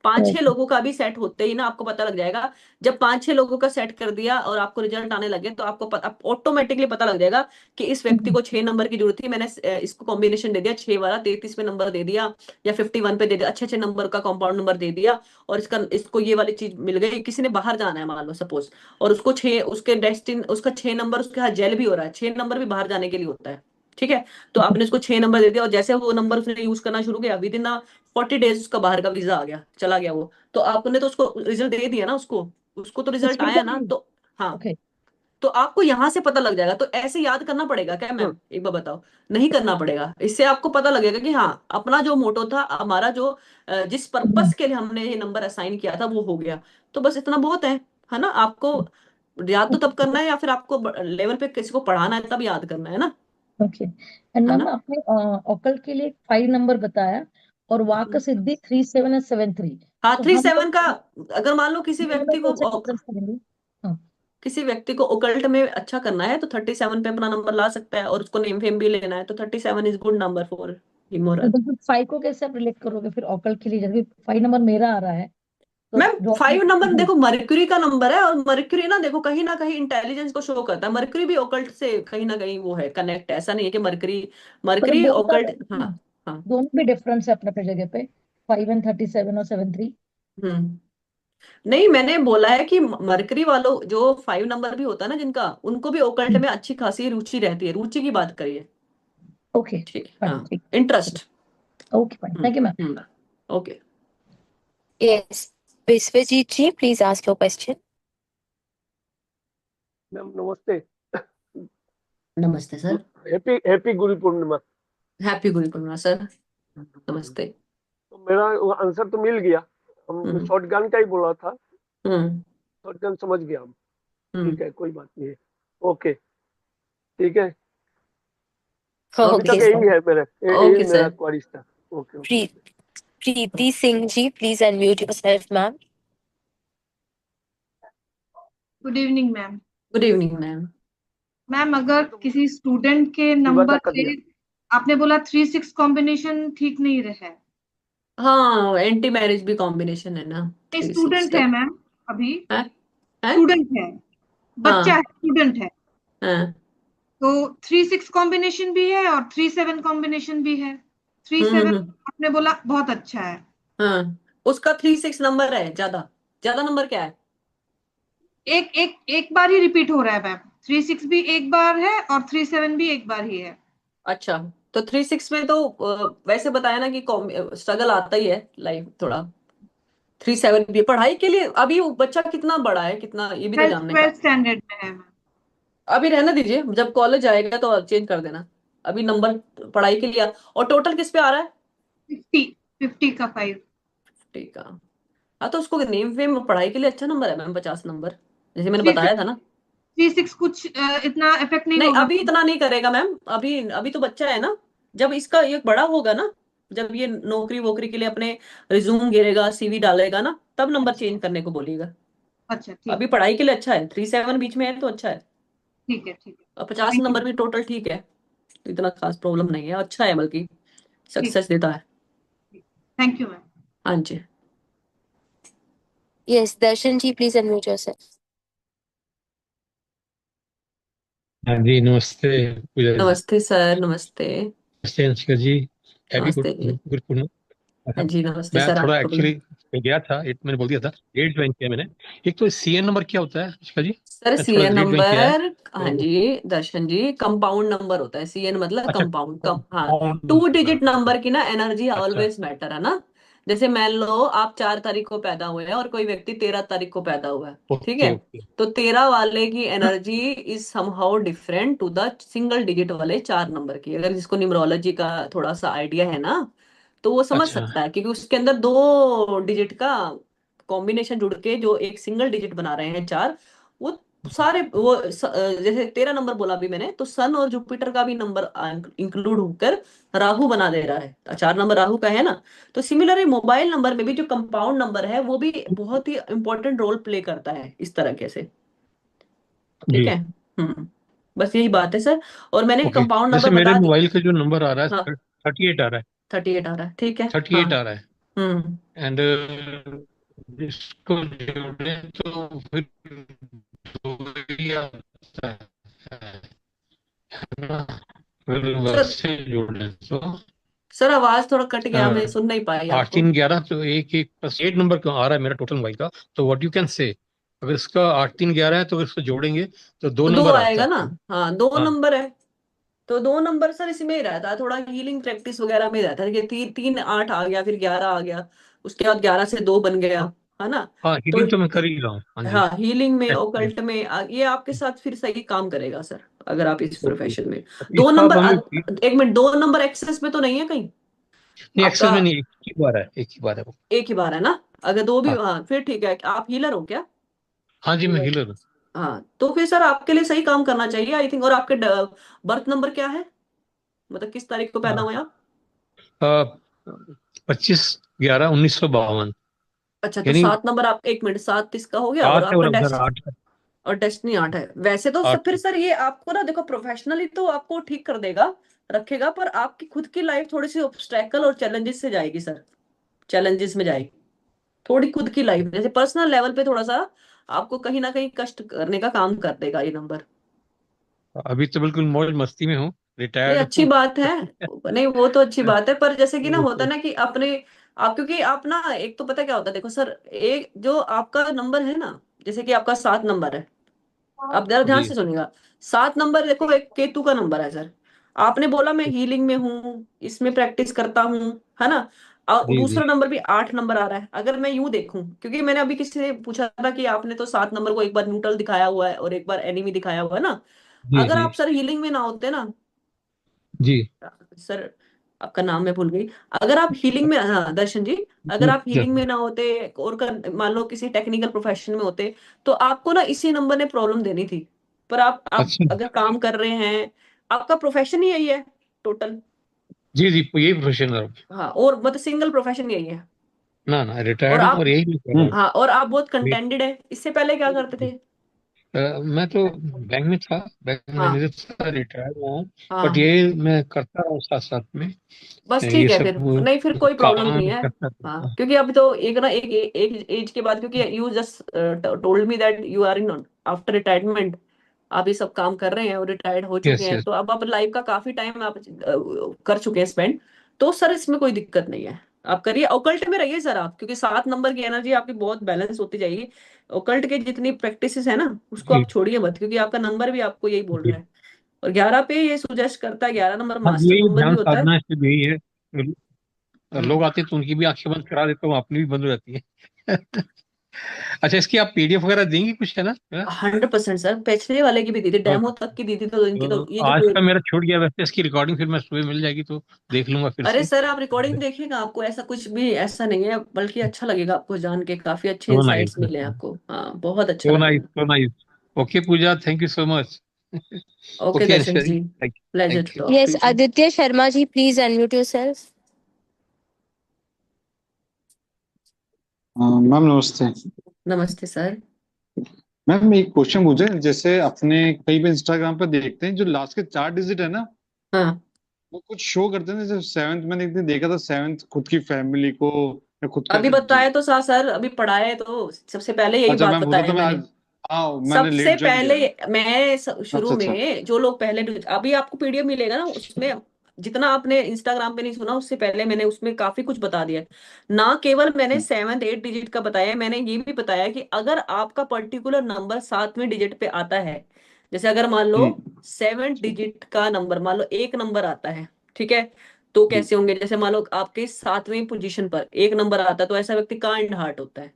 A: 5, 6
C: ओके।
A: लोगों का भी सेट होते ही ना आपको पता लग जाएगा। जब 5, 6 लोगों का सेट कर दिया और आपको रिजल्ट आने लगे तो आपको ऑटोमेटिकली पता लग जाएगा कि इस व्यक्ति को 6 नंबर की जरूरत थी, मैंने इसको कॉम्बिनेशन दे दिया 6 वाला, 33 में नंबर दे दिया या 51 पे दे दिया, अच्छे अच्छे नंबर का कंपाउंड नंबर दे दिया, और इसको ये वाली चीज मिल गई। किसी ने बाहर जाना है मान लो सपोज, और उसको 6, उसके डेस्टिन उसका 6 नंबर उसके हाथ जेल भी हो रहा है, 6 नंबर भी बाहर जाने के लिए होता है। ठीक है। तो आपने उसको 6 नंबर दे दिया और जैसे वो नंबर उसने यूज करना शुरू किया, विद इन 40 डेज उसका बाहर का वीजा आ गया, चला गया वो, तो आपने तो उसको रिजल्ट दे दिया ना, उसको उसको तो रिजल्ट
C: स्टिल
A: आया ना,
C: कंटिन्यू।
A: तो हाँ,
C: ओके।
A: तो आपको यहां से पता लग जाएगा। तो ऐसे याद करना पड़ेगा क्या मैम, एक बार बताओ? नहीं करना पड़ेगा, इससे आपको पता लगेगा कि हाँ, अपना जो मोटो था, हमारा जो जिस पर्पस के लिए हमने ये नंबर असाइन किया था वो हो गया। तो बस इतना बहुत है ना आपको। याद तो तब करना है या फिर आपको लेवल पे किसी को पढ़ाना है तब याद करना है ना।
C: ओके। एंड
A: है
C: मैम
A: ना।
C: आपने ओकल के लिए 5 नंबर बताया, और वाक सिद्धि 37 और 73।
A: हाँ,
C: तो
A: थ्री
C: हम
A: सेवन का,
C: लोग
A: अगर मान लो किसी
C: दोनों में
A: व्यक्ति को
C: कैसे डिफरेंस करेंगे? हाँ।
A: किसी व्यक्ति को ओकल्ट में अच्छा करना है तो 37 पे अपना नंबर ला सकता है, और उसको नेम फेम भी लेना है तो 37 इज गुड नंबर फॉर
C: तो
A: हिमोरल।
C: बिल्कुल 5 को कैसे आप रिलेट करोगे फिर ओकल के लिए, जैसे 5 नंबर मेरा आ रहा है, तो
A: मैम
C: जो
A: 5 नंबर
C: आपने।
A: देखो मरक्यूरी का नंबर है, और मरक्यूरी ना कहीं इंटेलिजेंस को शो करता है, मरक्यूरी भी ओकल्ट से कहीं ना कहीं वो है कनेक्ट, ऐसा नहीं है कि मरक्यूरी
C: मतलब
A: मरक्यूरी
C: बोथ आर,
A: ओकल्ट। हाँ हाँ।
C: दोनों भी डिफरेंस है अपने अपने जगह पे, 5 and 37 और 73।
A: हम्म। नहीं, मैंने बोला है कि मरकरी वालों जो 5 नंबर भी होता है ना जिनका, उनको भी ओकल्ट में अच्छी खासी रुचि रहती है, रुचि की बात करिए।
C: ओके
A: ठीक है,
C: फाइन,
A: हाँ,
C: ठीक।
A: Interest.
C: Okay fine, thank you ma'am.
A: Okay.
B: Yes, Vishwajeet ji please ask your question.
G: Ma'am नमस्ते।
A: नमस्ते sir.
G: Happy happy Guru Purnima.
A: Happy Guru Purnima sir. नमस्ते।
G: तो मेरा वो आंसर तो मिल गया, हम
A: हम्म
G: शॉटगन का ही बोला था।
A: हम्म
G: शॉटगन समझ गया हम। ठीक
A: हम्म।
G: है, कोई बात नहीं है। ओके, ठीक है। अभी
B: ओके
G: तक
A: ओके।
G: यही है मेरे, यही
A: ओके
G: मेरा
A: सर।
G: क्वारीज था। Okay okay.
B: प्री, Preeti Singh ji please unmute yourself ma'am.
H: Good evening ma'am.
A: Good evening ma'am.
H: Ma'am अगर किसी स्टूडेंट के
G: विवादा
H: नंबर
G: कर
H: से,
G: दिया।
H: आपने बोला 3 6 कॉम्बिनेशन ठीक नहीं रहा
A: हाँ, एंटी मैरिज भी कॉम्बिनेशन है ना,
H: है,
A: 3 6
H: स्टूडेंट
A: का।
H: है मैम अभी।
A: है है।
H: स्टूडेंट है, बच्चा
A: हाँ
H: है, स्टूडेंट है।
A: हाँ।
H: तो 3-6 कॉम्बिनेशन भी है और 3-7 कॉम्बिनेशन भी है। थ्री सेवन
A: हम्म।
H: आपने बोला बहुत अच्छा है।
A: हाँ, उसका 3-6 नंबर है, ज्यादा ज्यादा नंबर क्या है?
H: एक एक एक बार ही रिपीट हो रहा है मैम। 3-6 भी एक बार है और 3-7 भी एक बार ही है।
A: अच्छा, तो 3-6 में तो वैसे बताया ना कि स्ट्रगल आता ही है लाइफ थोड़ा। 3-7 भी पढ़ाई के लिए, अभी वो बच्चा कितना बड़ा है, कितना, ये भी तो
H: ट्वेल्थ
A: जानने का।
H: ट्वेल्थ स्टैंडर्ड में है मैम।
A: अभी रहने दीजिए, जब कॉलेज आएगा तो चेंज कर देना। अभी नंबर पढ़ाई के लिए और टोटल किस पे आ रहा है?
H: 50 का 5।
A: ठीक है। हाँ, तो उसको नेम वेम पढ़ाई के लिए अच्छा नंबर है मैम, 50 नंबर, जैसे मैंने
H: थ्री
A: बताया था ना।
H: 3-6 कुछ इतना इफेक्ट नहीं
A: नहीं,
H: होगा
A: अभी
H: मैम।
A: इतना नहीं करेगा मैम, अभी अभी तो बच्चा है ना। जब इसका ये बड़ा होगा ना, जब ये नौकरी वोकरी के लिए अपने रिज्यूम गिरेगा, सीवी डालेगा ना, तब नंबर
H: अच्छा
A: चेंज करने को बोलिएगा।
H: अच्छा, ठीक
A: अभी पढ़ाई के लिए अच्छा है, 3-7 बीच में है तो अच्छा है।
H: ठीक है ठीक है।
A: और 50 नंबर भी टोटल ठीक है, तो इतना खास प्रॉब्लम नहीं है, अच्छा है, बल्कि
H: ठीक
A: सक्सेस देता है।
H: ठीक। Thank you ma'am.
A: हाँ जी।
B: Yes Darshan ji, please unmute yourself.
I: हाँ जी, नमस्ते पूजा जी।
A: नमस्ते सर, नमस्ते।
I: नमस्ते अंशिका जी। हैप्पी गुड
A: नमस्ते जी।
I: गुड पूर्णिमा।
A: हाँ
I: अच्छा,
A: जी, नमस्ते
I: मैं
A: सर,
I: थोड़ा
A: आपको भी।
I: एक्चुअली गया था, एट मैंने बोल दिया था, 8 ज्वाइन किया मैंने। एक तो सीएन नंबर क्या होता है अंशिका जी?
A: सर
I: मैं थोड़ा
A: सीएन
I: लेट ज्वाइन किया है
A: नंबर, हाँ
I: तो।
A: जी दर्शन जी, कंपाउंड नंबर होता है सीएन, मतलब
I: अच्छा,
A: कंपाउंड कम, हाँ।
I: Compound
A: 2 digit
I: number.
A: नंबर की ना एनर्जी
I: अच्छा
A: ऑलवेज मैटर है ना। जैसे मान लो आप 4 तारीख को पैदा हुए हैं और कोई व्यक्ति 13 तारीख को पैदा हुआ है, ठीक
I: ओके
A: है।
I: ओके।
A: तो 13 वाले की energy is somehow different to the single digit वाले 4 नंबर की, अगर जिसको न्यूमरोलॉजी का थोड़ा सा आइडिया है ना, तो वो समझ
I: अच्छा
A: सकता है, क्योंकि उसके अंदर 2 डिजिट का कॉम्बिनेशन जुड़ के जो एक सिंगल डिजिट बना रहे हैं 4, वो सारे वो जैसे 13 नंबर बोला अभी मैंने, तो सन और जुपिटर का भी नंबर इंक्लूड होकर राहु बना दे रहा है, 4 नंबर राहु का है ना। तो सिमिलरली मोबाइल नंबर में भी जो कंपाउंड नंबर है वो भी बहुत ही इंपॉर्टेंट रोल प्ले करता है इस तरीके से, ठीक
I: जी।
A: है। बस यही बात है सर। और मैंने
I: ओके,
A: कंपाउंड
I: जैसे
A: नंबर
I: मेरे
A: बता दी।
I: मोबाइल का जो नंबर आ रहा
A: हाँ,
I: है 38 आ रहा है।
A: 38 आ रहा है, ठीक है, हाँ।
I: 38 आ रहा है।
A: हम्म।
I: एंड इसको जोड़े तो फिर दो ही आता है ना? फिर
A: सर
I: वैसे जोड़े तो
A: सर आवाज थोड़ा कट गया, मैं
I: अ,
A: सुन नहीं पाई
I: आठ
A: आपको।
I: तीन ग्यारह तो एक एक प्लस 8 नंबर का आ रहा है मेरा टोटल मोबाइल का। तो व्हाट यू कैन से, अगर इसका 8 3 11 है तो अगर इसको जोड़ेंगे तो दो
A: तो दो
I: नंबर आता
A: आएगा ना।
I: है।
A: हाँ, 2 नंबर
I: हाँ
A: है। तो 2 नंबर सर इसमें ही रहता है, थोड़ा हीलिंग प्रैक्टिस वगैरह में रहता है कि 3 3 8 आ गया, फिर 11 आ गया, उसके बाद 11 से 2 बन गया,
I: हाँ
A: है ना।
I: हाँ,
A: तो
I: हीलिंग तो मैं कर ही रहा हूँ, हाँ जी।
A: हाँ, हीलिंग में,
I: एक्चुअली
A: ओकल्ट में ये आपके साथ फिर सही काम करेगा सर, अगर आप इस
I: ओके।
A: प्रोफेशन में। दो
I: इसका अब
A: नंबर
I: हमें
A: एक मिनट, 2 नंबर एक्सेस में तो नहीं है कहीं
I: नहीं, एक्सेस
A: आपका?
I: में नहीं, एक ही बार है, एक ही बार है वो।
A: एक ही बार है ना? अगर दो भी,
I: हाँ
A: हाँ फिर ठीक है। आप हीलर हो क्या?
I: हाँ जी, मैं हीलर हूँ।
A: हाँ, तो फिर सर आपके लिए सही काम करना चाहिए आई थिंक। और आपके बर्थ नंबर क्या है, मतलब किस तारीख को पैदा हुए आप?
I: 25/11/1952।
A: अच्छा, तो
I: यानी
A: 7 नंबर आप, 1 मिनट, 7 इसका हो गया, और
I: 8 है
A: आपका
I: और उधर
A: डेस्ट
I: 8 है।
A: और डेस्टिनी 8 है। वैसे तो सब
I: 8
A: फिर
I: है।
A: सर ये आपको ना देखो, प्रोफेशनली तो आपको ठीक कर देगा, रखेगा, पर आपकी खुद की लाइफ थोड़ी सी ऑब्स्टेकल और चैलेंजेस से जाएगी सर, चैलेंजेस में जाएगी थोड़ी खुद की लाइफ, जैसे पर्सनल लेवल पे थोड़ा सा आपको कहीं ना कहीं कष्ट करने का काम कर देगा ये नंबर।
I: अभी तो बिल्कुल मौज मस्ती में हूँ,
A: नहीं,
I: रिटायर्ड
A: अच्छी
I: हूँ।
A: बात है। नहीं, वो तो अच्छी बात है, पर जैसे कि ना होता है
I: ओके।
A: ना कि अपने आप, क्योंकि आप ना, एक तो पता क्या होता है, देखो सर, एक जो आपका नंबर है ना, जैसे कि आपका 7 नंबर है, आप जरा ध्यान
I: जी
A: से सुनिएगा। 7 नंबर देखो, एक केतु का नंबर है सर। आपने बोला मैं हीलिंग में हूँ, इसमें प्रैक्टिस करता हूँ, है ना। और
I: जी जी
A: दूसरा नंबर भी 8 नंबर आ रहा है। अगर मैं यूं देखूं, क्योंकि मैंने अभी किसी से पूछा था कि आपने तो 7 नंबर को एक बार न्यूट्रल दिखाया हुआ है और एक बार एनिमी दिखाया हुआ है ना।
I: जी
A: अगर
I: जी
A: आप सर हीलिंग में ना होते ना,
I: जी
A: सर आपका नाम मैं भूल गई, अगर आप हीलिंग में, हाँ दर्शन जी, अगर आप हीलिंग में ना होते और मान लो किसी टेक्निकल प्रोफेशन में होते, तो आपको ना इसी नंबर ने प्रॉब्लम देनी थी। पर आप
I: अच्छा।
A: अगर काम कर रहे हैं, आपका प्रोफेशन ही यही है टोटल।
I: जी जी, यही प्रोफेशन है।
A: हाँ, और मतलब सिंगल प्रोफेशन यही है।
I: ना ना,
A: और
I: रिटायर्ड हूँ
A: आप,
I: और यही मैं कर रहा हूँ।
A: हाँ, और आप बहुत
I: मे-
A: कंटेंटेड है। इससे पहले क्या करते थे?
I: मैं तो बैंक में था, बैंक
A: हाँ
I: मैनेजर था, रिटायर्ड हुआ हूँ। बट
A: हाँ,
I: ये मैं करता रहा हूँ साथ साथ में,
A: बस
I: ये
A: ठीक है
I: सब
A: फिर, नहीं फिर कोई प्रॉब्लम
I: काम
A: नहीं है।
I: करता
A: हाँ
I: रहता।
A: क्योंकि अभी तो एक ना एक एक एज के बाद, क्योंकि you just told me that you are in after retirement, आप ये सब काम कर रहे हैं और रिटायर्ड हो चुके
I: यस
A: हैं,
I: यस।
A: तो अब आप लाइफ का काफी टाइम आप कर चुके हैं स्पेंड, तो सर इसमें कोई दिक्कत नहीं है। आप करिए, ओकल्ट में रहिए सर आप, क्योंकि 7 नंबर की एनर्जी आपकी बहुत बैलेंस होती जाएगी। ओकल्ट के जितनी प्रैक्टिसेस है ना, उसको
I: जी
A: आप छोड़िए मत, क्योंकि आपका नंबर भी आपको यही बोल
I: जी।
A: रहा है। और 11 पे ये सुजेस्ट करता है, 11 नंबर
I: अब
A: मास्टर
I: यही
A: नंबर भी
I: ध्यान
A: होता है।
I: साधना सिर्फ यही है।
A: हम्म।
I: लोग आते हैं तो उनकी भी आंखें बंद करा देता हूँ, अपनी भी बंद हो जाती है। अच्छा, इसकी आप पीडीएफ वगैरह देंगी कुछ, है ना?
A: 100% सर, पिछले वाले की भी दी थी, डेमो
I: ओके।
A: तक की दी थी, तो इनकी तो ये
I: तो
A: जो
I: आज का मेरा छूट गया, वैसे इसकी रिकॉर्डिंग फिर मैं सुबह मिल जाएगी तो देख लूंगा फिर
A: अरे
I: से।
A: सर आप रिकॉर्डिंग देखिएगा, आपको ऐसा कुछ भी ऐसा नहीं है, बल्कि अच्छा लगेगा आपको जान के, काफी अच्छे
I: सो नाइस,
A: इंसाइट्स मिले आपको, हाँ बहुत अच्छा
I: सो नाइस,
A: लगेगा।
I: So nice. Okay Pooja, thank you so much.
A: Okay
I: okay
A: Darshak
I: Aishwarya,
A: ji,
I: thank
A: pleasure
I: thank
A: to
I: you.
A: Talk
B: yes,
A: to you.
B: Aditya Sharma ji, please unmute yourself.
J: Ma'am नमस्ते।
A: नमस्ते सर।
J: मैम एक क्वेश्चन पूछे, जैसे अपने कई बार इंस्टाग्राम पर देखते हैं जो लास्ट के 4 डिजिट है ना,
A: हाँ
J: वो कुछ शो करते हैं, जैसे सेवेंथ, मैंने एक दिन देखा था सेवेंथ खुद की फैमिली को या खुद को
A: अभी
J: ऐसे
A: बताए तो सर, अभी पढ़ाए तो सबसे पहले यही
J: अच्छा
A: बात
J: मैम हो
A: बताई
J: सकता
A: है
J: है मैं
A: मैंने।
J: आज, हाँ मैंने
A: सबसे
J: लेट ज्वाइन किया
A: पहले
J: था।
A: मैं शुरू
J: अच्छा अच्छा।
A: में जो लोग पहले, अभी आपको पीडीएफ मिलेगा ना उसमें, जितना आपने इंस्टाग्राम पे नहीं सुना, उससे पहले मैंने उसमें काफी कुछ बता दिया है। ना केवल मैंने 7 8 डिजिट का बताया है, मैंने ये भी बताया कि अगर आपका पर्टिकुलर नंबर 7वें डिजिट पे आता है, जैसे अगर मान लो
J: हम्म
A: 7 डिजिट का नंबर, मान लो एक नंबर आता है, ठीक है, तो
J: हम्म
A: कैसे होंगे, जैसे मान लो आपके 7वें पोजीशन पर एक नंबर आता है, तो ऐसा व्यक्ति काइंड हार्ट होता है,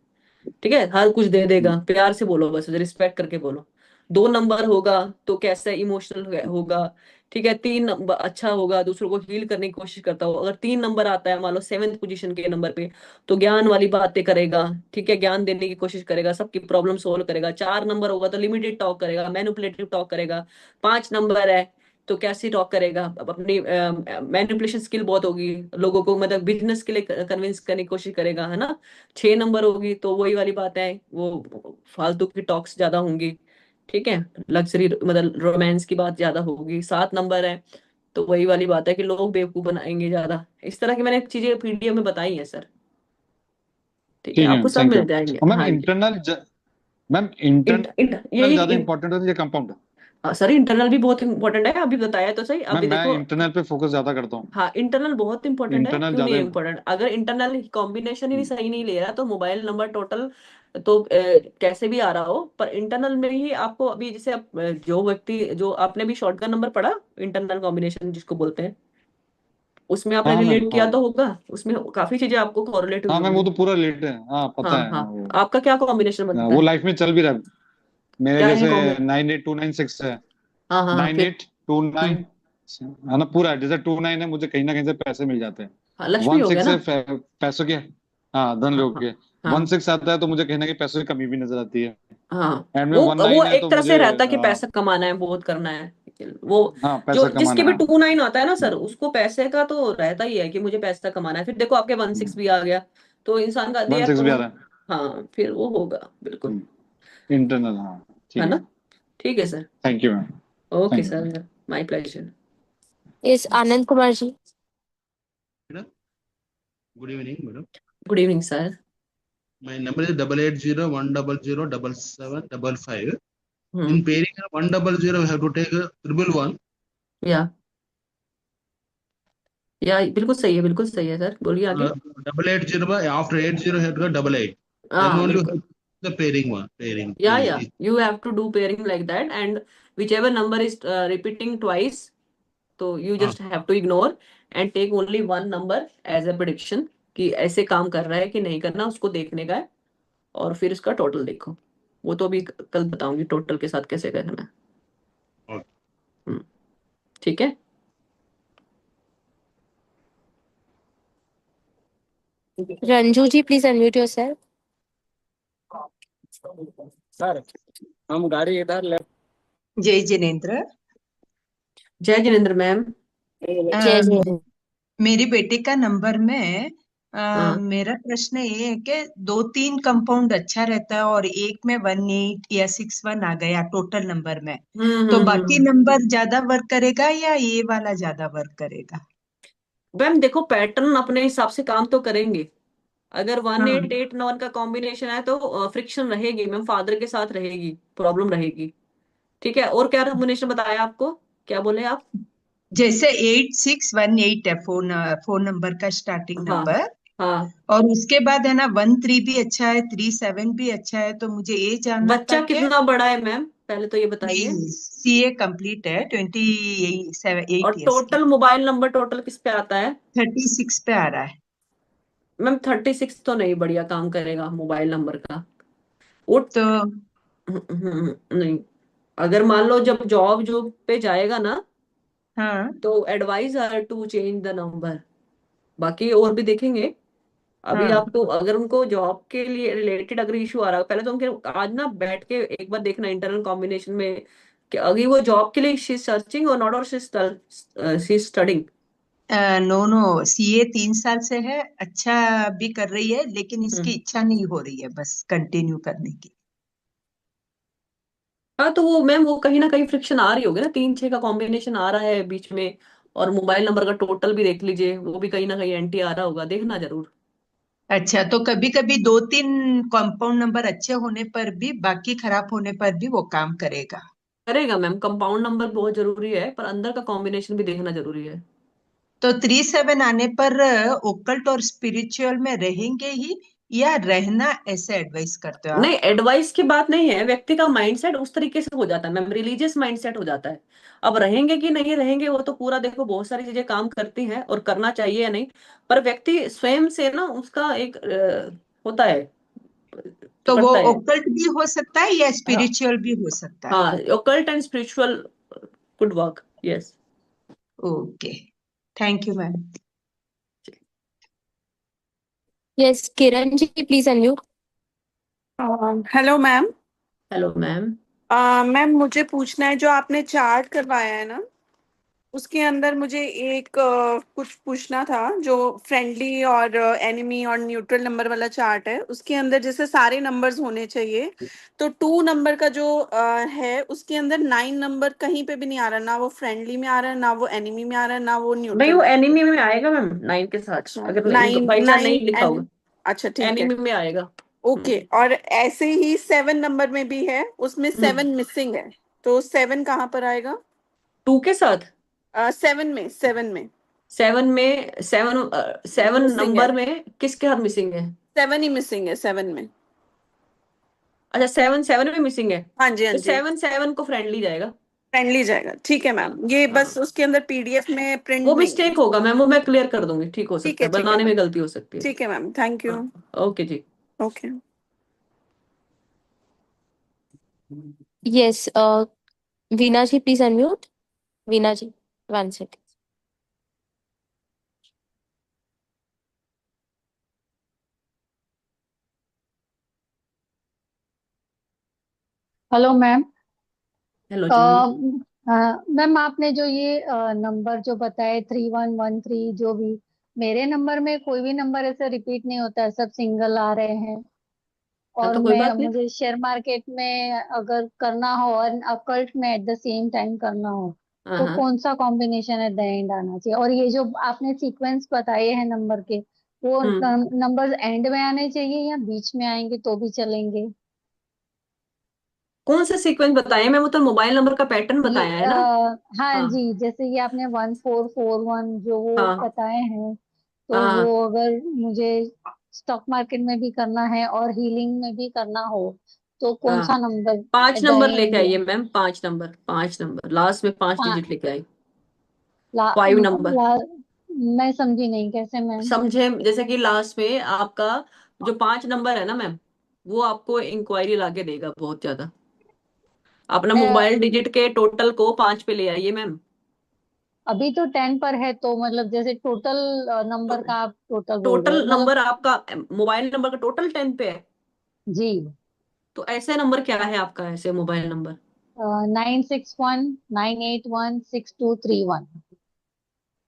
A: ठीक है, हर कुछ दे देगा, प्यार से बोलो, बस रिस्पेक्ट करके बोलो। 2 नंबर होगा तो कैसा इमोशनल होगा, ठीक है। 3 नंबर अच्छा होगा, दूसरों को हील करने की कोशिश करता हो। अगर 3 नंबर आता है मान लो 7th पोजीशन के नंबर पे, तो ज्ञान वाली बातें करेगा, ठीक है, ज्ञान देने की कोशिश करेगा, सबकी प्रॉब्लम सोल्व करेगा। 4 नंबर होगा तो लिमिटेड टॉक करेगा, मैनिपुलेटिव टॉक करेगा। 5 नंबर है तो कैसे टॉक करेगा, अपनी मैनिपुलेशन स्किल बहुत होगी, लोगों को मतलब बिजनेस के लिए कन्विंस करने की कोशिश करेगा, है ना। 6 नंबर होगी तो वही वाली बात है, वो फालतू की टॉक्स ज्यादा होंगी, ठीक है, लग्जरी मतलब रोमांस की बात ज्यादा होगी। 7 नंबर है तो वही वाली बात है कि लोग बेवकूफ बनाएंगे ज्यादा। इस तरह की मैंने चीजें पीडीएफ में बताई हैं सर, ठीक है,
J: ठीक है
A: आपको
J: मैम,
A: सब
J: थैंक यू।
A: मिल जाएंगे,
J: और मैम
A: हाँ जी।
J: इंटरनल, मैम
A: यही
J: इंटरनल ज्यादा इंपॉर्टेंट होता है या कंपाउंड?
A: सर इंटरनल भी बहुत इंपॉर्टेंट है, अभी बताया तो सही,
J: मैम
A: अभी
J: मैं
A: देखो।
J: इंटरनल पे फोकस ज्यादा करता हूँ।
A: हाँ इंटरनल बहुत इंपॉर्टेंट है,
J: इंटरनल
A: क्यों नहीं
J: ज्यादा
A: है इंपॉर्टेंट, अगर इंटरनल कॉम्बिनेशन ही
J: हम्म,
A: सही नहीं ले रहा तो मोबाइल नंबर टोटल तो कैसे भी आ रहा हो, पर इंटरनल में ही आपको अभी जैसे जो व्यक्ति, जो आपने भी शॉटगन नंबर पढ़ा, इंटरनल कॉम्बिनेशन जिसको बोलते हैं, उसमें आपने
J: हाँ मैम
A: रिलेट किया
J: हाँ।
A: तो होगा, उसमें काफी चीजें आपको कोरिलेट हुई
J: हाँ मैम वो
A: होंगी।
J: तो पूरा लेट है, हाँ
A: हाँ
J: पता है,
A: हाँ,
J: हाँ वो,
A: आपका क्या कॉम्बिनेशन बनता
J: वो
A: है,
J: लाइफ में चल भी रहा है। मेरे
A: क्या है
J: जैसे
A: कॉम्बिनेशन?
J: 98296 है।
A: हाँ हाँ हाँ,
J: नाइन
A: फिर
J: एट टू
A: हम्म,
J: नाइन है ना, पूरा है। जैसे 29 है, मुझे कहीं ना कहीं से पैसे मिल जाते हैं।
A: हाँ लक्ष्मी
J: वन
A: हो गया
J: सिक्स
A: ना।
J: है पैसों के, हाँ धन
A: हाँ
J: योग
A: हाँ
J: के। वन
A: हाँ
J: सिक्स आता है तो मुझे कहीं ना कहीं पैसों की कमी भी नजर आती है।
A: हाँ,
J: एंड में
A: वो
J: वन
A: वो
J: नाइन है
A: एक
J: तो
A: तरह से
J: मुझे
A: रहता है कि पैसा कमाना है, बहुत करना है, वो
J: हाँ
A: जो
J: पैसा
A: जिसके
J: कमाना
A: भी
J: है।
A: 2 9 आता है ना सर, उसको पैसे का तो रहता ही है कि मुझे पैसा कमाना है। फिर देखो आपके 1 6 भी आ गया, तो इंसान का दे
J: वन
A: आर
J: सिक्स भी आ
A: कॉमन।
J: रहा है।
A: हाँ फिर वो होगा बिल्कुल,
J: इंटरनल, हाँ
A: है
J: ठीक
A: ना।
J: है।
A: ठीक है sir.
J: Thank you ma'am.
A: Okay
J: thank you.
A: Sir, my pleasure.
B: Yes, Anand Kumar ji.
K: Madam, good evening madam.
A: Good evening sir.
K: My number is 8801007755.
A: Hmm.
K: In pairing 100, we have to take 111.
A: या बिल्कुल सही है, बिल्कुल सही है सर, बोलिए आगे।
K: 880 after 80 we have to go 88. Then
A: हाँ
K: only we
A: बिल्कुल,
K: have the pairing one. Pairing.
A: या you have to do pairing like that, and whichever number is repeating twice, तो यू
K: हाँ,
A: just have to ignore and take only 1 number as a prediction, कि ऐसे काम कर रहा है कि नहीं करना, उसको देखने का है, और फिर इसका टोटल देखो। वो तो अभी कल बताऊंगी टोटल के साथ कैसे करना है।
K: okay.
A: हम्म, ठीक है।
B: रंजू जी, प्लीज अनम्यूट योरसेल्फ।
L: सर हम गाड़ी इधर लेफ्ट।
E: जय जिनेन्द्र।
A: जय जिनेन्द्र मैम।
B: जय
E: अम,
B: जय।
E: मेरे बेटे का नंबर में
M: मेरा प्रश्न ये है कि दो तीन कंपाउंड अच्छा रहता है और एक में 18 या 61 आ गया टोटल नंबर में, तो बाकी नंबर ज्यादा वर्क करेगा या ये वाला ज्यादा वर्क करेगा?
A: मैम देखो, पैटर्न अपने हिसाब से काम तो करेंगे। अगर वन
M: हाँ।
A: एट एट नॉन का कॉम्बिनेशन है तो फ्रिक्शन रहेगी मैम, फादर के साथ रहेगी, प्रॉब्लम रहेगी। ठीक है, और क्या कॉम्बिनेशन बताया आपको, क्या बोले आप?
M: जैसे 8618 है फोन फोन नंबर का स्टार्टिंग
A: हाँ
M: नंबर,
A: हाँ।
M: और उसके बाद है ना 13 भी अच्छा है, 37 भी अच्छा है, तो मुझे ये जानना था
A: बच्चा
M: कि
A: कितना बड़ा है मैम, पहले तो ये बताइए।
M: नहीं, सीए कंप्लीट है, 28
A: और
M: ईयर्स की।
A: टोटल मोबाइल नंबर टोटल किस पे आता है?
M: 36 पे आ रहा है।
A: मैम 36 तो नहीं बढ़िया काम करेगा मोबाइल नंबर का। वो
M: तो
A: नहीं, अगर मान लो जब जॉब जॉब पे जाएगा ना,
M: हाँ
A: तो advise are to change the number. बाकी और भी देखेंगे। अभी
M: हाँ।
A: आपको अगर उनको जॉब के लिए रिलेटेड अगर इशू आ रहा है, पहले तो उनके आज ना बैठ के एक बार देखना इंटरनल कॉम्बिनेशन में कि अगर वो जॉब के लिए शी सर्चिंग और नॉट, और she studying.
M: No no, CA 3 साल से है, अच्छा भी कर रही है, लेकिन इसकी इच्छा नहीं हो रही है बस कंटिन्यू करने की।
A: हाँ तो वो मैम वो कहीं ना कहीं फ्रिक्शन आ रही होगी ना, 3 6 का कॉम्बिनेशन आ रहा है बीच में। और मोबाइल नंबर का टोटल भी देख लीजिए, वो भी कहीं ना कहीं एंटी आ रहा होगा, देखना जरूर।
M: अच्छा, तो कभी कभी दो तीन कंपाउंड नंबर अच्छे होने पर भी, बाकी खराब होने पर भी वो काम करेगा?
A: करेगा मैम, कंपाउंड नंबर बहुत जरूरी है, पर अंदर का कॉम्बिनेशन भी देखना जरूरी है।
M: तो 37 आने पर ओकल्ट और स्पिरिचुअल में रहेंगे ही या रहना, ऐसे एडवाइस करते हो
A: नहीं,
M: आप?
A: एडवाइस की बात नहीं है, व्यक्ति का माइंडसेट उस तरीके से हो जाता है मैम, रिलीजियस माइंडसेट हो जाता है। अब रहेंगे कि नहीं रहेंगे वो तो पूरा देखो, बहुत सारी चीजें काम करती हैं और करना चाहिए या नहीं। पर व्यक्ति स्वयं से ना उसका एक होता है, तो
M: तो वो
A: करता है।
M: ओकल्ट भी हो सकता है या
A: हाँ
M: स्पिरिचुअल भी हो सकता है?
A: हाँ, occult and spiritual could work, yes।
M: Okay, thank you ma'am.
B: Yes Kiran ji please unmute.
N: Hello ma'am.
A: Hello ma'am.
N: Ma'am मुझे पूछना है, जो आपने चार्ट करवाया है ना, उसके अंदर मुझे एक कुछ पूछना था। जो फ्रेंडली और एनिमी और न्यूट्रल नंबर वाला चार्ट है, उसके अंदर जैसे सारे नंबर्स होने चाहिए, तो 2 नंबर का जो है उसके अंदर 9 नंबर कहीं पे भी नहीं आ रहा, ना वो फ्रेंडली में आ रहा है, ना वो एनिमी में आ रहा है, ना वो
A: नहीं,
N: न्यूट्रल
A: वो
N: में।
A: एनिमी में आएगा मैम, 9 के साथ,
N: अच्छा,
A: अगर
N: नाइन
A: बाई चांस नहीं
N: नाइन
A: लिखा होगा।
N: एंड अच्छा ठीक है।
A: एनिमी में आएगा।
N: ओके, और ऐसे ही 7 नंबर में भी है, उसमें 7 मिसिंग है, तो 7 कहाँ पर आएगा?
A: 2 के साथ।
N: 7 में 7 में
A: 7 में, 7
N: मिसिंग है,
A: नंबर में किसके साथ मिसिंग है?
N: 7 ही मिसिंग है 7 में।
A: अच्छा, 7 7 में मिसिंग है।
N: हाँ जी हाँ
A: तो
N: जी।
A: 7 को फ्रेंडली जाएगा।
N: फ्रेंडली जाएगा, ठीक है मैम, ये बस
A: हाँ,
N: उसके अंदर पीडीएफ में प्रिंट
A: वो
N: नहीं है।
A: मिस्टेक होगा मैम, वो मैं क्लियर कर दूंगी, ठीक हो सकता है,
N: ठीक है
A: बनाने
N: मैम।
A: में गलती हो सकती है।
N: ठीक है मैम, थैंक यू।
A: हाँ, ओके जी।
N: Okay.
B: Yes Veena ji please unmute. Veena ji 1 second.
O: Hello ma'am.
A: Hello जी।
O: मैम आपने जो ये नंबर जो बताए 3113, जो भी मेरे नंबर में कोई भी नंबर ऐसे रिपीट नहीं होता है, सब सिंगल आ रहे हैं।
A: हाँ
O: और
A: तो कोई
O: मैं
A: बात नहीं।
O: मुझे शेयर मार्केट में अगर करना हो और अकल्ट में एट द सेम टाइम करना हो,
A: हाँ
O: तो
A: हाँ।
O: कौन सा कॉम्बिनेशन एट द एंड आना चाहिए? और ये जो आपने सीक्वेंस बताए हैं नंबर के, वो नंबर्स एंड में आने चाहिए या बीच में आएंगे तो भी चलेंगे?
A: कौन सा सीक्वेंस बताया मैम, वो तो मोबाइल नंबर का पैटर्न
O: ये
A: बताया है ना।
O: हाँ
A: हाँ
O: जी, जैसे ये आपने 1441 जो वो
A: हाँ
O: बताए हैं, तो वो
A: हाँ
O: अगर मुझे स्टॉक मार्केट में भी करना है और हीलिंग में भी करना हो, तो कौन
A: हाँ।
O: सा नंबर
A: 5
O: एट द
A: नंबर लेके
O: एंड?
A: आइए मैम, 5 नंबर, 5 नंबर लास्ट में, 5 डिजिट लेके आई।
O: ला,
A: 5 नंबर।
O: ला, मैं समझी नहीं, कैसे मैम?
A: समझे, जैसे कि लास्ट में आपका जो 5 नंबर है ना मैम, वो आपको इंक्वायरी लाके देगा बहुत ज्यादा। अपना मोबाइल डिजिट के टोटल को 5 पे ले आइए मैम।
O: अभी तो 10 पर है, तो मतलब जैसे टोटल नंबर का आप टोटल बोल रहे
A: टोटल
O: हो मतलब?
A: नंबर आपका, मोबाइल नंबर का टोटल 10 पे है।
O: जी।
A: तो ऐसे नंबर क्या है आपका, ऐसे मोबाइल नंबर?
O: 9619816231।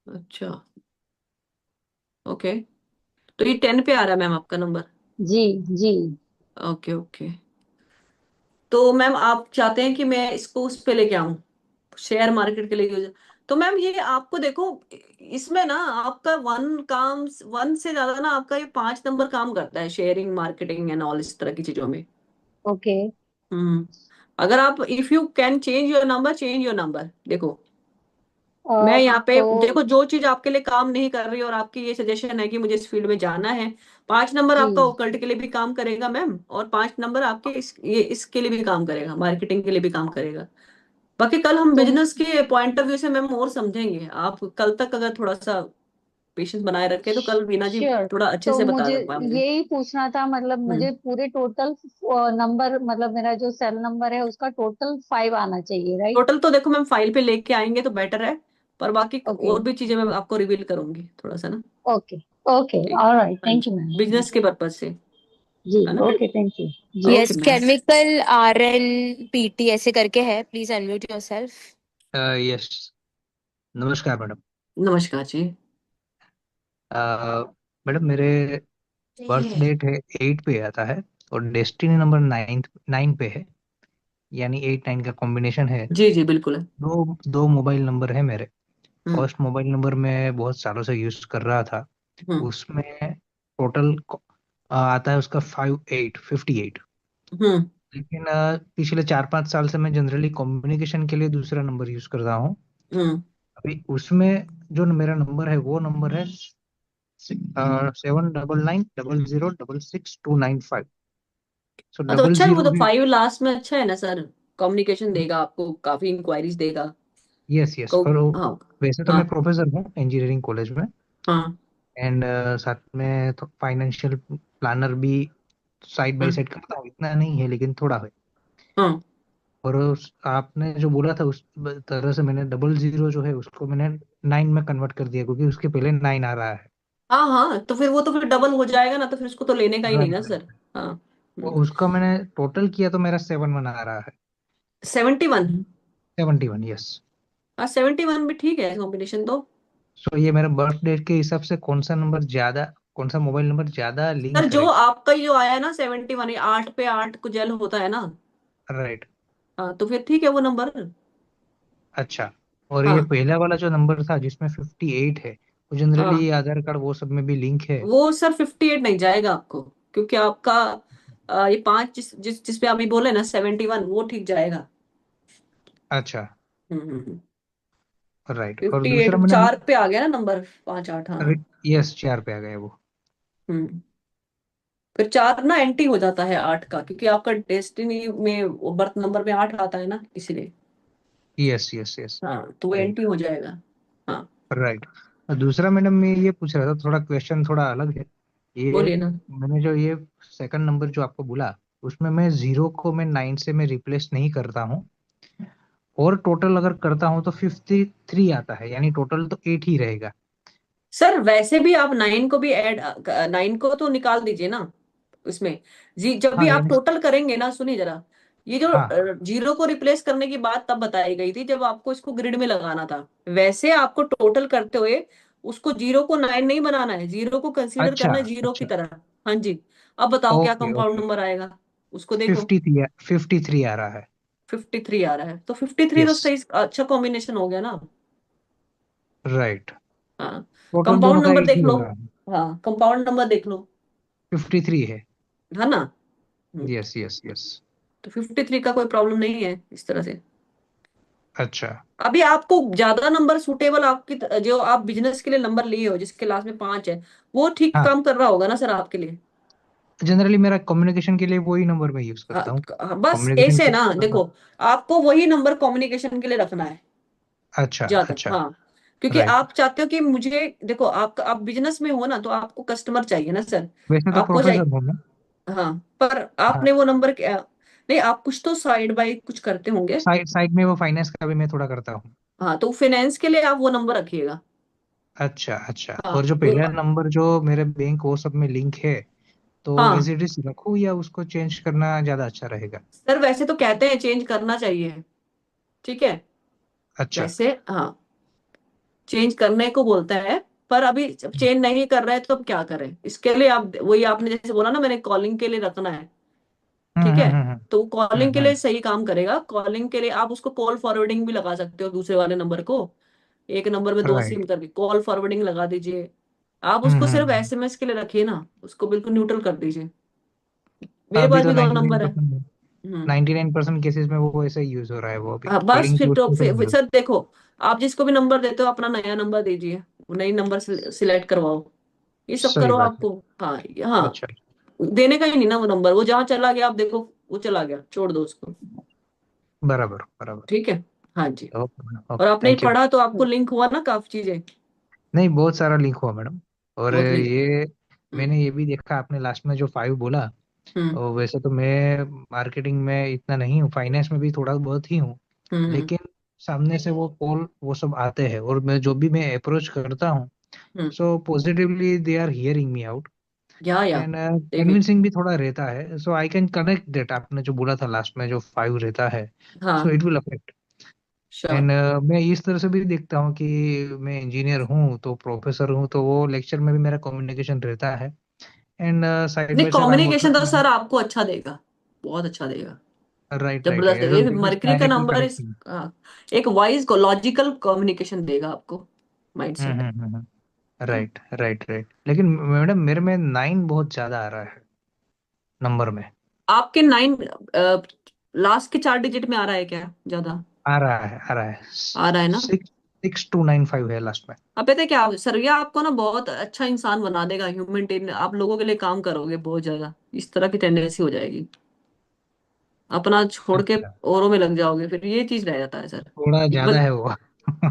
A: अच्छा, ओके। तो ये 10 पे आ रहा है मैम आपका नंबर।
O: जी जी।
A: Okay okay. तो मैम आप चाहते हैं कि मैं इसको उस पे लेके आऊं, शेयर मार्केट के लिए यूज। तो मैम ये आपको देखो, इसमें ना आपका वन से ज्यादा ना आपका ये 5 नंबर काम करता है, शेयरिंग मार्केटिंग एंड ऑल इस तरह की चीजों में।
O: ओके।
A: हम्म। अगर आप if you can change your number, change your number. देखो मैं यहाँ पे
O: तो
A: देखो, जो चीज आपके लिए काम नहीं कर रही और आपकी ये सजेशन है कि मुझे इस फील्ड में जाना है, 5 नंबर
O: जी
A: आपका ओकल्ट के लिए भी काम करेगा मैम, और 5 नंबर आपके इसके लिए भी काम करेगा, मार्केटिंग के लिए भी काम करेगा। बाकी कल हम
O: तो
A: बिजनेस के पॉइंट ऑफ व्यू से मैम और समझेंगे। आप कल तक अगर थोड़ा सा पेशेंस बनाए रखे तो कल बीना जी
O: श्योर।
A: थोड़ा अच्छे
O: तो
A: से बता
O: मुझे
A: पाएंगे।
O: यही पूछना था, मतलब
A: हम्म।
O: मुझे पूरे टोटल नंबर, मतलब मेरा जो सेल नंबर है उसका टोटल 5 आना चाहिए, राइट?
A: टोटल तो देखो मैम फाइल पे लेके आएंगे तो बेटर है, पर बाकी
O: ओके
A: और भी चीजें मैं आपको रिवील करूंगी थोड़ा सा ना।
O: ओके ओके,
A: ठीक।
O: ऑलराइट,
A: हाँ
O: थैंक
A: जी,
O: यू मैम।
A: बिजनेस के पर्पज से,
O: जी
A: है ना।
O: Okay, thank you. जी।
A: Okay
B: yes,
A: ma'am.
B: Chemical RNPT ऐसे करके है, प्लीज अनम्यूट योरसेल्फ।
P: यस। नमस्कार मैडम।
A: नमस्कार जी।
P: मैडम मेरे बर्थ डेट है 8 पे आता है, और डेस्टिनी नंबर 9 पे है, यानी 8 9 का कॉम्बिनेशन है।
A: जी जी बिल्कुल है।
P: दो दो मोबाइल नंबर है मेरे।
A: हम्म
P: फर्स्ट मोबाइल नंबर मैं बहुत सालों से यूज कर रहा था।
A: हम्म
P: उसमें टोटल आता है उसका 58।
A: हम्म
P: लेकिन पिछले 4 5 साल से मैं जनरली कम्युनिकेशन के लिए दूसरा नंबर यूज कर रहा हूँ।
A: हम्म।
P: अभी उसमें जो मेरा नंबर है वो नंबर है 799006629 5। सो
A: हाँ तो
P: डबल
A: अच्छा है, वो
P: जीरो
A: तो
P: भी।
A: 5 लास्ट में अच्छा है ना सर। कम्युनिकेशन देगा आपको, काफी इंक्वायरीज देगा।
P: यस यस,
A: को
P: और
A: हाँ
P: वैसे तो
A: हाँ
P: मैं प्रोफेसर हूँ इंजीनियरिंग कॉलेज में।
A: हाँ
P: एंड साथ में तो फाइनेंशियल प्लानर भी साइड बाय
A: हाँ
P: साइड करता हूँ, इतना नहीं है लेकिन थोड़ा है।
A: हाँ
P: और आपने जो बोला था उस तरह से मैंने 00 जो है उसको मैंने 9 में कन्वर्ट कर दिया, क्योंकि उसके पहले 9 आ रहा है।
A: हाँ हाँ, तो फिर वो तो फिर डबल हो जाएगा ना, तो फिर उसको तो लेने का ही नहीं
P: राइट
A: ना
P: राइट।
A: सर। हाँ।
P: वो उसका मैंने टोटल किया तो मेरा 7 1 आ रहा है।
A: 71।
P: 71, यस।
A: हाँ 71 भी ठीक है कॉम्बिनेशन तो।
P: सो ये मेरा बर्थ डेट के हिसाब से कौन सा नंबर ज्यादा, कौन सा मोबाइल नंबर ज्यादा
A: सर
P: लिंक
A: जो
P: करेगा?
A: आपका जो आया है ना 71, 8 पे 8 को जेल होता है ना।
P: राइट।
A: हाँ तो फिर ठीक है वो नंबर।
P: अच्छा। और ये
A: हाँ
P: पहला वाला जो नंबर था जिसमें 58 है, वो
A: हाँ,
P: जनरली आधार कार्ड वो सब में भी लिंक है।
A: वो सर 58 नहीं जाएगा आपको, क्योंकि आपका ये 5 जिस पे आप अभी बोले ना 71, वो ठीक जाएगा।
P: अच्छा।
A: हम्म।
P: राइट। और
A: 58
P: दूसरा मैंने
A: 4 पे आ गया ना नंबर, 5 8, हाँ।
P: यस 4 पे आ गया वो।
A: हम्म। फिर 4 ना एंटी हो जाता है 8 का, क्योंकि आपका डेस्टिनी में बर्थ नंबर में 8 आता है ना, इसीलिए।
P: Yes yes yes.
A: हाँ तो वो
P: राइट
A: एंटी हो जाएगा। हाँ
P: राइट। और दूसरा मैडम मैं ये पूछ रहा था, थोड़ा क्वेश्चन थोड़ा अलग है ये।
A: बोलिए ना।
P: मैंने जो ये सेकंड नंबर जो आपको बोला, उसमें मैं 0 को मैं 9 से मैं रिप्लेस नहीं करता हूँ, और टोटल अगर करता हूँ तो 53 आता है, यानी टोटल तो 8 ही रहेगा।
A: सर वैसे भी आप 9 को भी ऐड, 9 को तो निकाल दीजिए ना उसमें। जी जब भी
P: हाँ
A: आप
P: यानी।
A: टोटल करेंगे ना, सुनिए जरा, ये जो
P: हाँ हाँ।
A: 0 को रिप्लेस करने की बात तब बताई गई थी जब आपको इसको ग्रिड में लगाना था। वैसे आपको टोटल करते हुए उसको 0 को 9 नहीं बनाना है, 0 को कंसीडर
P: अच्छा
A: करना है 0 की
P: अच्छा।
A: तरह। हाँ जी। अब बताओ क्या
P: ओके
A: कंपाउंड
P: ओके।
A: नंबर आएगा, उसको देखो।
P: 53 आ रहा है।
A: 53 आ रहा है, तो 53 तो
P: यस।
A: सही, अच्छा कॉम्बिनेशन हो गया ना।
P: राइट।
A: हाँ।
P: टोटल दोनों
A: कंपाउंड
P: का
A: नंबर
P: 8
A: देख
P: ही
A: लो।
P: हो रहा है।
A: हाँ कंपाउंड नंबर देख लो।
P: 53 है।
A: है ना। हम्म,
P: यस यस यस।
A: तो 53 का कोई प्रॉब्लम नहीं है इस तरह से।
P: अच्छा।
A: अभी आपको ज्यादा नंबर सूटेबल, आपकी जो आप बिजनेस के लिए नंबर लिए हो जिसके लास्ट में 5 है, वो ठीक
P: हाँ,
A: काम कर रहा होगा ना सर आपके लिए।
P: जनरली मेरा कम्युनिकेशन के लिए वही नंबर मैं यूज
A: हाँ,
P: करता हूँ।
A: बस
P: कम्युनिकेशन
A: ऐसे
P: के
A: ना
P: लिए।
A: देखो, आपको वही नंबर कम्युनिकेशन के लिए रखना है
P: अच्छा
A: ज्यादा,
P: अच्छा।
A: हाँ। क्योंकि
P: राइट।
A: आप चाहते हो कि मुझे देखो, आप बिजनेस में हो ना, तो आपको कस्टमर चाहिए ना सर।
P: वैसे तो
A: आपको
P: प्रोफेसर
A: चाहिए।
P: हूँ मैं।
A: हाँ पर
P: हाँ।
A: आपने वो नंबर क्या, नहीं आप कुछ तो साइड बाय कुछ करते होंगे।
P: साइड साइड में वो फाइनेंस का भी मैं थोड़ा करता हूँ।
A: हाँ तो फाइनेंस के लिए आप वो नंबर रखिएगा।
P: अच्छा अच्छा।
A: हाँ
P: और जो पहला नंबर जो मेरे बैंक वो सब में लिंक है, तो एज
A: हाँ
P: इट इज रखूँ या उसको चेंज करना ज्यादा अच्छा रहेगा?
A: सर, वैसे तो कहते हैं चेंज करना चाहिए, ठीक है।
P: अच्छा।
A: वैसे हाँ, चेंज करने को बोलता है। पर अभी चेंज नहीं कर रहे हैं तो अब क्या करें? इसके लिए आप वही आपने जैसे बोला ना, मैंने कॉलिंग के लिए रखना है, ठीक है, तो कॉलिंग के लिए सही काम करेगा। कॉलिंग के लिए आप उसको कॉल फॉरवर्डिंग भी लगा सकते हो, दूसरे वाले नंबर को एक नंबर में दो
P: राइट।
A: सिम करके कॉल फॉरवर्डिंग लगा दीजिए। आप
P: हम्म
A: उसको
P: हम्म
A: सिर्फ
P: हम्म।
A: एसएमएस के लिए रखिए ना, उसको बिल्कुल न्यूट्रल कर दीजिए। मेरे
P: अभी
A: पास
P: तो
A: भी दो नंबर है।
P: 99%
A: हम्म।
P: 99% केसेस में वो ऐसे यूज हो रहा है, वो अभी
A: हाँ बस
P: कॉलिंग
A: फिर
P: की
A: तो
P: उसको तो नहीं
A: सर देखो, आप जिसको भी नंबर देते हो अपना नया नंबर दीजिए, नई नंबर सिलेक्ट करवाओ, ये सब
P: सही
A: करो
P: बात है।
A: आपको। हाँ हाँ,
P: अच्छा।
A: देने का ही नहीं ना वो नंबर, वो जहाँ चला गया आप देखो, वो चला गया, छोड़ दो उसको।
P: बराबर बराबर।
A: ठीक है। हाँ जी।
P: ओके मैडम,
A: और
P: ओके,
A: आपने
P: थैंक यू।
A: पढ़ा तो आपको लिंक हुआ ना काफी चीजें?
P: नहीं, बहुत सारा लिंक हुआ मैडम। और
A: बहुत लिंक।
P: ये
A: हम्म।
P: मैंने ये भी देखा, आपने लास्ट में जो 5 बोला,
A: हम्म।
P: और वैसे तो मैं मार्केटिंग में इतना नहीं हूँ, फाइनेंस में भी थोड़ा बहुत ही हूँ,
A: हम्म।
P: लेकिन सामने से वो कॉल वो सब आते हैं, और मैं जो भी मैं अप्रोच करता हूँ,
A: hmm.
P: So positively they are hearing me out,
A: yeah
P: and
A: they will।
P: Convincing भी थोड़ा रहता है, so I can connect that, आपने जो बोला था लास्ट में जो 5 रहता है, सो
A: हाँ
P: it will affect.
A: Sure.
P: And मैं इस तरह से भी देखता हूँ कि मैं इंजीनियर हूँ तो प्रोफेसर हूँ, तो वो लेक्चर में भी मेरा कम्युनिकेशन रहता है, एंड साइड
A: नहीं,
P: by side I am also.
A: Communication तो सर आपको अच्छा देगा, बहुत अच्छा देगा,
P: राइट राइट,
A: जबरदस्त
P: एज
A: देगा।
P: अ
A: ये
P: बिजनेस
A: मरकरी का
P: डायरेक्टली
A: नंबर इस
P: कनेक्टिंग।
A: एक वाइज को लॉजिकल कम्युनिकेशन देगा आपको, माइंडसेट।
P: राइट राइट राइट, लेकिन मैडम मेरे में 9 बहुत ज्यादा आ रहा है नंबर में।
A: आपके 9 लास्ट के 4 डिजिट में आ रहा है क्या ज्यादा?
P: आ रहा है, आ रहा है।
A: आ रहा है ना?
P: 6295 है लास्ट में।
A: अब पता है क्या सर, ये आपको ना बहुत अच्छा इंसान बना देगा, ह्यूमन, आप लोगों के लिए काम करोगे बहुत ज्यादा, इस तरह की टेंडेंसी हो जाएगी, अपना छोड़ के
P: अच्छा,
A: औरों में लग जाओगे, फिर ये चीज रह जाता है सर।
P: थोड़ा ज्यादा है वो।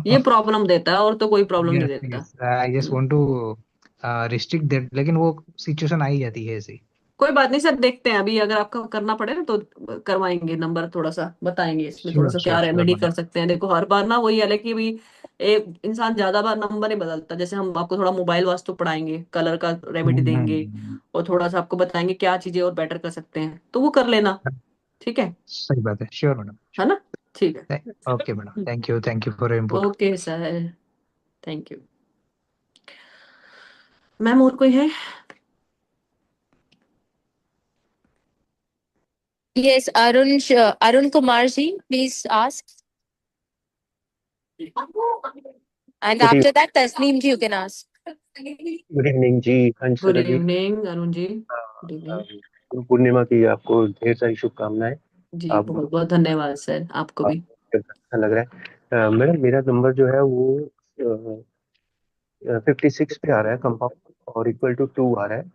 A: ये प्रॉब्लम देता है, और तो कोई प्रॉब्लम नहीं
P: यस
A: देता।
P: Yes, I just want to restrict that, लेकिन वो सिचुएशन आ ही जाती है ऐसी।
A: कोई बात नहीं सर, देखते हैं अभी, अगर आपका करना पड़े ना तो करवाएंगे, नंबर थोड़ा सा बताएंगे, इसमें थोड़ा
P: श्योर
A: सा
P: श्योर
A: क्या
P: श्योर
A: रेमेडी कर
P: मैडम।
A: सकते हैं। देखो हर बार ना वही है कि भी एक इंसान ज्यादा बार नंबर नहीं बदलता, जैसे हम आपको थोड़ा मोबाइल वास्तु पढ़ाएंगे, कलर का रेमेडी देंगे,
P: हम्म।
A: और थोड़ा सा आपको बताएंगे क्या चीजें और बेटर कर सकते हैं, तो वो कर लेना। ठीक है।
P: सही बात है, श्योर मैडम।
A: है ना? ठीक
P: ओके मैडम,
A: है।
P: Thank you for input.
A: Okay sir, thank you. Ma'am और कोई है?
B: Yes, Arun Kumar ji, please ask. And
Q: good
B: after that, Tasneem ji, you can ask.
Q: Good evening जी,
A: good
Q: Hansda ji.
A: Evening Arun ji.
Q: Uh,
A: good evening.
Q: Guru Purnima की आपको ढेर सारी शुभकामनाएं।
A: जी
Q: आप
A: बहुत बहुत धन्यवाद सर, आपको भी।
Q: अच्छा लग रहा है। मैडम मेरा नंबर जो है वो 56 पे आ रहा है कंपाउंड, और इक्वल टू 2 आ रहा है,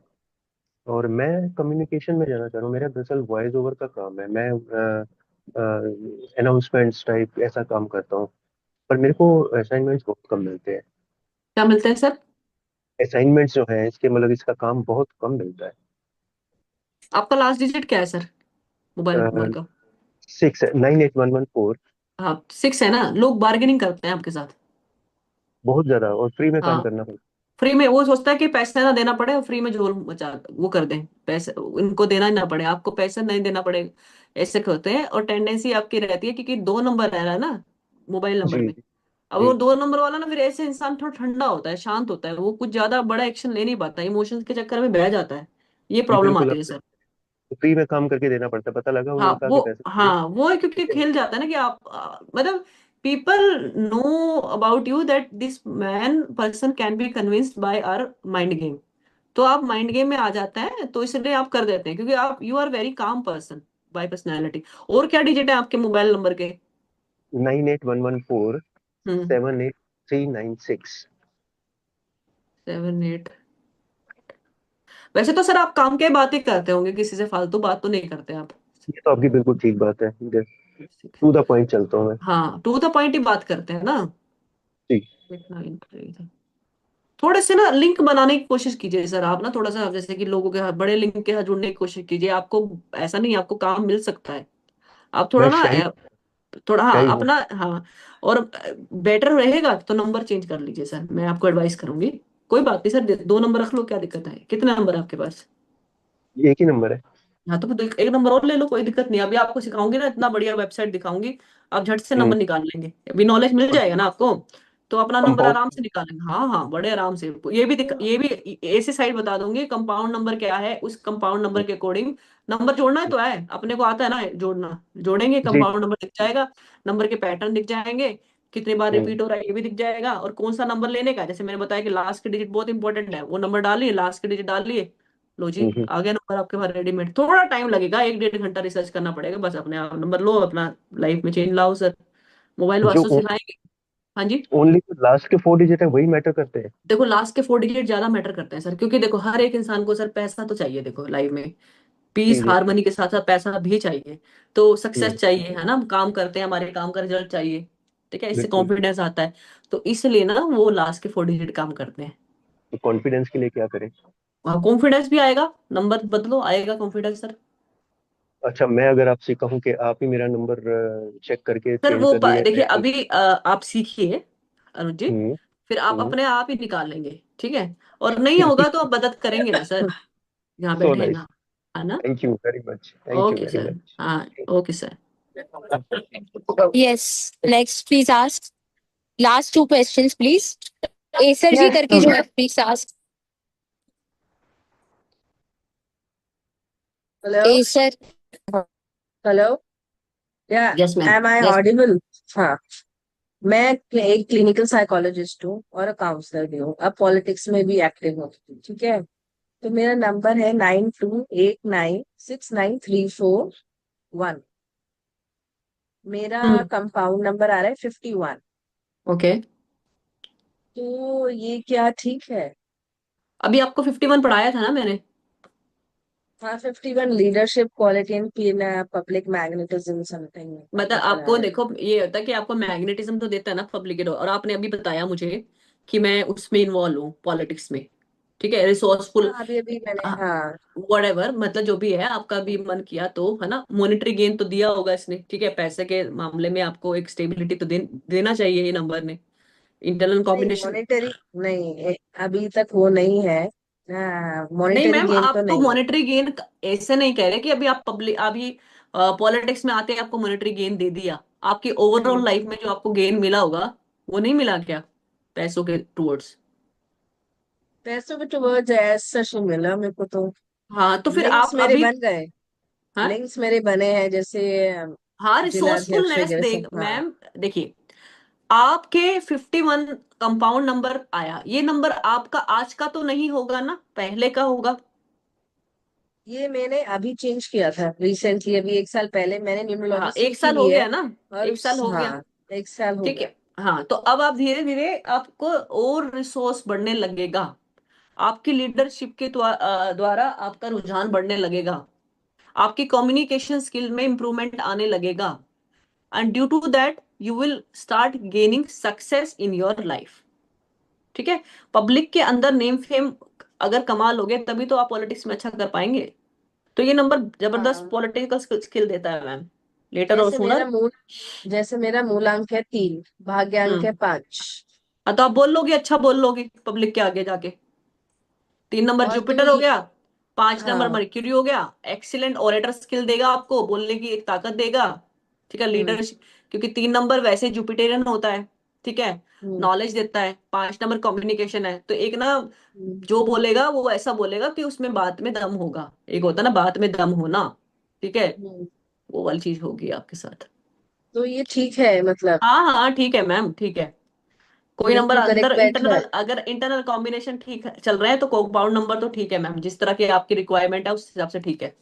Q: और मैं कम्युनिकेशन में जाना चाह रहा हूँ। मेरा दरअसल वॉइस ओवर का काम है, मैं अनाउंसमेंट्स टाइप ऐसा काम करता हूँ, पर मेरे को असाइनमेंट्स बहुत कम मिलते हैं।
A: क्या मिलते हैं सर?
Q: असाइनमेंट्स जो है इसके मतलब इसका काम बहुत कम मिलता
A: आपका लास्ट डिजिट क्या है सर, मोबाइल
Q: है।
A: नंबर का?
Q: 698114।
A: हाँ 6 है ना, लोग बार्गेनिंग करते हैं आपके साथ।
Q: बहुत ज्यादा, और फ्री में काम
A: हाँ,
Q: करना पड़ता
A: फ्री में वो सोचता है कि पैसा ना देना पड़े और फ्री में झोल मचा वो कर दें, पैसे उनको देना ही ना पड़े, आपको पैसा नहीं देना पड़े, ऐसे होते हैं। और टेंडेंसी आपकी रहती है, क्योंकि 2 नंबर रह रहा है ना मोबाइल
Q: है।
A: नंबर
Q: जी
A: में। अब
Q: जी।
A: वो 2 नंबर वाला ना, फिर ऐसे इंसान थोड़ा ठंडा होता है, शांत होता है, वो कुछ ज्यादा बड़ा एक्शन ले नहीं पाता, इमोशंस के चक्कर में बह जाता है, ये
Q: जी
A: प्रॉब्लम
Q: बिल्कुल,
A: आती
Q: आप
A: है सर।
Q: फ्री में काम करके देना पड़ता है, पता लगा वो
A: हाँ
Q: उल्टा
A: वो,
Q: के पैसे दिए।
A: हाँ वो है, क्योंकि
Q: ठीक है।
A: खेल जाता है ना कि आप मतलब people know about you that this man person can be convinced by our mind game, तो आप माइंड गेम में आ जाते हैं, तो इसलिए आप कर देते हैं, क्योंकि आप you are very calm person by personality. और क्या डिजिट है आपके मोबाइल नंबर के?
Q: 98114
A: हम्म।
Q: 78396।
A: 7 8। वैसे तो सर आप काम के बात ही करते होंगे, किसी से फालतू बात तो नहीं करते आप?
Q: ये तो आपकी बिल्कुल ठीक बात है, टू द पॉइंट चलता हूँ मैं।
A: हाँ टू द पॉइंट ही बात करते हैं ना।
Q: जी।
A: इतना थोड़े से ना लिंक बनाने की कोशिश कीजिए सर, आप ना थोड़ा सा जैसे कि लोगों के बड़े लिंक के साथ जुड़ने की कोशिश कीजिए, आपको ऐसा नहीं, आपको काम मिल सकता है। आप थोड़ा
Q: मैं
A: ना
Q: शाही
A: थोड़ा हाँ
Q: शाही हूँ।
A: अपना, हाँ, और बेटर रहेगा तो नंबर चेंज कर लीजिए सर, मैं आपको एडवाइस करूंगी। कोई बात नहीं सर, 2 नंबर रख लो, क्या दिक्कत है? कितने नंबर है आपके पास?
Q: एक ही नंबर है।
A: हाँ तो फिर एक नंबर और ले लो, कोई दिक्कत नहीं, अभी आपको सिखाऊंगी ना, इतना बढ़िया वेबसाइट दिखाऊंगी, आप झट से
Q: हम्म।
A: नंबर निकाल लेंगे, अभी नॉलेज मिल
Q: और
A: जाएगा ना आपको। तो अपना नंबर आराम से
Q: कंपाउंड।
A: निकालेंगे। हाँ हाँ, बड़े आराम से। ये भी ऐसी साइड बता दूंगी, कंपाउंड नंबर क्या है, उस कंपाउंड नंबर के अकॉर्डिंग नंबर जोड़ना है तो है, अपने को आता है ना जोड़ना, जोड़ेंगे
Q: जी।
A: कंपाउंड नंबर दिख जाएगा, नंबर के पैटर्न दिख जाएंगे, कितने बार
Q: हम्म।
A: रिपीट हो रहा है ये भी दिख जाएगा, और कौन सा नंबर लेने का है। जैसे मैंने बताया कि लास्ट के डिजिट बहुत इंपॉर्टेंट है, वो नंबर डालिए, लास्ट के डिजिट डालिए, लो जी
Q: हम्म।
A: आ गया नंबर आपके पास रेडीमेड। थोड़ा टाइम लगेगा, 1 डेढ़ घंटा रिसर्च करना पड़ेगा, बस अपने आप नंबर लो, अपना लाइफ में चेंज लाओ सर। मोबाइल
Q: जो
A: वास्तु सिखाएंगे। हाँ जी।
Q: ओनली लास्ट के 4 डिजिट है वही मैटर करते हैं।
A: देखो लास्ट के 4 डिजिट ज्यादा मैटर करते हैं सर, क्योंकि देखो हर एक इंसान को सर पैसा तो चाहिए, देखो लाइफ में पीस
Q: जी।
A: हारमोनी के साथ साथ पैसा भी चाहिए, तो सक्सेस
Q: हम्म।
A: चाहिए, है ना, हम काम करते हैं, हमारे काम का रिजल्ट चाहिए, ठीक है, इससे
Q: बिल्कुल।
A: कॉन्फिडेंस आता है। तो इसलिए ना वो लास्ट के 4 डिजिट काम करते हैं।
Q: तो कॉन्फिडेंस के लिए क्या करें?
A: वहाँ कॉन्फिडेंस भी आएगा, नंबर बदलो, आएगा कॉन्फिडेंस सर।
Q: अच्छा, मैं अगर आपसे कहूँ कि आप ही मेरा नंबर चेक करके
A: सर
Q: चेंज
A: वो
Q: कर दिए
A: देखिए
Q: नए।
A: अभी आप सीखिए अनुज जी,
Q: हम्म।
A: फिर आप
Q: हम्म।
A: अपने आप ही निकाल लेंगे, ठीक है। और नहीं होगा तो आप मदद करेंगे ना सर, यहाँ
Q: सो
A: बैठे हैं
Q: नाइस।
A: ना, है ना।
Q: Thank you very much, thank you
A: okay
Q: very
A: sir,
Q: much.
A: हाँ, okay sir.
B: Yes, next please ask. Last two questions please. एसर जी
R: Yes.
B: करके जो है प्लीज आस्क।
R: Hello.
B: एसर।
R: Hello. Yeah.
A: Yes ma'am.
R: Am I
B: yes.
R: audible? हाँ, मैं एक क्लिनिकल साइकोलॉजिस्ट हूँ और काउंसलर भी हूँ, अब पॉलिटिक्स में भी एक्टिव हूँ, ठीक है। तो मेरा नंबर है 92896934 1। मेरा
A: हम्म।
R: कंपाउंड नंबर आ रहा है 51।
A: ओके।
R: तो ये क्या ठीक है?
A: अभी आपको 51 पढ़ाया था ना मैंने।
R: हाँ, 51 leadership quality and public magnetism something
A: मतलब
R: आपने
A: आपको
R: पढ़ाया है।
A: देखो ये होता है कि आपको मैग्नेटिज्म तो देता है ना पब्लिक, और आपने अभी बताया मुझे कि मैं उसमें इन्वॉल्व हूँ पॉलिटिक्स में, ठीक है, रिसोर्सफुल,
R: हाँ, अभी अभी मैंने, हाँ।
A: वटेवर, मतलब जो भी है आपका भी मन किया तो, है ना, मॉनेटरी गेन तो दिया होगा इसने, ठीक है, पैसे के मामले में आपको एक स्टेबिलिटी तो देना चाहिए ये नंबर ने, इंटरनल
R: नहीं,
A: कॉम्बिनेशन।
R: मॉनेटरी नहीं, अभी तक वो नहीं है।
A: नहीं
R: मॉनेटरी
A: मैम,
R: गेन तो
A: आपको
R: नहीं है।
A: मॉनेटरी गेन ऐसे नहीं कह रहे कि अभी आप पब्लिक अभी पॉलिटिक्स में आते हैं आपको मॉनेटरी गेन दे दिया, आपकी ओवरऑल लाइफ में जो आपको गेन मिला होगा वो नहीं मिला क्या, पैसों के टूवर्ड्स।
R: पैसों के टुवर्ड्स ऐसा नहीं मिला मेरे को तो।
A: हाँ तो फिर
R: लिंक्स
A: आप
R: मेरे
A: अभी,
R: बन गए,
A: हाँ
R: लिंक्स मेरे बने हैं, जैसे
A: हाँ,
R: जिलाध्यक्ष
A: रिसोर्सफुलनेस
R: वगैरह
A: देख
R: सब। हाँ,
A: मैम, देखिए आपके 51 कंपाउंड नंबर आया, ये नंबर आपका आज का तो नहीं होगा ना, पहले का होगा।
R: ये मैंने अभी चेंज किया था रिसेंटली, अभी 1 साल पहले मैंने
A: हाँ
R: न्यूमरोलॉजी
A: एक
R: सीखी
A: साल हो
R: भी है।
A: गया ना,
R: और
A: एक साल हो गया,
R: हाँ, 1 साल हो
A: ठीक
R: गया।
A: है। हाँ तो अब आप धीरे धीरे आपको और रिसोर्स बढ़ने लगेगा, आपकी लीडरशिप के द्वारा आपका रुझान बढ़ने लगेगा, आपकी कम्युनिकेशन स्किल में इंप्रूवमेंट आने लगेगा, and due to that you will start gaining success in your life, ठीक है। पब्लिक के अंदर नेम फेम अगर कमा लोगे तभी तो आप पॉलिटिक्स में अच्छा कर पाएंगे। तो ये नंबर जबरदस्त
R: हाँ,
A: पॉलिटिकल स्किल देता है मैम, लेटर और
R: जैसे मेरा
A: सूनर।
R: मूल जैसे मेरा मूलांक है 3, भाग्यांक
A: हम्म।
R: है 5।
A: हाँ तो आप बोल लोगे, अच्छा बोल लोगे पब्लिक के आगे जाके। 3 नंबर
R: और तो
A: जुपिटर हो गया, 5 नंबर
R: हाँ।
A: मर्क्यूरी हो गया, एक्सीलेंट ओरेटर स्किल देगा आपको, बोलने की एक ताकत देगा, ठीक है,
R: हम्म।
A: लीडरशिप, क्योंकि 3 नंबर वैसे जुपिटेरियन होता है, ठीक है,
R: हम्म।
A: नॉलेज देता है, 5 नंबर कम्युनिकेशन है, तो एक ना
R: हम्म।
A: जो बोलेगा वो ऐसा बोलेगा कि उसमें बात में दम होगा, एक होता है ना बात में दम होना, ठीक है,
R: हम्म।
A: वो वाली चीज होगी आपके साथ।
R: तो ये ठीक है मतलब,
A: हाँ हाँ ठीक है मैम, ठीक है। कोई नंबर
R: बिल्कुल
A: अंदर
R: करेक्ट बैठ रहा
A: इंटरनल,
R: है।
A: अगर इंटरनल कॉम्बिनेशन ठीक चल रहे हैं तो कंपाउंड नंबर तो ठीक है मैम, जिस तरह की आपकी रिक्वायरमेंट है उस हिसाब से ठीक है।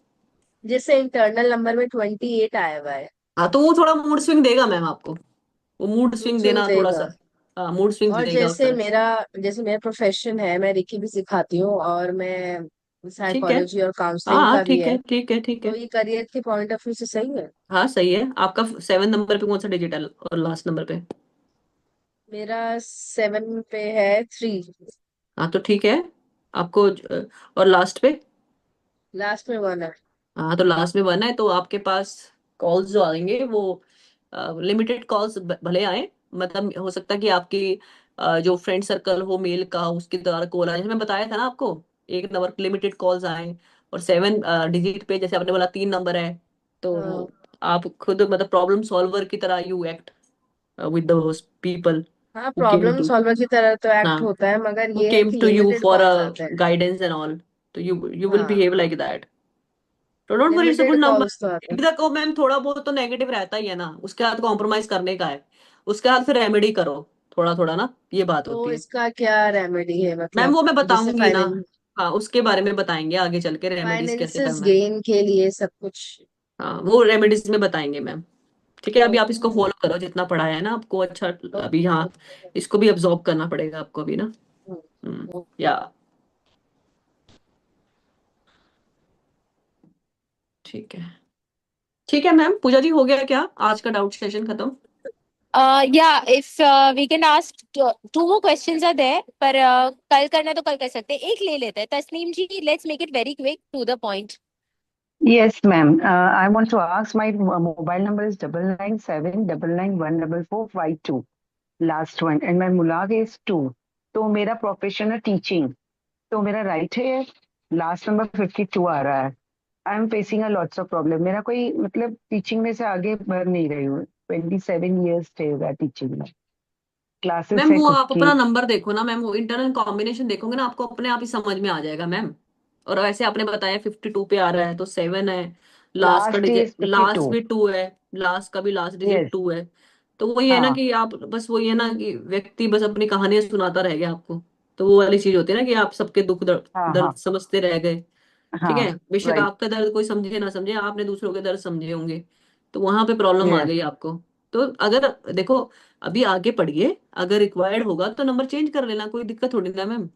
R: जैसे इंटरनल नंबर में 28 आया हुआ है।
A: हाँ तो वो थोड़ा मूड स्विंग देगा मैम आपको, वो मूड स्विंग
R: कोचिंग
A: देना थोड़ा
R: देगा।
A: सा, हाँ मूड स्विंग्स
R: और
A: देगा उस तरह।
R: जैसे मेरा प्रोफेशन है, मैं रेकी भी सिखाती हूँ, और मैं
A: ठीक है,
R: साइकोलॉजी और
A: हाँ
R: काउंसलिंग
A: हाँ
R: का भी
A: ठीक
R: है।
A: है ठीक है ठीक
R: तो
A: है।
R: ये करियर के पॉइंट ऑफ व्यू से सही है।
A: हाँ सही है। आपका 7 नंबर पे कौन सा डिजिटल और लास्ट नंबर पे।
R: मेरा 7 पे है 3,
A: हाँ तो ठीक है आपको और लास्ट पे।
R: लास्ट में 1 है।
A: हाँ तो लास्ट में 1 है, तो आपके पास कॉल्स जो आएंगे वो लिमिटेड कॉल्स भले आए, मतलब हो सकता है कि आपकी जो फ्रेंड सर्कल हो मेल का उसके द्वारा कॉल आए, जैसे मैं बताया था ना आपको, एक नंबर लिमिटेड कॉल्स आए, और 7 डिजिट पे जैसे आपने बोला 3 नंबर है,
R: हाँ।
A: तो आप खुद मतलब प्रॉब्लम सॉल्वर की तरह you act with those people,
R: हाँ,
A: who came
R: problem
A: to
R: solver की तरह तो एक्ट
A: हाँ
R: होता है, मगर
A: who
R: ये है
A: came
R: कि
A: to you
R: limited
A: for
R: calls
A: a
R: आते हैं।
A: guidance and all, so you will
R: हाँ,
A: behave like that. तो don't worry, it's a good
R: limited
A: number.
R: Calls तो आते हैं।
A: देखो मैम, थोड़ा बहुत तो नेगेटिव रहता ही है ना, उसके बाद कॉम्प्रोमाइज करने का है, उसके बाद फिर रेमेडी करो थोड़ा थोड़ा ना, ये बात
R: तो
A: होती है।
R: इसका क्या रेमेडी है,
A: मैम
R: मतलब
A: वो मैं
R: जिससे
A: बताऊंगी ना, हाँ उसके बारे में बताएंगे आगे चल के, रेमेडीज कैसे
R: फाइनेंसिस
A: करना है।
R: गेन के लिए सब कुछ?
A: हाँ वो रेमेडीज में बताएंगे मैम। ठीक है, अभी आप इसको
R: ओके।
A: फॉलो करो, जितना पढ़ाया है ना आपको अच्छा। अभी हाँ, इसको भी अब्जॉर्ब करना पड़ेगा आपको अभी ना। या ठीक है, ठीक है मैम। पूजा जी, हो गया क्या आज का डाउट सेशन खत्म?
B: Yeah, if we can ask two more questions are there, पर कल करना तो कल कर सकते हैं, एक ले लेते हैं। तस्नीम जी, let's make it very quick to the point.
S: Yes, ma'am. I want to ask, my mobile number is 997991445 last one, and my मुलाग is 2. तो मेरा प्रोफेशन है टीचिंग, तो मेरा राइट है, लास्ट नंबर 52 आ रहा है। I am facing a lots of problem. मेरा कोई मतलब टीचिंग में से आगे बढ़ नहीं रही हूँ। 27 ईयर्स थे टीचिंग में, क्लासेस
A: मैम
S: है
A: वो
S: खुद
A: आप
S: की।
A: अपना नंबर देखो ना मैम, वो इंटरनल कॉम्बिनेशन देखोगे ना, आपको अपने आप ही समझ में आ जाएगा मैम। और वैसे आपने बताया 52 पे आ रहा है, तो 7 है लास्ट का
S: लास्ट
A: डिजिट,
S: इज
A: लास्ट
S: 52।
A: भी 2 है, लास्ट का भी लास्ट डिजिट
S: यस।
A: 2 है। तो वही है ना
S: हाँ
A: कि आप बस, वही है ना कि व्यक्ति बस अपनी कहानियां सुनाता रह गया आपको। तो वो वाली चीज होती है ना कि आप सबके दुख दर्द,
S: हाँ
A: दर्द
S: हाँ
A: समझते रह गए। ठीक
S: हाँ।
A: है, बेशक
S: राइट।
A: आपका दर्द कोई समझे ना समझे, आपने दूसरों के दर्द समझे होंगे, तो वहां पे प्रॉब्लम आ
S: यस।
A: गई आपको। तो अगर देखो, अभी आगे पढ़िए, अगर रिक्वायर्ड होगा तो नंबर चेंज कर लेना, कोई दिक्कत थोड़ी ना मैम।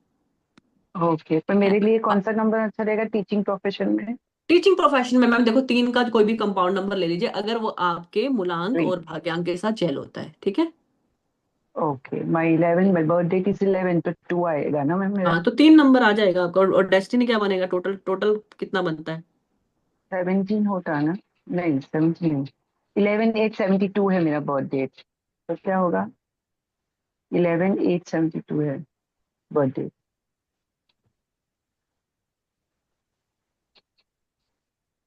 S: ओके, पर मेरे लिए कौन सा नंबर अच्छा रहेगा टीचिंग प्रोफेशन में?
A: टीचिंग प्रोफेशन में मैम देखो, 3 का कोई भी कंपाउंड नंबर ले लीजिए, अगर वो आपके मूलांक
S: 3।
A: और भाग्यांक के साथ जेल होता है। ठीक है,
S: okay, my 11, my birthday is 11, तो 2 आएगा ना मैम मेरा?
A: हाँ तो 3 नंबर आ जाएगा आपका। और डेस्टिनी क्या बनेगा, टोटल टोटल कितना बनता है?
S: 17 होता ना? नहीं, 17। 11/8/72 है मेरा बर्थ डेट, तो क्या होगा? 11/8/72 है बर्थडे।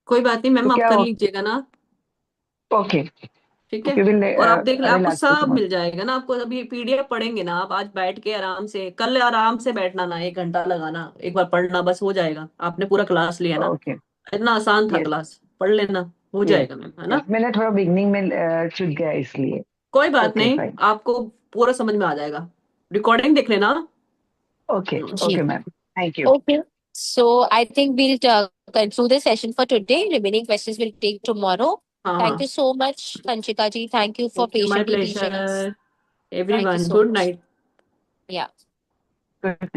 A: कोई बात नहीं
S: तो
A: मैम, आप
S: क्या
A: कर
S: हो?
A: लीजिएगा ना।
S: ओके।
A: ठीक है,
S: ओके, विल
A: और आप देख ले,
S: आई विल
A: आपको
S: आस्क यू
A: सब
S: टुमारो।
A: मिल जाएगा ना। आपको अभी पीडीएफ पढ़ेंगे ना आप, आज बैठ के आराम से, कल आराम से बैठना ना, 1 घंटा लगाना, एक बार पढ़ना, बस हो जाएगा। आपने पूरा क्लास लिया ना,
S: ओके।
A: इतना आसान था
S: यस।
A: क्लास, पढ़ लेना, हो
S: यस।
A: जाएगा मैम, है
S: यस,
A: ना।
S: मैंने थोड़ा बिगनिंग में चूक गया इसलिए।
A: कोई बात
S: ओके
A: नहीं,
S: फाइन।
A: आपको पूरा समझ में आ जाएगा, रिकॉर्डिंग देख लेना।
S: ओके।
B: जी,
S: okay ma'am, thank you.
B: okay. So I think we'll conclude the session for today. Remaining questions we'll take tomorrow.
A: हाँ
B: Thank you
A: हाँ,
B: so much, Kanchika ji. Thank you for
A: thank you, my
B: patiently teaching us.
A: Pleasure
B: Thank you
A: everyone,
B: so
A: good
B: much.
A: Night.
B: Yeah.